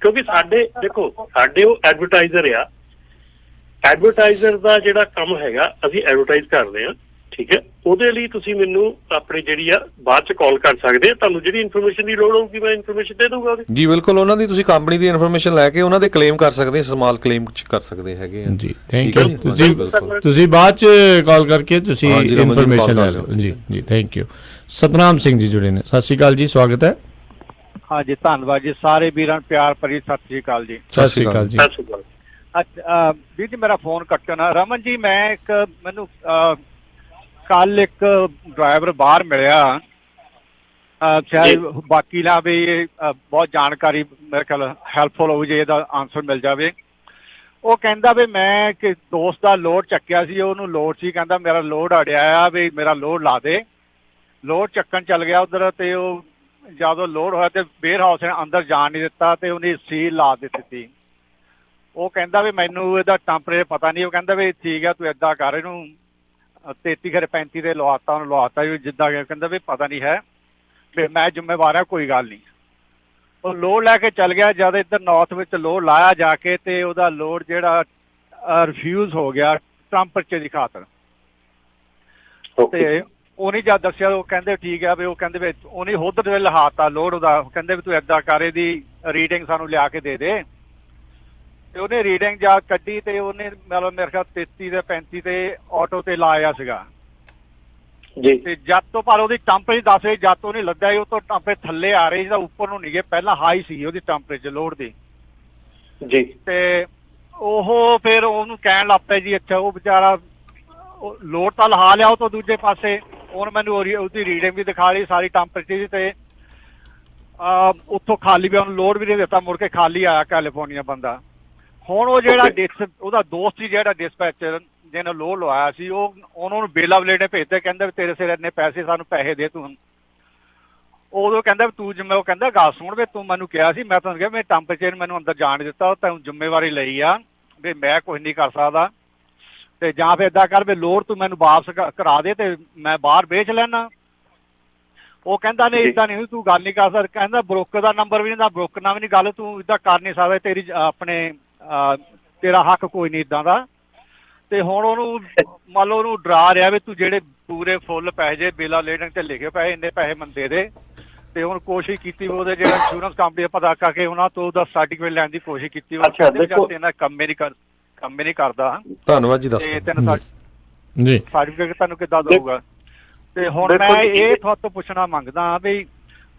S3: ਕਿਉਂਕਿ ਸਾਡੇ ਦੇਖੋ ਸਾਡੇ ਉਹ ਐਡਵਰਟਾਈਜ਼ਰ ਆ, ਐਡਵਰਟਾਈਜ਼ਰ ਦਾ ਜਿਹੜਾ ਕੰਮ ਹੈਗਾ ਅਸੀਂ ਐਡਵਰਟਾਈਜ਼ ਕਰਦੇ ਹਾਂ, ਠੀਕ ਹੈ। ਉਹਦੇ ਲਈ ਤੁਸੀਂ ਮੈਨੂੰ ਆਪਣੀ ਜਿਹੜੀ ਆ ਬਾਅਦ ਚ ਕਾਲ ਕਰ ਸਕਦੇ ਆ, ਤੁਹਾਨੂੰ ਜਿਹੜੀ ਇਨਫੋਰਮੇਸ਼ਨ ਦੀ ਲੋੜ ਹੋਊਗੀ ਮੈਂ ਇਨਫੋਰਮੇਸ਼ਨ ਦੇ ਦੂੰਗਾ ਉਹਦੀ।
S2: ਜੀ ਬਿਲਕੁਲ, ਉਹਨਾਂ ਦੀ ਤੁਸੀਂ ਕੰਪਨੀ ਦੀ ਇਨਫੋਰਮੇਸ਼ਨ ਲੈ ਕੇ ਉਹਨਾਂ ਦੇ ਕਲੇਮ ਕਰ ਸਕਦੇ, ਸਮਾਲ ਕਲੇਮ ਕਰ ਸਕਦੇ ਹੈਗੇ ਆ
S1: ਜੀ। Thank you. ਤੁਸੀਂ ਬਾਅਦ ਚ ਕਾਲ ਕਰਕੇ ਤੁਸੀਂ ਇਨਫੋਰਮੇਸ਼ਨ ਲੈ ਲਓ ਜੀ। ਜੀ ਥੈਂਕ ਯੂ। ਸਤਨਾਮ ਸਿੰਘ ਜੀ ਜੁੜੇ ਨੇ, ਸਤਿ ਸ਼੍ਰੀ ਅਕਾਲ ਜੀ, ਸਵਾਗਤ ਹੈ।
S13: ਹਾਂ ਜੀ, ਧੰਨਵਾਦ ਜੀ, ਸਾਰੇ ਵੀਰਾਂ ਪਿਆਰ ਭਰੀ ਸਤਿ ਸ਼੍ਰੀ ਅਕਾਲ ਜੀ।
S1: ਸਤਿ ਸ਼੍ਰੀ ਅਕਾਲ ਜੀ।
S13: ਅੱਛਾ ਵੀਰ ਜੀ, ਮੇਰਾ ਫੋਨ ਕੱਟਣਾ। ਰਮਨ ਜੀ, ਮੈਂ ਮੈਨੂੰ ਕੱਲ ਇੱਕ ਡਰਾਈਵਰ ਬਾਹਰ ਮਿਲਿਆ, ਸ਼ਾਇਦ ਬਾਕੀ ਨਾ ਵੀ ਬਹੁਤ ਜਾਣਕਾਰੀ ਮੇਰੇ ਖਿਆਲ ਹੈਲਪਫੁਲ ਹੋਊ ਜੇ ਇਹਦਾ ਆਨਸਰ ਮਿਲ ਜਾਵੇ। ਉਹ ਕਹਿੰਦਾ ਵੀ ਮੈਂ ਕਿ ਦੋਸਤ ਦਾ ਲੋਡ ਚੱਕਿਆ ਸੀ, ਉਹਨੂੰ ਲੋਡ ਸੀ, ਕਹਿੰਦਾ ਮੇਰਾ ਲੋਡ ਅੜਿਆ ਆ ਵੀ ਮੇਰਾ ਲੋਡ ਲਾ ਦੇ। ਲੋਡ ਚੱਕਣ ਚੱਲ ਗਿਆ ਉਧਰ, ਤੇ ਉਹ ਜਦੋਂ ਲੋਡ ਹੋਇਆ ਤੇ ਵੇਅਰ ਹਾਊਸ ਨੇ ਅੰਦਰ ਜਾਣ ਨਹੀਂ ਦਿੱਤਾ ਤੇ ਉਹਨੇ ਸੀਲ ਲਾ ਦਿੱਤੀ ਸੀ। ਉਹ ਕਹਿੰਦਾ ਵੀ ਮੈਨੂੰ ਇਹਦਾ ਟੈਂਪਰੇਚਰ ਪਤਾ ਨਹੀਂ। ਉਹ ਕਹਿੰਦਾ ਵੀ ਠੀਕ ਆ, ਤੂੰ ਏਦਾਂ ਕਰ, ਇਹਨੂੰ 33-35 ਤੇ ਲਵਾਤਾ, ਉਹਨੂੰ ਲਵਾਤਾ ਵੀ ਜਿੱਦਾਂ ਕਹਿੰਦਾ ਵੀ ਪਤਾ ਨਹੀਂ ਹੈ ਵੀ ਮੈਂ ਜ਼ਿੰਮੇਵਾਰ ਹਾਂ, ਕੋਈ ਗੱਲ ਨਹੀਂ। ਉਹ ਲੋਡ ਲੈ ਕੇ ਚੱਲ ਗਿਆ, ਜਦ ਇੱਧਰ ਨਾਰਥ ਵਿੱਚ ਲੋਡ ਲਾਇਆ ਜਾ ਕੇ ਤੇ ਉਹਦਾ ਲੋਡ ਜਿਹੜਾ ਰਿਫਿਊਜ਼ ਹੋ ਗਿਆ ਟੈਂਪਰੇਚਰ ਦੀ ਖਾਤਰ। ਤੇ ਉਹਨੇ ਜਦ ਦੱਸਿਆ, ਉਹ ਕਹਿੰਦੇ ਠੀਕ ਆ ਵੀ, ਉਹ ਕਹਿੰਦੇ ਵੀ ਉਹਨੇ ਉਧਰ ਦੇ ਲਹਾਤਾ ਲੋਡ ਉਹਦਾ। ਕਹਿੰਦੇ ਵੀ ਤੂੰ ਏਦਾਂ ਕਰ, ਇਹਦੀ ਰੀਡਿੰਗ ਸਾਨੂੰ ਲਿਆ ਕੇ ਦੇ ਦੇ। ਤੇ ਉਹਨੇ ਰੀਡਿੰਗ ਜਾ ਕੱਢੀ ਤੇ ਉਹਨੇ ਮਤਲਬ ਮੇਰੇ ਖਿਆਲ 33 ਤੇ 35 ਤੇ ਆਟੋ ਤੇ ਲਾਇਆ ਸੀਗਾ ਜੀ। ਤੇ ਜਦ ਤੋਂ ਪਰ ਉਹਦੀ ਟੈਂਪਰੇਚਰ ਦੱਸ ਰਹੀ, ਜਦ ਤੋਂ ਉਹਨੇ ਲੱਗਾ ਉਹ ਤੋਂ ਟੈਂਪਰੇਚਰ ਥੱਲੇ ਆ ਰਹੀ, ਜਿਹਦਾ ਉੱਪਰ ਨੂੰ ਨਹੀਂ ਗਏ, ਪਹਿਲਾਂ ਹਾਈ ਸੀ ਉਹਦੀ ਟੈਂਪਰੇਚਰ ਲੋਡ ਦੀ ਜੀ। ਤੇ ਉਹ ਫਿਰ ਉਹਨੂੰ ਕਹਿਣ ਲੱਗ ਪਿਆ ਜੀ, ਅੱਛਾ ਉਹ ਵਿਚਾਰਾ ਲੋਡ ਤਾਂ ਲਹਾ ਲਿਆ ਉਹ ਤੋਂ ਦੂਜੇ ਪਾਸੇ, ਉਹਨੇ ਮੈਨੂੰ ਉਹਦੀ ਰੀਡਿੰਗ ਵੀ ਦਿਖਾ ਲਈ ਸਾਰੀ ਟੈਂਪਰੇਚਰ ਦੀ, ਤੇ ਉੱਥੋਂ ਖਾਲੀ ਵੀ ਉਹਨੂੰ ਲੋਡ ਵੀ ਨਹੀਂ ਦਿੱਤਾ, ਮੁੜ ਕੇ ਖਾਲੀ ਆਇਆ ਕੈਲੀਫੋਰਨੀਆ ਬੰਦਾ। ਹੁਣ ਉਹ ਜਿਹੜਾ ਉਹਦਾ ਦੋਸਤ ਸੀ ਜਿਹੜਾ ਡਿਸਪੈਚਰ ਜਿਹਨੇ ਲੋਡ ਲਵਾਇਆ ਸੀ, ਉਹ ਉਹਨਾਂ ਨੂੰ ਬੇਲਾ ਵਲੇਡੇ ਭੇਜਦੇ, ਕਹਿੰਦੇ ਵੀ ਤੇਰੇ ਸਿਰ ਇੰਨੇ ਪੈਸੇ, ਸਾਨੂੰ ਪੈਸੇ ਦੇ ਤੂੰ। ਉਦੋਂ ਕਹਿੰਦਾ ਵੀ ਤੂੰ ਜਿੰਮੇ, ਉਹ ਕਹਿੰਦਾ ਗੱਲ ਸੁਣ ਵੀ ਤੂੰ ਮੈਨੂੰ ਕਿਹਾ ਸੀ, ਮੈਂ ਤੁਹਾਨੂੰ ਕਿਹਾ ਮੈਂ ਟੈਂਪਰੇਚਰ ਮੈਨੂੰ ਅੰਦਰ ਜਾਣ ਦਿੱਤਾ, ਤੈਨੂੰ ਜ਼ਿੰਮੇਵਾਰੀ ਲਈ ਆ ਵੀ ਮੈਂ ਕੁਝ ਨਹੀਂ ਕਰ ਸਕਦਾ, ਤੇ ਜਾਂ ਫਿਰ ਏਦਾਂ ਕਰ ਵੀ ਲੋਡ ਤੂੰ ਮੈਨੂੰ ਵਾਪਸ ਕਰਾ ਦੇ ਤੇ ਮੈਂ ਬਾਹਰ ਵੇਚ ਲੈਣਾ। ਉਹ ਕਹਿੰਦਾ ਨਹੀਂ ਏਦਾਂ ਨਹੀਂ, ਤੂੰ ਗੱਲ ਨਹੀਂ ਕਰ ਸਕਦਾ। ਕਹਿੰਦਾ ਬ੍ਰੋਕਰ ਦਾ ਨੰਬਰ ਵੀ ਨਹੀਂ, ਬ੍ਰੋਕਰ ਨਾਲ ਵੀ ਨਹੀਂ ਗੱਲ, ਤੂੰ ਏਦਾਂ ਕਰ ਨਹੀਂ ਸਕਦਾ, ਤੇਰੀ ਆਪਣੇ ਤੇਰਾ ਹੱਕ ਕੋਈ ਨਹੀਂ ਏਦਾਂ ਦਾ। ਤੇ ਹੁਣ ਉਹਨੂੰ ਮੰਨ ਲਓ ਉਹਨੂੰ ਡਰਾ ਰਿਹਾ ਵੀ ਤੂੰ ਜਿਹੜੇ ਪੂਰੇ ਫੁੱਲ ਪੈਸੇ ਬਿਲਾ ਲੇਡਿੰਗ ਤੇ ਲਿਖੇ ਪੈਸੇ ਇੰਨੇ ਪੈਸੇ ਮੰਦੇ ਦੇ। ਤੇ ਹੁਣ ਕੋਸ਼ਿਸ਼ ਕੀਤੀ ਉਹਦੇ ਜਿਹੜਾ ਇੰਸ਼ੋਰੈਂਸ ਕੰਪਨੀ ਦਾ ਪਤਾ ਕਰਕੇ ਉਹਨਾਂ ਤੋਂ ਉਹਦਾ ਸਰਟੀਫਿਕੇਟ ਲੈਣ ਦੀ ਕੋਸ਼ਿਸ਼ ਕੀਤੀ। ਇਹਨਾਂ ਕੰਮ ਹੀ ਨਹੀਂ ਕਰਦਾ।
S2: ਧੰਨਵਾਦ ਜੀ, ਦੱਸ
S13: ਜੀ ਸਰਟੀਫਿਕੇਟ ਤੁਹਾਨੂੰ ਕਿੱਦਾਂ ਦਊਗਾ? ਤੇ ਹੁਣ ਮੈਂ ਇਹ ਤੁਹਾਡੇ ਤੋਂ ਪੁੱਛਣਾ ਮੰਗਦਾ ਵੀ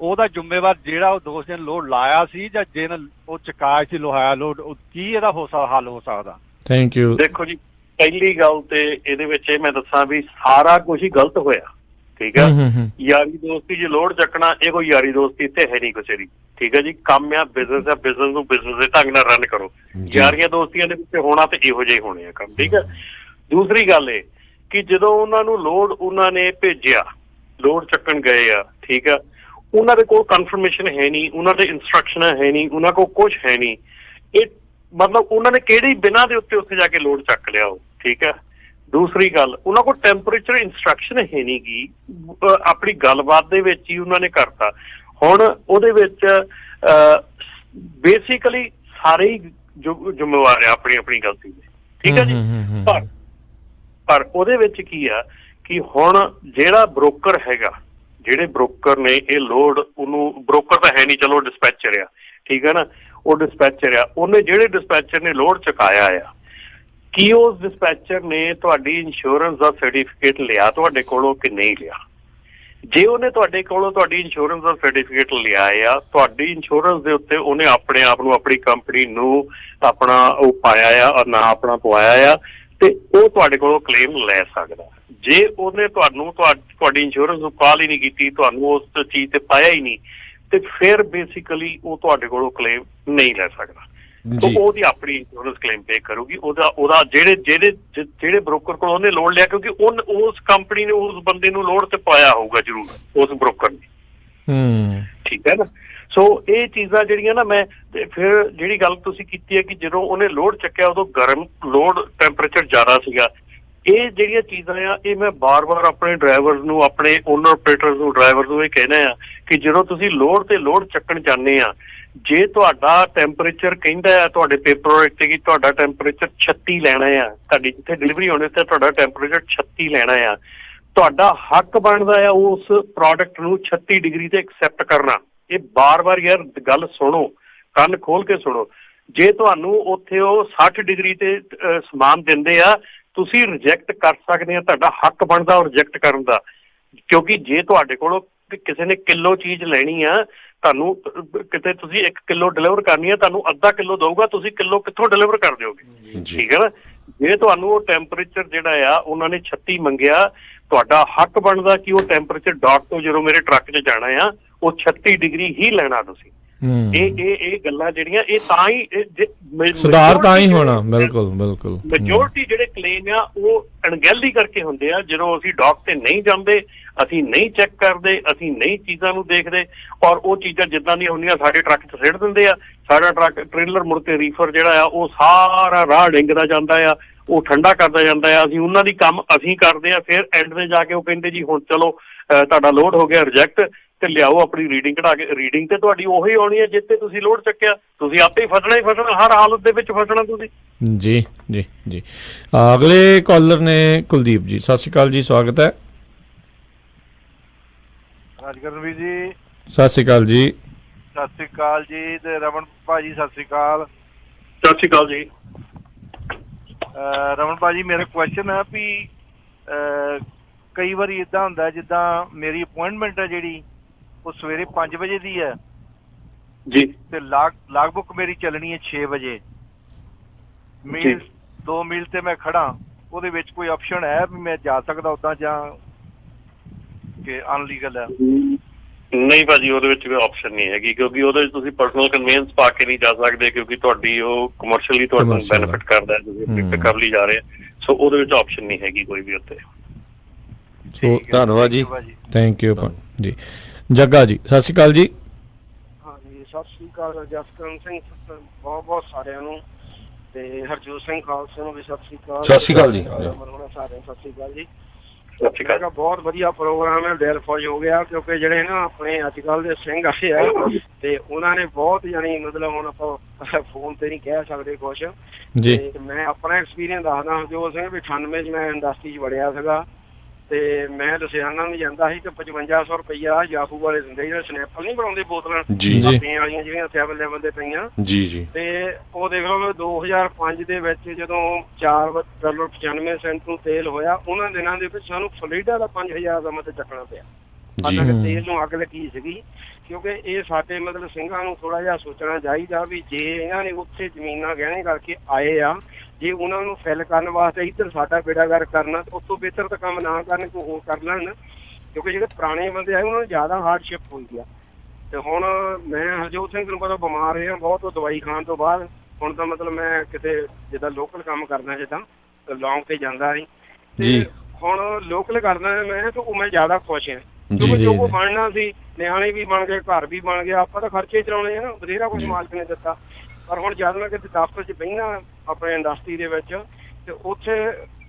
S13: ਉਹਦਾ ਜ਼ਿੰਮੇਵਾਰ ਜਿਹੜਾ ਉਹ ਦੋਸਤ ਨੇ ਲੋਡ ਲਾਇਆ ਸੀ ਜਾਂ ਜਿਹਨੇ ਉਹ ਚੁਕਾਇਆ ਸੀ ਲੁਹਾਇਆ ਲੋਡ, ਕੀ ਇਹਦਾ ਹੱਲ ਹੋ ਸਕਦਾ?
S1: Thank you.
S3: ਦੇਖੋ ਜੀ, ਪਹਿਲੀ ਗੱਲ ਤੇ ਇਹਦੇ ਵਿੱਚ ਇਹ ਮੈਂ ਦੱਸਾਂ ਵੀ ਸਾਰਾ ਕੁਝ ਹੀ ਗਲਤ ਹੋਇਆ, ਠੀਕ ਹੈ। ਯਾਰੀ ਦੋਸਤੀ ਜੇ ਲੋਡ ਚੱਕਣਾ, ਇਹ ਕੋਈ ਯਾਰੀ ਦੋਸਤੀ ਇੱਥੇ ਹੈ ਨਹੀਂ ਕਿਸੇ ਦੀ, ਠੀਕ ਹੈ ਜੀ। ਕੰਮ ਆ, ਬਿਜ਼ਨਸ ਆ, ਬਿਜ਼ਨਸ ਨੂੰ ਬਿਜ਼ਨਸ ਦੇ ਢੰਗ ਨਾਲ ਰਨ ਕਰੋ। ਯਾਰੀਆਂ ਦੋਸਤੀਆਂ ਦੇ ਵਿੱਚ ਹੋਣਾ ਤੇ ਇਹੋ ਜਿਹੇ ਹੋਣੇ ਆ ਕੰਮ, ਠੀਕ ਹੈ। ਦੂਸਰੀ ਗੱਲ ਇਹ ਕਿ ਜਦੋਂ ਉਹਨਾਂ ਨੂੰ ਲੋਡ ਉਹਨਾਂ ਨੇ ਭੇਜਿਆ, ਲੋਡ ਚੱਕਣ ਗਏ ਆ, ਠੀਕ ਆ, ਉਹਨਾਂ ਦੇ ਕੋਲ ਕਨਫਰਮੇਸ਼ਨ ਹੈ ਨਹੀਂ, ਉਹਨਾਂ ਦੇ ਇੰਸਟਰਕਸ਼ਨਾਂ ਹੈ ਨਹੀਂ, ਉਹਨਾਂ ਕੋਲ ਕੁਝ ਹੈ ਨਹੀਂ। ਇਹ ਮਤਲਬ ਉਹਨਾਂ ਨੇ ਕਿਹੜੀ ਬਿਨਾਂ ਦੇ ਉੱਤੇ ਉੱਥੇ ਜਾ ਕੇ ਲੋਡ ਚੱਕ ਲਿਆ ਉਹ, ਠੀਕ ਹੈ। ਦੂਸਰੀ ਗੱਲ, ਉਹਨਾਂ ਕੋਲ ਟੈਂਪਰੇਚਰ ਇੰਸਟਰਕਸ਼ਨ ਹੈ ਨਹੀਂ ਗੀ, ਆਪਣੀ ਗੱਲਬਾਤ ਦੇ ਵਿੱਚ ਹੀ ਉਹਨਾਂ ਨੇ ਕਰਤਾ। ਹੁਣ ਉਹਦੇ ਵਿੱਚ ਬੇਸਿਕਲੀ ਸਾਰੇ ਹੀ ਜ਼ਿੰਮੇਵਾਰ ਆ ਆਪਣੀ ਆਪਣੀ ਗਲਤੀ ਦੇ, ਠੀਕ ਹੈ ਜੀ। ਪਰ ਉਹਦੇ ਵਿੱਚ ਕੀ ਆ ਕਿ ਹੁਣ ਜਿਹੜਾ ਬ੍ਰੋਕਰ ਹੈਗਾ, ਜਿਹੜੇ ਬ੍ਰੋਕਰ ਨੇ ਇਹ ਲੋਡ, ਉਹਨੂੰ ਬ੍ਰੋਕਰ ਤਾਂ ਹੈ ਨਹੀਂ, ਚਲੋ ਡਿਸਪੈਚਰ ਆ, ਠੀਕ ਹੈ ਨਾ, ਉਹ ਡਿਸਪੈਚਰ ਆ, ਉਹਨੇ ਜਿਹੜੇ ਡਿਸਪੈਚਰ ਨੇ ਲੋਡ ਚੁਕਾਇਆ ਆ, ਕੀ ਉਸ ਡਿਸਪੈਚਰ ਨੇ ਤੁਹਾਡੀ ਇੰਸ਼ੋਰੈਂਸ ਦਾ ਸਰਟੀਫਿਕੇਟ ਲਿਆ ਤੁਹਾਡੇ ਕੋਲੋਂ ਕਿ ਨਹੀਂ ਲਿਆ? ਜੇ ਉਹਨੇ ਤੁਹਾਡੇ ਕੋਲੋਂ ਤੁਹਾਡੀ ਇੰਸ਼ੋਰੈਂਸ ਦਾ ਸਰਟੀਫਿਕੇਟ ਲਿਆ ਆ, ਤੁਹਾਡੀ ਇੰਸ਼ੋਰੈਂਸ ਦੇ ਉੱਤੇ ਉਹਨੇ ਆਪਣੇ ਆਪ ਨੂੰ, ਆਪਣੀ ਕੰਪਨੀ ਨੂੰ ਆਪਣਾ ਉਹ ਪਾਇਆ ਆ, ਨਾ ਆਪਣਾ ਪਵਾਇਆ ਆ, ਤੇ ਉਹ ਤੁਹਾਡੇ ਕੋਲੋਂ ਕਲੇਮ ਲੈ ਸਕਦਾ। ਜੇ ਉਹਨੇ ਤੁਹਾਡੀ ਇੰਸ਼ੋਰੈਂਸ ਨੂੰ ਕਾਲ ਹੀ ਨਹੀਂ ਕੀਤੀ, ਤੁਹਾਨੂੰ ਉਸ ਚੀਜ਼ ਤੇ ਪਾਇਆ ਹੀ ਨਹੀਂ, ਤੇ ਫਿਰ ਬੇਸਿਕਲੀ ਉਹ ਤੁਹਾਡੇ ਕੋਲੋਂ ਕਲੇਮ ਨਹੀਂ ਲੈ ਸਕਦਾ। ਉਹਦੀ ਆਪਣੀ ਇੰਸ਼ੋਰੈਂਸ ਕਲੇਮ ਪੇ ਕਰੂਗੀ। ਉਹਦਾ ਜਿਹੜੇ ਬ੍ਰੋਕਰ ਕੋਲ ਉਹਨੇ ਲੋਨ ਲਿਆ, ਕਿਉਂਕਿ ਉਸ ਕੰਪਨੀ ਨੇ ਉਸ ਬੰਦੇ ਨੂੰ ਲੋਨ ਤੇ ਪਾਇਆ ਹੋਊਗਾ ਜ਼ਰੂਰ, ਉਸ ਬ੍ਰੋਕਰ ਨੇ। ਠੀਕ ਹੈ ਨਾ? ਸੋ ਇਹ ਚੀਜ਼ਾਂ ਜਿਹੜੀਆਂ ਨਾ, ਮੈਂ ਫਿਰ ਜਿਹੜੀ ਗੱਲ ਤੁਸੀਂ ਕੀਤੀ ਹੈ ਕਿ ਜਦੋਂ ਉਹਨੇ ਲੋਡ ਚੱਕਿਆ ਉਦੋਂ ਗਰਮ ਲੋਡ ਟੈਂਪਰੇਚਰ ਜ਼ਿਆਦਾ ਸੀਗਾ। ਇਹ ਜਿਹੜੀਆਂ ਚੀਜ਼ਾਂ ਆ, ਇਹ ਮੈਂ ਬਾਰ-ਬਾਰ ਆਪਣੇ ਡਰਾਈਵਰਸ ਨੂੰ, ਆਪਣੇ ਓਨਰ ਆਪਰੇਟਰਸ ਨੂੰ, ਡਰਾਈਵਰ ਨੂੰ ਇਹ ਕਹਿਣਾ ਆ ਕਿ ਜਦੋਂ ਤੁਸੀਂ ਲੋਡ ਤੇ ਲੋਡ ਚੱਕਣ ਜਾਂਦੇ ਆ, ਜੇ ਤੁਹਾਡਾ ਟੈਂਪਰੇਚਰ ਕਹਿੰਦਾ ਆ ਤੁਹਾਡੇ ਪੇਪਰ ਵਰਕ ਤੇ ਕਿ ਤੁਹਾਡਾ ਟੈਂਪਰੇਚਰ 36 ਲੈਣਾ ਆ, ਤੁਹਾਡੀ ਜਿੱਥੇ ਡਿਲੀਵਰੀ ਹੋਣੀ ਤੇ ਤੁਹਾਡਾ ਟੈਂਪਰੇਚਰ 36 ਲੈਣਾ ਆ, ਤੁਹਾਡਾ ਹੱਕ ਬਣਦਾ ਆ ਉਸ ਪ੍ਰੋਡਕਟ ਨੂੰ 36 ਡਿਗਰੀ ਤੇ ਐਕਸੈਪਟ ਕਰਨਾ। ਇਹ ਬਾਰ-ਬਾਰ ਯਾਰ ਗੱਲ ਸੁਣੋ, ਕੰਨ ਖੋਲ ਕੇ ਸੁਣੋ। ਜੇ ਤੁਹਾਨੂੰ ਉੱਥੇ ਉਹ 60 ਡਿਗਰੀ ਤੇ ਸਮਾਨ ਦਿੰਦੇ ਆ, ਤੁਸੀਂ ਰਿਜੈਕਟ ਕਰ ਸਕਦੇ ਆ, ਤੁਹਾਡਾ ਹੱਕ ਬਣਦਾ ਉਹ ਰਿਜੈਕਟ ਕਰਨ ਦਾ। ਕਿਉਂਕਿ ਜੇ ਤੁਹਾਡੇ ਕੋਲੋਂ ਕਿਸੇ ਨੇ ਕਿਲੋ ਚੀਜ਼ ਲੈਣੀ ਆ, ਤੁਹਾਨੂੰ ਕਿਤੇ ਤੁਸੀਂ 1 ਕਿਲੋ ਡਿਲੀਵਰ ਕਰਨੀ ਆ, ਤੁਹਾਨੂੰ ਅੱਧਾ ਕਿਲੋ ਦਊਗਾ, ਤੁਸੀਂ ਕਿਲੋ ਕਿੱਥੋਂ ਡਿਲੀਵਰ ਕਰ ਦਿਓਗੇ? ਠੀਕ ਹੈ ਨਾ? ਜੇ ਤੁਹਾਨੂੰ ਉਹ ਟੈਂਪਰੇਚਰ ਜਿਹੜਾ ਆ ਉਹਨਾਂ ਨੇ 36 ਮੰਗਿਆ, ਤੁਹਾਡਾ ਹੱਕ ਬਣਦਾ ਕਿ ਉਹ ਟੈਂਪਰੇਚਰ ਡਾਟ ਤੋਂ ਜਦੋਂ ਮੇਰੇ ਟਰੱਕ 'ਚ ਜਾਣਾ ਆ, ਉਹ 36 ਡਿਗਰੀ ਹੀ ਲੈਣਾ ਤੁਸੀਂ। ਇਹ ਗੱਲਾਂ ਜਿਹੜੀਆਂ, ਇਹ ਤਾਂ ਹੀ
S1: ਸੁਧਾਰ ਤਾਂ ਹੀ ਹੋਣਾ। ਬਿਲਕੁਲ ਬਿਲਕੁਲ।
S3: ਮੈਜੋਰਟੀ ਜਿਹੜੇ ਕਲੇਮ ਆ ਉਹ ਅਣਗਹਿਲੀ ਕਰਕੇ ਹੁੰਦੇ ਆ, ਜਦੋਂ ਅਸੀਂ ਡਾਕ ਤੇ ਨਹੀਂ ਜਾਂਦੇ, ਅਸੀਂ ਨਹੀਂ ਚੈੱਕ ਕਰਦੇ, ਅਸੀਂ ਨਹੀਂ ਚੀਜ਼ਾਂ ਨੂੰ ਦੇਖਦੇ, ਔਰ ਉਹ ਚੀਜ਼ਾਂ ਜਿੱਦਾਂ ਦੀਆਂ ਹੁੰਦੀਆਂ ਸਾਡੇ ਟਰੱਕ 'ਚ ਸਿੱਟ ਦਿੰਦੇ ਆ। ਸਾਡਾ ਟਰੱਕ ਟ੍ਰੇਲਰ ਮੁੜ ਕੇ ਰੀਫਰ ਜਿਹੜਾ ਆ ਉਹ ਸਾਰਾ ਰਾਹ ਡਿੰਗਦਾ ਜਾਂਦਾ ਆ, ਉਹ ਠੰਡਾ ਕਰਦਾ ਜਾਂਦਾ ਆ। ਅਸੀਂ ਉਹਨਾਂ ਦੀ ਕੰਮ ਅਸੀਂ ਕਰਦੇ ਆ, ਫਿਰ ਐਂਡ ਤੇ ਜਾ ਕੇ ਉਹ ਕਹਿੰਦੇ ਜੀ ਹੁਣ ਚਲੋ ਤੁਹਾਡਾ ਲੋਡ ਹੋ ਗਿਆ ਰਿਜੈਕਟ, ਤੇ ਲਿਆਓ ਆਪਣੀ ਰੀਡਿੰਗ ਕਢਾ ਕੇ। ਰੀਡਿੰਗ ਤੇ ਤੁਹਾਡੀ ਉਹੀ ਆਉਣੀ ਹੈ ਜਿੱਥੇ ਤੁਸੀਂ ਲੋਡ ਚੱਕਿਆ, ਤੁਸੀਂ ਆਪੇ ਹੀ ਫਸਣਾ ਹੀ ਫਸਣਾ, ਹਰ ਹਾਲਤ ਦੇ ਵਿੱਚ ਫਸਣਾ ਤੁਸੀਂ।
S1: ਜੀ ਜੀ ਜੀ। ਅਗਲੇ ਕਾਲਰ ਨੇ ਕੁਲਦੀਪ ਜੀ। ਸਤਿ ਸ਼੍ਰੀ ਅਕਾਲ ਜੀ, ਸਵਾਗਤ ਹੈ।
S13: ਰਾਜਕਰਨ ਵੀਰ ਜੀ
S1: ਸਤਿ ਸ਼੍ਰੀ ਅਕਾਲ ਜੀ।
S13: ਸਤਿ ਸ਼੍ਰੀ ਅਕਾਲ ਜੀ। ਤੇ ਰਮਨ ਭਾਜੀ ਸਤਿ ਸ਼੍ਰੀ ਅਕਾਲ।
S3: ਸਤਿ ਸ਼੍ਰੀ ਅਕਾਲ ਜੀ।
S13: ਰਮਨ ਭਾਜੀ, ਮੇਰਾ ਕੁਐਸਚਨ ਹੈ ਵੀ ਕਈ ਵਾਰੀ ਇਦਾਂ ਹੁੰਦਾ ਜਿੱਦਾਂ ਮੇਰੀ ਅਪੁਆਇੰਟਮੈਂਟ ਹੈ ਜਿਹੜੀ ਉਹ ਸਵੇਰੇ 5 ਵਜੇ ਦੀ ਹੈ
S3: ਜੀ, ਤੇ
S13: ਲਾਗ ਬੁੱਕ ਮੇਰੀ ਚੱਲਣੀ ਹੈ 6 ਵਜੇ। ਮੀਲ 2 ਮੀਲ ਤੇ ਮੈਂ ਖੜਾ, ਉਹਦੇ ਵਿੱਚ ਕੋਈ ਆਪਸ਼ਨ ਹੈ ਵੀ ਮੈਂ ਜਾ ਸਕਦਾ ਉੱਦਾਂ, ਜਾਂ ਕਿ ਅਨਲੀਗਲ ਹੈ?
S3: ਨਹੀਂ ਭਾਜੀ, ਉਹਦੇ ਵਿੱਚ ਕੋਈ ਆਪਸ਼ਨ ਨਹੀਂ ਹੈਗੀ, ਕਿਉਂਕਿ ਉਹਦੇ ਵਿੱਚ ਤੁਸੀਂ ਪਰਸਨਲ ਕਨਵੀਨੈਂਸ ਪਾ ਕੇ ਨਹੀਂ ਜਾ ਸਕਦੇ, ਕਿਉਂਕਿ ਤੁਹਾਡੀ ਉਹ ਕਮਰਸ਼ੀਅਲੀ ਤੁਹਾਨੂੰ ਬੈਨੀਫਿਟ ਕਰਦਾ, ਤੁਸੀਂ ਆਪਣੀ ਪਿਕਅਪ ਲਈ ਜਾ ਰਹੇ। ਸੋ ਉਹਦੇ ਵਿੱਚ ਆਪਸ਼ਨ ਨਹੀਂ ਹੈਗੀ ਕੋਈ ਵੀ ਉੱਤੇ।
S2: ਧੰਨਵਾਦ ਜੀ,
S1: ਥੈਂਕ ਯੂ ਜੀ। ਜੱਗਾ ਜੀ ਸਤਿ ਸ਼੍ਰੀ ਅਕਾਲ ਜੀ।
S14: ਹਾਂਜੀ ਸਤਿ ਸ਼੍ਰੀ ਅਕਾਲ ਜਸਕਰਨ ਸਿੰਘ, ਬਹੁਤ ਬਹੁਤ ਸਾਰਿਆਂ ਨੂੰ, ਤੇ ਹਰਜੋਤ ਸਿੰਘ ਖਾਲਸਾ ਨੂੰ ਵੀ ਸਤਿ ਸ਼੍ਰੀ ਅਕਾਲ।
S2: ਸਤਿ ਸ਼੍ਰੀ ਅਕਾਲ ਜੀ।
S14: ਸਾਰਿਆਂ ਨੂੰ ਸਤਿ ਸ਼੍ਰੀ ਅਕਾਲ ਜੀ। ਬਹੁਤ ਵਧੀਆ ਪ੍ਰੋਗਰਾਮ ਹੈ, ਦਿਲ ਖੁਸ਼ ਹੋ ਗਿਆ, ਕਿਉਂਕਿ ਜਿਹੜੇ ਨਾ ਆਪਣੇ ਅੱਜ ਕੱਲ ਦੇ ਸਿੰਘ ਆਏ ਆ ਤੇ ਉਹਨਾਂ ਨੇ ਬਹੁਤ ਜਾਨੀ ਮਤਲਬ ਹੁਣ ਆਪਾਂ ਫੋਨ ਤੇ ਨਹੀਂ ਕਹਿ ਸਕਦੇ ਕੁਛ ਜੀ। ਮੈਂ ਆਪਣਾ ਐਕਸਪੀਰੀਅੰਸ ਦੱਸਦਾ। ਹਰਜੋਤ ਸਿੰਘ ਵੀ 98 ਚ ਮੈਂ ਇੰਡਸਟਰੀ ਚ ਵੜਿਆ ਸੀਗਾ, ਤੇ ਮੈਂ ਲੁਧਿਆਣਾ ਨੂੰ ਜਾਂਦਾ ਸੀ ਤੇ 5500 ਰੁਪਇਆ ਯਾਹੂ ਵਾਲੇ ਦਿੰਦੇ, ਜਿਹੜੇ ਸਨੈਪਲ ਨਹੀਂ ਬਣਾਉਂਦੇ ਬੋਤਲਾਂ ਪੀਣ ਵਾਲੀਆਂ ਜਿਹੜੀਆਂ 7 ਲੈਵਲ ਤੇ ਪਈਆਂ
S2: ਜੀ ਜੀ।
S14: ਤੇ ਉਹ ਦੇਖ ਲਓ 2005 ਦੇ ਵਿੱਚ ਜਦੋਂ $4.95 ਨੂੰ ਤੇਲ ਹੋਇਆ, ਉਹਨਾਂ ਦਿਨਾਂ ਦੇ ਵਿੱਚ ਸਾਨੂੰ ਫਲੋਰੀਡਾ ਦਾ 5000 ਦਾ ਮਤਲਬ ਚੱਕਣਾ ਪਿਆ। ਹਾਲਾਂਕਿ ਤੇਲ ਨੂੰ ਅੱਗ ਲੱਗੀ ਸੀਗੀ, ਕਿਉਂਕਿ ਇਹ ਸਾਡੇ ਮਤਲਬ ਸਿੰਘਾਂ ਨੂੰ ਥੋੜਾ ਜਿਹਾ ਸੋਚਣਾ ਚਾਹੀਦਾ ਵੀ ਜੇ ਇਹਨਾਂ ਨੇ ਉੱਥੇ ਜ਼ਮੀਨਾਂ ਗਹਿਣੇ ਕਰਕੇ ਆਏ ਆ, ਜੇ ਉਹਨਾਂ ਨੂੰ ਫਿਲ ਕਰਨ ਵਾਸਤੇ ਇੱਧਰ ਸਾਡਾ ਬੇੜਾਗਰ ਕਰਨਾ, ਤਾਂ ਉਸ ਤੋਂ ਬਿਹਤਰ ਤਾਂ ਕੰਮ ਨਾ ਕਰਨ, ਕੋਈ ਹੋਰ ਕਰ ਲੈਣ। ਕਿਉਂਕਿ ਜਿਹੜੇ ਪੁਰਾਣੇ ਬੰਦੇ ਆਏ ਉਹਨਾਂ ਨੂੰ ਜ਼ਿਆਦਾ ਹਾਰਡਸ਼ਿਪ ਹੋਈ ਆ। ਤੇ ਹੁਣ ਮੈਂ ਹਰਜੋਤ ਸਿੰਘ ਨੂੰ ਪਤਾ ਬਿਮਾਰ ਰਿਹਾ ਬਹੁਤ, ਉਹ ਦਵਾਈ ਖਾਣ ਤੋਂ ਬਾਅਦ ਹੁਣ ਤਾਂ ਮਤਲਬ ਮੈਂ ਕਿਤੇ ਜਿੱਦਾਂ ਲੋਕਲ ਕੰਮ ਕਰਦਾ, ਜਿੱਦਾਂ ਲੌਂਗ ਤੇ ਜਾਂਦਾ ਨਹੀਂ, ਤੇ ਹੁਣ ਲੋਕਲ ਕਰਦਾ ਮੈਂ, ਤਾਂ ਉਹ ਮੈਂ ਜ਼ਿਆਦਾ ਖੁਸ਼ ਹਾਂ। ਕਿਉਂਕਿ ਜੋ ਕੋ ਬਣਨਾ ਸੀ, ਨਿਆਣੇ ਵੀ ਬਣ ਗਏ, ਘਰ ਵੀ ਬਣ ਗਿਆ, ਆਪਾਂ ਤਾਂ ਖਰਚੇ ਚਲਾਉਣੇ ਆ ਨਾ, ਬਥੇਰਾ ਕੁਛ ਮਾਲਕ ਨੇ ਦਿੱਤਾ। ਪਰ ਹੁਣ ਜਦ ਮੈਂ ਕਿਤੇ ਦਫ਼ਤਰ 'ਚ ਬਹਿਣਾ ਆਪਣੇ ਇੰਡਸਟਰੀ ਦੇ ਵਿੱਚ, ਤੇ ਉੱਥੇ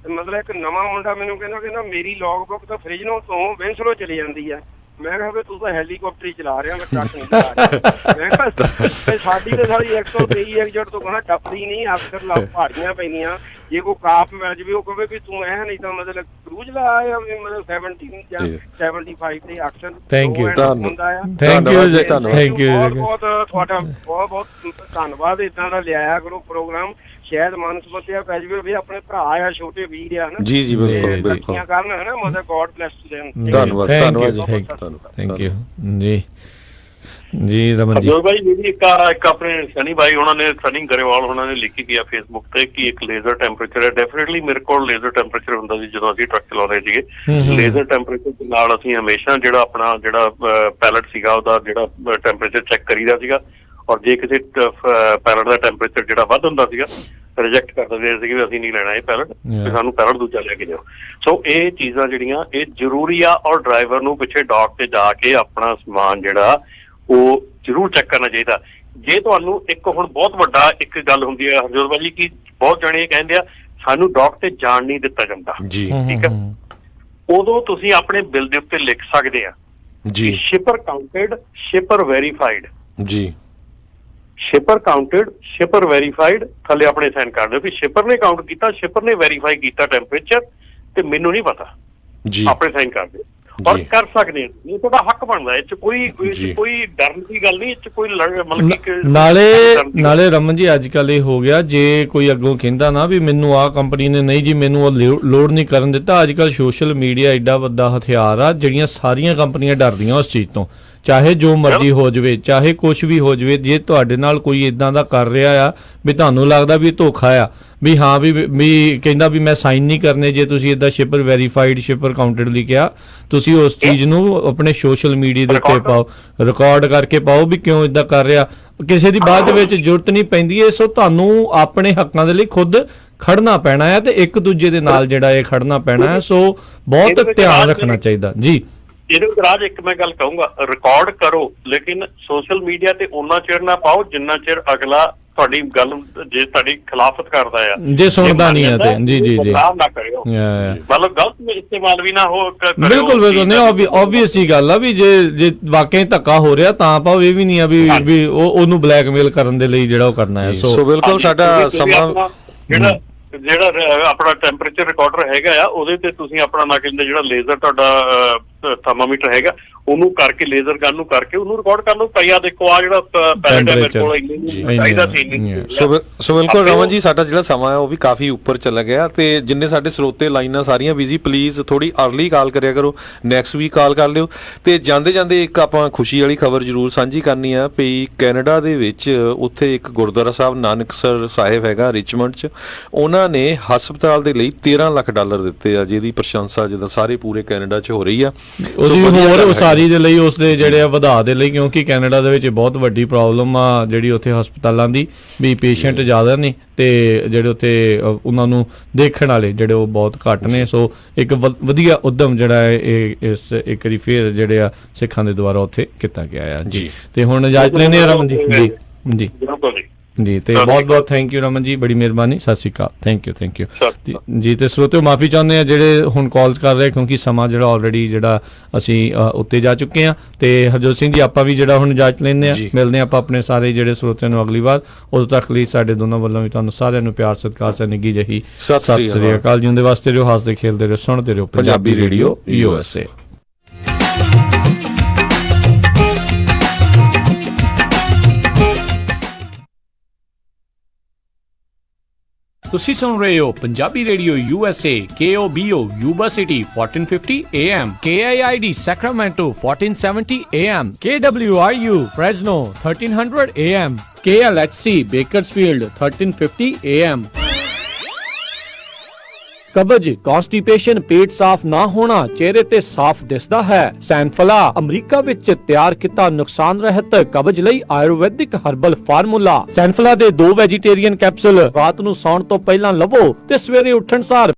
S14: ਮਤਲਬ ਇੱਕ ਨਵਾਂ ਮੁੰਡਾ ਮੈਨੂੰ ਕਹਿੰਦਾ ਮੇਰੀ ਲੌਗ ਬੁੱਕ ਤਾਂ ਫ੍ਰਿਜਨੋ ਤੋਂ ਵਿੰਸਲੋ ਚਲੀ ਜਾਂਦੀ ਹੈ। ਮੈਂ ਕਿਹਾ ਵੀ ਤੂੰ ਤਾਂ ਹੈਲੀਕਾਪਟਰ ਹੀ ਚਲਾ ਰਿਹਾ, ਮੈਂ ਟਰੱਕ ਨਹੀਂ ਚਲਾ ਰਿਹਾ। ਮੈਂ ਕਿਹਾ ਸਾਡੀ ਤਾਂ ਸਾਰੀ 123 ਐਗਜ਼ਟ ਤੋਂ ਕਹਿੰਦਾ ਟੱਪਦੀ ਨਹੀਂ, ਅਕਸਰ ਪਹਾੜੀਆਂ ਪੈਂਦੀਆਂ, ਜੇ ਕੋਈ ਕਾਪ ਮਿਲ ਜਾਵੇ ਉਹ ਕਹੇ ਵੀ ਤੂੰ ਐ ਨਹੀਂ ਤਾਂ ਮਤਲਬ ਕਰੂਜ਼ ਲਾ ਆਇਆ, ਮਤਲਬ 70 ਜਾਂ 75 ਤੇ ਅਕਸਰ
S1: ਥੈਂਕ ਯੂ
S14: ਹੁੰਦਾ ਆ।
S1: ਥੈਂਕ ਯੂ ਥੈਂਕ ਯੂ
S14: ਬਹੁਤ ਤੁਹਾਡਾ ਬਹੁਤ ਬਹੁਤ ਧੰਨਵਾਦ। ਇਦਾਂ ਦਾ ਲਿਆਇਆ ਕਰੋ ਪ੍ਰੋਗਰਾਮ, ਸ਼ਾਇਦ ਮਨ ਸਮੱਸਿਆ ਪੈ ਜਾਵੇ ਵੀ ਆਪਣੇ ਭਰਾ ਆ, ਛੋਟੇ ਵੀਰ ਆ ਹਨਾ।
S2: ਜੀ ਬਿਲਕੁਲ
S14: ਤਰੱਕੀਆਂ ਕਰਨ ਹਨਾ, ਮਤਲਬ ਗੋਡ ਬlesਸ ਦੇਮ।
S2: ਧੰਨਵਾਦ ਜੀ,
S1: ਥੈਂਕ ਯੂ ਜੀ ਰਮਨ ਜੀ।
S3: ਭਾਈ ਜਿਹੜੀ ਇੱਕ ਆਪਣੇ ਸਨੀ ਭਾਈ ਉਹਨਾਂ ਨੇ, ਸਨੀ ਗਰੇਵਾਲ ਉਹਨਾਂ ਨੇ ਲਿਖੀ ਗਿਆ ਫੇਸਬੁੱਕ ਤੇ ਕਿ ਇੱਕ ਲੇਜ਼ਰ ਟੈਂਪਰੇਚਰ ਹੈ। ਡੈਫੀਨਿਟਲੀ ਮੇਰੇ ਕੋਲ ਲੇਜ਼ਰ ਟੈਂਪਰੇਚਰ ਹੁੰਦਾ ਸੀ ਜਦੋਂ ਅਸੀਂ ਟਰੱਕ ਚਲਾਉਂਦੇ ਸੀਗੇ। ਲੇਜ਼ਰ ਟੈਂਪਰੇਚਰ ਦੇ ਨਾਲ ਅਸੀਂ ਹਮੇਸ਼ਾ ਜਿਹੜਾ ਆਪਣਾ ਜਿਹੜਾ ਪੈਲਟ ਸੀਗਾ ਉਹਦਾ ਜਿਹੜਾ ਟੈਂਪਰੇਚਰ ਚੈੱਕ ਕਰੀਦਾ ਸੀਗਾ, ਔਰ ਜੇ ਕਿਸੇ ਪੈਲਟ ਦਾ ਟੈਂਪਰੇਚਰ ਜਿਹੜਾ ਵੱਧ ਹੁੰਦਾ ਸੀਗਾ ਰਿਜੈਕਟ ਕਰ ਦਿੰਦੇ ਸੀਗੇ ਵੀ ਅਸੀਂ ਨਹੀਂ ਲੈਣਾ ਇਹ ਪੈਲਟ, ਤੇ ਸਾਨੂੰ ਪੈਲਟ ਦੂਜਾ ਲੈ ਕੇ ਜਾਓ। ਸੋ ਇਹ ਚੀਜ਼ਾਂ ਜਿਹੜੀਆਂ ਇਹ ਜ਼ਰੂਰੀ ਆ, ਔਰ ਡਰਾਈਵਰ ਨੂੰ ਪਿੱਛੇ ਡੌਕ ਤੇ ਜਾ ਕੇ ਆਪਣਾ ਸਮਾਨ ਜਿਹੜਾ ਉਹ ਜ਼ਰੂਰ ਚੈੱਕ ਕਰਨਾ ਚਾਹੀਦਾ। ਜੇ ਤੁਹਾਨੂੰ ਇੱਕ ਹੁਣ ਬਹੁਤ ਵੱਡਾ ਇੱਕ ਗੱਲ ਹੁੰਦੀ ਹੈ ਹਰਜੋਤ ਭਾਜੀ ਕਿ ਬਹੁਤ ਜਾਣੇ ਕਹਿੰਦੇ ਆ ਸਾਨੂੰ ਡੌਕ ਤੇ ਜਾਣ ਨਹੀਂ ਦਿੱਤਾ ਜਾਂਦਾ ਜੀ, ਠੀਕ ਹੈ, ਉਦੋਂ ਤੁਸੀਂ ਆਪਣੇ ਬਿੱਲ ਦੇ ਉੱਤੇ ਲਿਖ ਸਕਦੇ ਆ ਜੀ ਸ਼ਿਪਰ ਕਾਊਂਟਡ, ਸ਼ਿਪਰ ਵੈਰੀਫਾਈਡ ਜੀ, ਸ਼ਿਪਰ ਕਾਊਂਟਡ, ਸ਼ਿਪਰ ਵੈਰੀਫਾਈਡ, ਥੱਲੇ ਆਪਣੇ ਸਾਈਨ ਕਰ ਦਿਓ ਵੀ ਸ਼ਿਪਰ ਨੇ ਕਾਊਂਟ ਕੀਤਾ, ਸ਼ਿਪਰ ਨੇ ਵੈਰੀਫਾਈ ਕੀਤਾ ਟੈਂਪਰੇਚਰ, ਤੇ ਮੈਨੂੰ ਨਹੀਂ ਪਤਾ ਜੀ, ਆਪਣੇ ਸਾਈਨ ਕਰ ਦਿਓ। ਔਰ ਕਰ ਸਕਦੇ ਆ, ਇਹ ਤੁਹਾਡਾ ਹੱਕ ਬਣਦਾ, ਇਹ ਚ ਕੋਈ ਡਰਨ ਦੀ ਗੱਲ ਨਹੀਂ, ਇਹ ਚ ਕੋਈ ਮਤਲਬ ਕਿ
S1: ਨਾਲੇ ਰਮਨ ਜੀ ਅੱਜ ਕੱਲ ਇਹ ਹੋ ਗਿਆ, ਜੇ ਕੋਈ ਅੱਗੋਂ ਕਹਿੰਦਾ ਨਾ ਵੀ ਮੈਨੂੰ ਆਹ ਕੰਪਨੀ ਨੇ ਨਹੀਂ ਜੀ ਮੈਨੂੰ ਉਹ ਲੋਡ ਨਹੀਂ ਕਰਨ ਦਿੱਤਾ, ਅੱਜ ਕੱਲ ਸੋਸ਼ਲ ਮੀਡੀਆ ਐਡਾ ਵੱਡਾ ਹਥਿਆਰ ਆ, ਜਿਹੜੀਆਂ ਸਾਰੀਆਂ ਕੰਪਨੀਆਂ ਡਰਦੀਆਂ ਉਸ ਚੀਜ਼ ਤੋਂ, ਚਾਹੇ ਜੋ ਮਰਜ਼ੀ ਹੋ ਜਾਵੇ, ਚਾਹੇ ਕੁਛ ਵੀ ਹੋ ਜਾਵੇ। ਜੇ ਤੁਹਾਡੇ ਨਾਲ ਕੋਈ ਇਦਾਂ ਦਾ ਕਰ ਰਿਹਾ ਆ ਵੀ ਤੁਹਾਨੂੰ ਲੱਗਦਾ ਵੀ ਧੋਖਾ ਆ, ਵੀ ਹਾਂ ਵੀ ਕਹਿੰਦਾ ਵੀ ਮੈਂ ਸਾਈਨ ਨਹੀਂ ਕਰਨੇ, ਜੇ ਤੁਸੀਂ ਇਦਾਂ ਸ਼ਿਪਰ ਵੈਰੀਫਾਈਡ, ਸ਼ਿਪਰ ਕਾਊਂਟਡ ਲਿਖਿਆ, ਤੁਸੀਂ ਉਸ ਚੀਜ਼ ਨੂੰ ਆਪਣੇ ਸੋਸ਼ਲ ਮੀਡੀਆ ਦੇ ਉੱਤੇ ਪਾਓ, ਰਿਕਾਰਡ ਕਰਕੇ ਪਾਓ ਵੀ ਕਿਉਂ ਇਦਾਂ ਕਰ ਰਿਹਾ। ਕਿਸੇ ਦੀ ਬਾਅਦ ਦੇ ਵਿੱਚ ਜ਼ਰੂਰਤ ਨਹੀਂ ਪੈਂਦੀ ਹੈ। ਸੋ ਤੁਹਾਨੂੰ ਆਪਣੇ ਹੱਕਾਂ ਦੇ ਲਈ ਖੁਦ ਖੜਨਾ ਪੈਣਾ ਹੈ ਤੇ ਇੱਕ ਦੂਜੇ ਦੇ ਨਾਲ ਜਿਹੜਾ ਇਹ ਖੜਨਾ ਪੈਣਾ ਹੈ। ਸੋ ਬਹੁਤ ਧਿਆਨ ਰੱਖਣਾ ਚਾਹੀਦਾ ਜੀ।
S3: ਇਹਦੇ ਵਿੱਚ ਰਾਜ ਇੱਕ ਮੈਂ ਗੱਲ ਕਹੂੰਗਾ, ਰਿਕਾਰਡ ਕਰੋ ਲੇਕਿਨ ਸੋਸ਼ਲ ਮੀਡੀਆ ਤੇ ਉਹਨਾਂ ਚਿਰ ਨਾ ਪਾਓ ਜਿੰਨਾ ਚਿਰ ਅਗਲਾ ਤੁਹਾਡੀ ਗੱਲ ਜੇ ਤੁਹਾਡੀ ਖਿਲਾਫਤ ਕਰਦਾ ਆ, ਜੇ
S1: ਸੁਣਦਾ ਨਹੀਂ ਹੈ ਤੇ ਜੀ
S3: ਨਾ ਕਰਿਓ, ਮਤਲਬ ਗਲਤ ਇਸਤੇਮਾਲ ਵੀ ਨਾ ਹੋ।
S1: ਬਿਲਕੁਲ ਨਹੀਂ, ਆਬਵੀਅਸ ਜੀ ਗੱਲ ਆ ਵੀ ਜੇ ਵਾਕਈ ਧੱਕਾ ਹੋ ਰਿਹਾ ਤਾਂ ਪਾਓ, ਇਹ ਵੀ ਨਹੀਂ ਆ ਵੀ ਉਹਨੂੰ ਬਲੈਕਮੇਲ ਕਰਨ ਦੇ ਲਈ ਜਿਹੜਾ ਉਹ ਕਰਨਾ ਹੈ।
S2: ਸੋ ਬਿਲਕੁਲ ਸਾਡਾ ਸਮਾਂ
S3: ਜਿਹੜਾ ਆਪਣਾ ਟੈਂਪਰੇਚਰ ਰਿਕਾਰਡਰ ਹੈਗਾ ਆ, ਉਹਦੇ ਤੇ ਤੁਸੀਂ ਆਪਣਾ ਨਾ ਕਹਿੰਦੇ ਜਿਹੜਾ ਲੇਜ਼ਰ ਤੁਹਾਡਾ ਥਰਮਾਮੀਟਰ ਹੈਗਾ ਉਹਨੂੰ ਕਰਕੇ, ਲੇਜ਼ਰ ਗਨ ਨੂੰ ਕਰਕੇ ਉਹਨੂੰ ਰਿਕਾਰਡ ਕਰ ਲਓ। ਪਈਆ ਦੇਖੋ ਆ ਜਿਹੜਾ ਪੈਲਟ ਹੈ ਮੇਰੇ ਕੋਲ ਚਾਹੀਦਾ ਸੀ।
S2: ਸੋ ਬਿਲਕੁਲ ਰਮਨ ਜੀ, ਸਾਡਾ ਜਿਹੜਾ ਸਮਾਂ ਹੈ ਉਹ ਵੀ ਕਾਫੀ ਉੱਪਰ ਚਲਾ ਗਿਆ, ਤੇ ਜਿੰਨੇ ਸਾਡੇ ਸਰੋਤੇ ਲਾਈਨਾਂ ਸਾਰੀਆਂ ਬਿਜ਼ੀ, ਪਲੀਜ਼ ਥੋੜੀ ਅਰਲੀ ਕਾਲ ਕਰਿਆ ਕਰੋ, ਨੈਕਸਟ ਵੀਕ ਕਾਲ ਕਰ ਲਿਓ। ਤੇ ਜਾਂਦੇ ਜਾਂਦੇ ਇੱਕ ਆਪਾਂ ਖੁਸ਼ੀ ਵਾਲੀ ਖਬਰ ਜ਼ਰੂਰ ਸਾਂਝੀ ਕਰਨੀ ਆ ਵੀ ਕੈਨੇਡਾ ਦੇ ਵਿੱਚ ਉੱਥੇ ਇੱਕ ਗੁਰਦੁਆਰਾ ਸਾਹਿਬ ਨਾਨਕਸਰ ਸਾਹਿਬ ਹੈਗਾ ਰਿਚਮੰਡ 'ਚ, ਉਹਨਾਂ ਨੇ ਹਸਪਤਾਲ ਦੇ ਲਈ $13 ਲੱਖ ਦਿੱਤੇ ਆ, ਜਿਹਦੀ ਪ੍ਰਸ਼ੰਸਾ ਜਿੱਦਾਂ ਸਾਰੇ ਪੂਰੇ ਕੈਨੇਡਾ 'ਚ ਹੋ ਰਹੀ ਆ।
S1: ਹੋਰ ਉਸਾਰੀ ਦੇ ਲਈ, ਉਸਦੇ ਜਿਹੜੇ ਵਧਾ ਦੇ ਲਈ, ਕਿਉਂਕਿ ਕੈਨੇਡਾ ਦੇ ਵਿੱਚ ਬਹੁਤ ਵੱਡੀ ਪ੍ਰੋਬਲਮ ਆ ਜਿਹੜੀ ਉੱਥੇ ਹਸਪਤਾਲਾਂ ਦੀ, ਵੀ ਪੇਸ਼ੈਂਟ ਜ਼ਿਆਦਾ ਨੇ ਤੇ ਜਿਹੜੇ ਉੱਥੇ ਉਹਨਾਂ ਨੂੰ ਦੇਖਣ ਵਾਲੇ ਜਿਹੜੇ ਉਹ ਬਹੁਤ ਘੱਟ ਨੇ। ਸੋ ਇੱਕ ਵਧੀਆ ਉਦਮ ਜਿਹੜਾ ਹੈ ਇਹ ਇਸ ਇੱਕ ਵਾਰੀ ਫੇਰ ਜਿਹੜੇ ਆ ਸਿੱਖਾਂ ਦੇ ਦੁਆਰਾ ਉੱਥੇ ਕੀਤਾ ਗਿਆ ਆ ਜੀ। ਤੇ ਹੁਣ ਇਜਾਜ਼ਤ ਲੈਂਦੇ ਆ ਰਮਨ ਜੀ। ਜੀ ਜੀ ਤੇ ਬਹੁਤ ਬਹੁਤ ਥੈਂਕ ਯੂ ਰਮਨ ਜੀ, ਬੜੀ ਮਿਹਰਬਾਨੀ, ਸਤਿ ਸ਼੍ਰੀ ਅਕਾਲ, ਥੈਂਕ ਯੂ ਜੀ। ਤੇ ਸਰੋਤਿਓ ਮਾਫੀ ਚਾਹੁੰਦੇ ਆ ਜਿਹੜੇ ਹੁਣ ਕਾਲ ਕਰ ਰਹੇ, ਕਿਉਂਕਿ ਸਮਾਂ ਜਿਹੜਾ ਆਲਰੇਡੀ ਜਿਹੜਾ ਅਸੀਂ ਉੱਤੇ ਜਾ ਚੁੱਕੇ ਆ। ਤੇ ਹਰਜੋਤ ਸਿੰਘ ਜੀ ਆਪਾਂ ਵੀ ਜਿਹੜਾ ਹੁਣ ਇਜਾਜ਼ਤ ਲੈਂਦੇ ਆ, ਮਿਲਦੇ ਆਪਾਂ ਆਪਣੇ ਸਾਰੇ ਜਿਹੜੇ ਸਰੋਤਿਆਂ ਨੂੰ ਅਗਲੀ ਵਾਰ। ਉਦੋਂ ਤੱਕ ਲਈ ਸਾਡੇ ਦੋਨਾਂ ਵੱਲੋਂ ਵੀ ਤੁਹਾਨੂੰ ਸਾਰਿਆਂ ਨੂੰ ਪਿਆਰ ਸਤਿਕਾਰ ਸੇ ਨਿੱਘੀ ਜਿਹੀ ਸਤਿ ਸ਼੍ਰੀ ਅਕਾਲ। ਜਿਉਂਦੇ ਵਾਸਤੇ ਰਹੋ, ਹੱਸਦੇ ਖੇਲਦੇ ਰਹੋ, ਸੁਣਦੇ ਰਹੋ ਪੰਜਾਬੀ ਰੇਡੀਓ USA।
S15: ਤੁਸੀਂ ਸੁਣ ਰਹੇ ਹੋ Punjabi radio USA, KOBO Yuba City 1450 AM, KIID Sacramento 1470 AM, KWRU Fresno 1300 AM, KLHC Bakersfield 1350 AM। ਕਬਜ਼, ਕੌਂਸਟੀਪੇਸ਼ਨ, ਪੇਟ ਸਾਫ਼ ਨਾ ਹੋਣਾ, ਚਿਹਰੇ ਤੇ ਸਾਫ਼ ਦਿਸਦਾ ਹੈ। ਸੈਨਫਲਾ ਅਮਰੀਕਾ ਵਿੱਚ ਤਿਆਰ ਕੀਤਾ ਨੁਕਸਾਨ ਰਹਿਤ ਕਬਜ਼ ਲਈ ਆਯੁਰਵੈਦਿਕ ਹਰਬਲ ਫਾਰਮੂਲਾ। ਸੈਨਫਲਾ ਦੇ 2 ਵੈਜੀਟੇਰੀਅਨ ਕੈਪਸੂਲ ਰਾਤ ਨੂੰ ਸੌਣ ਤੋਂ ਪਹਿਲਾਂ ਲਵੋ ਤੇ ਸਵੇਰੇ ਉੱਠਣ ਸਾਰ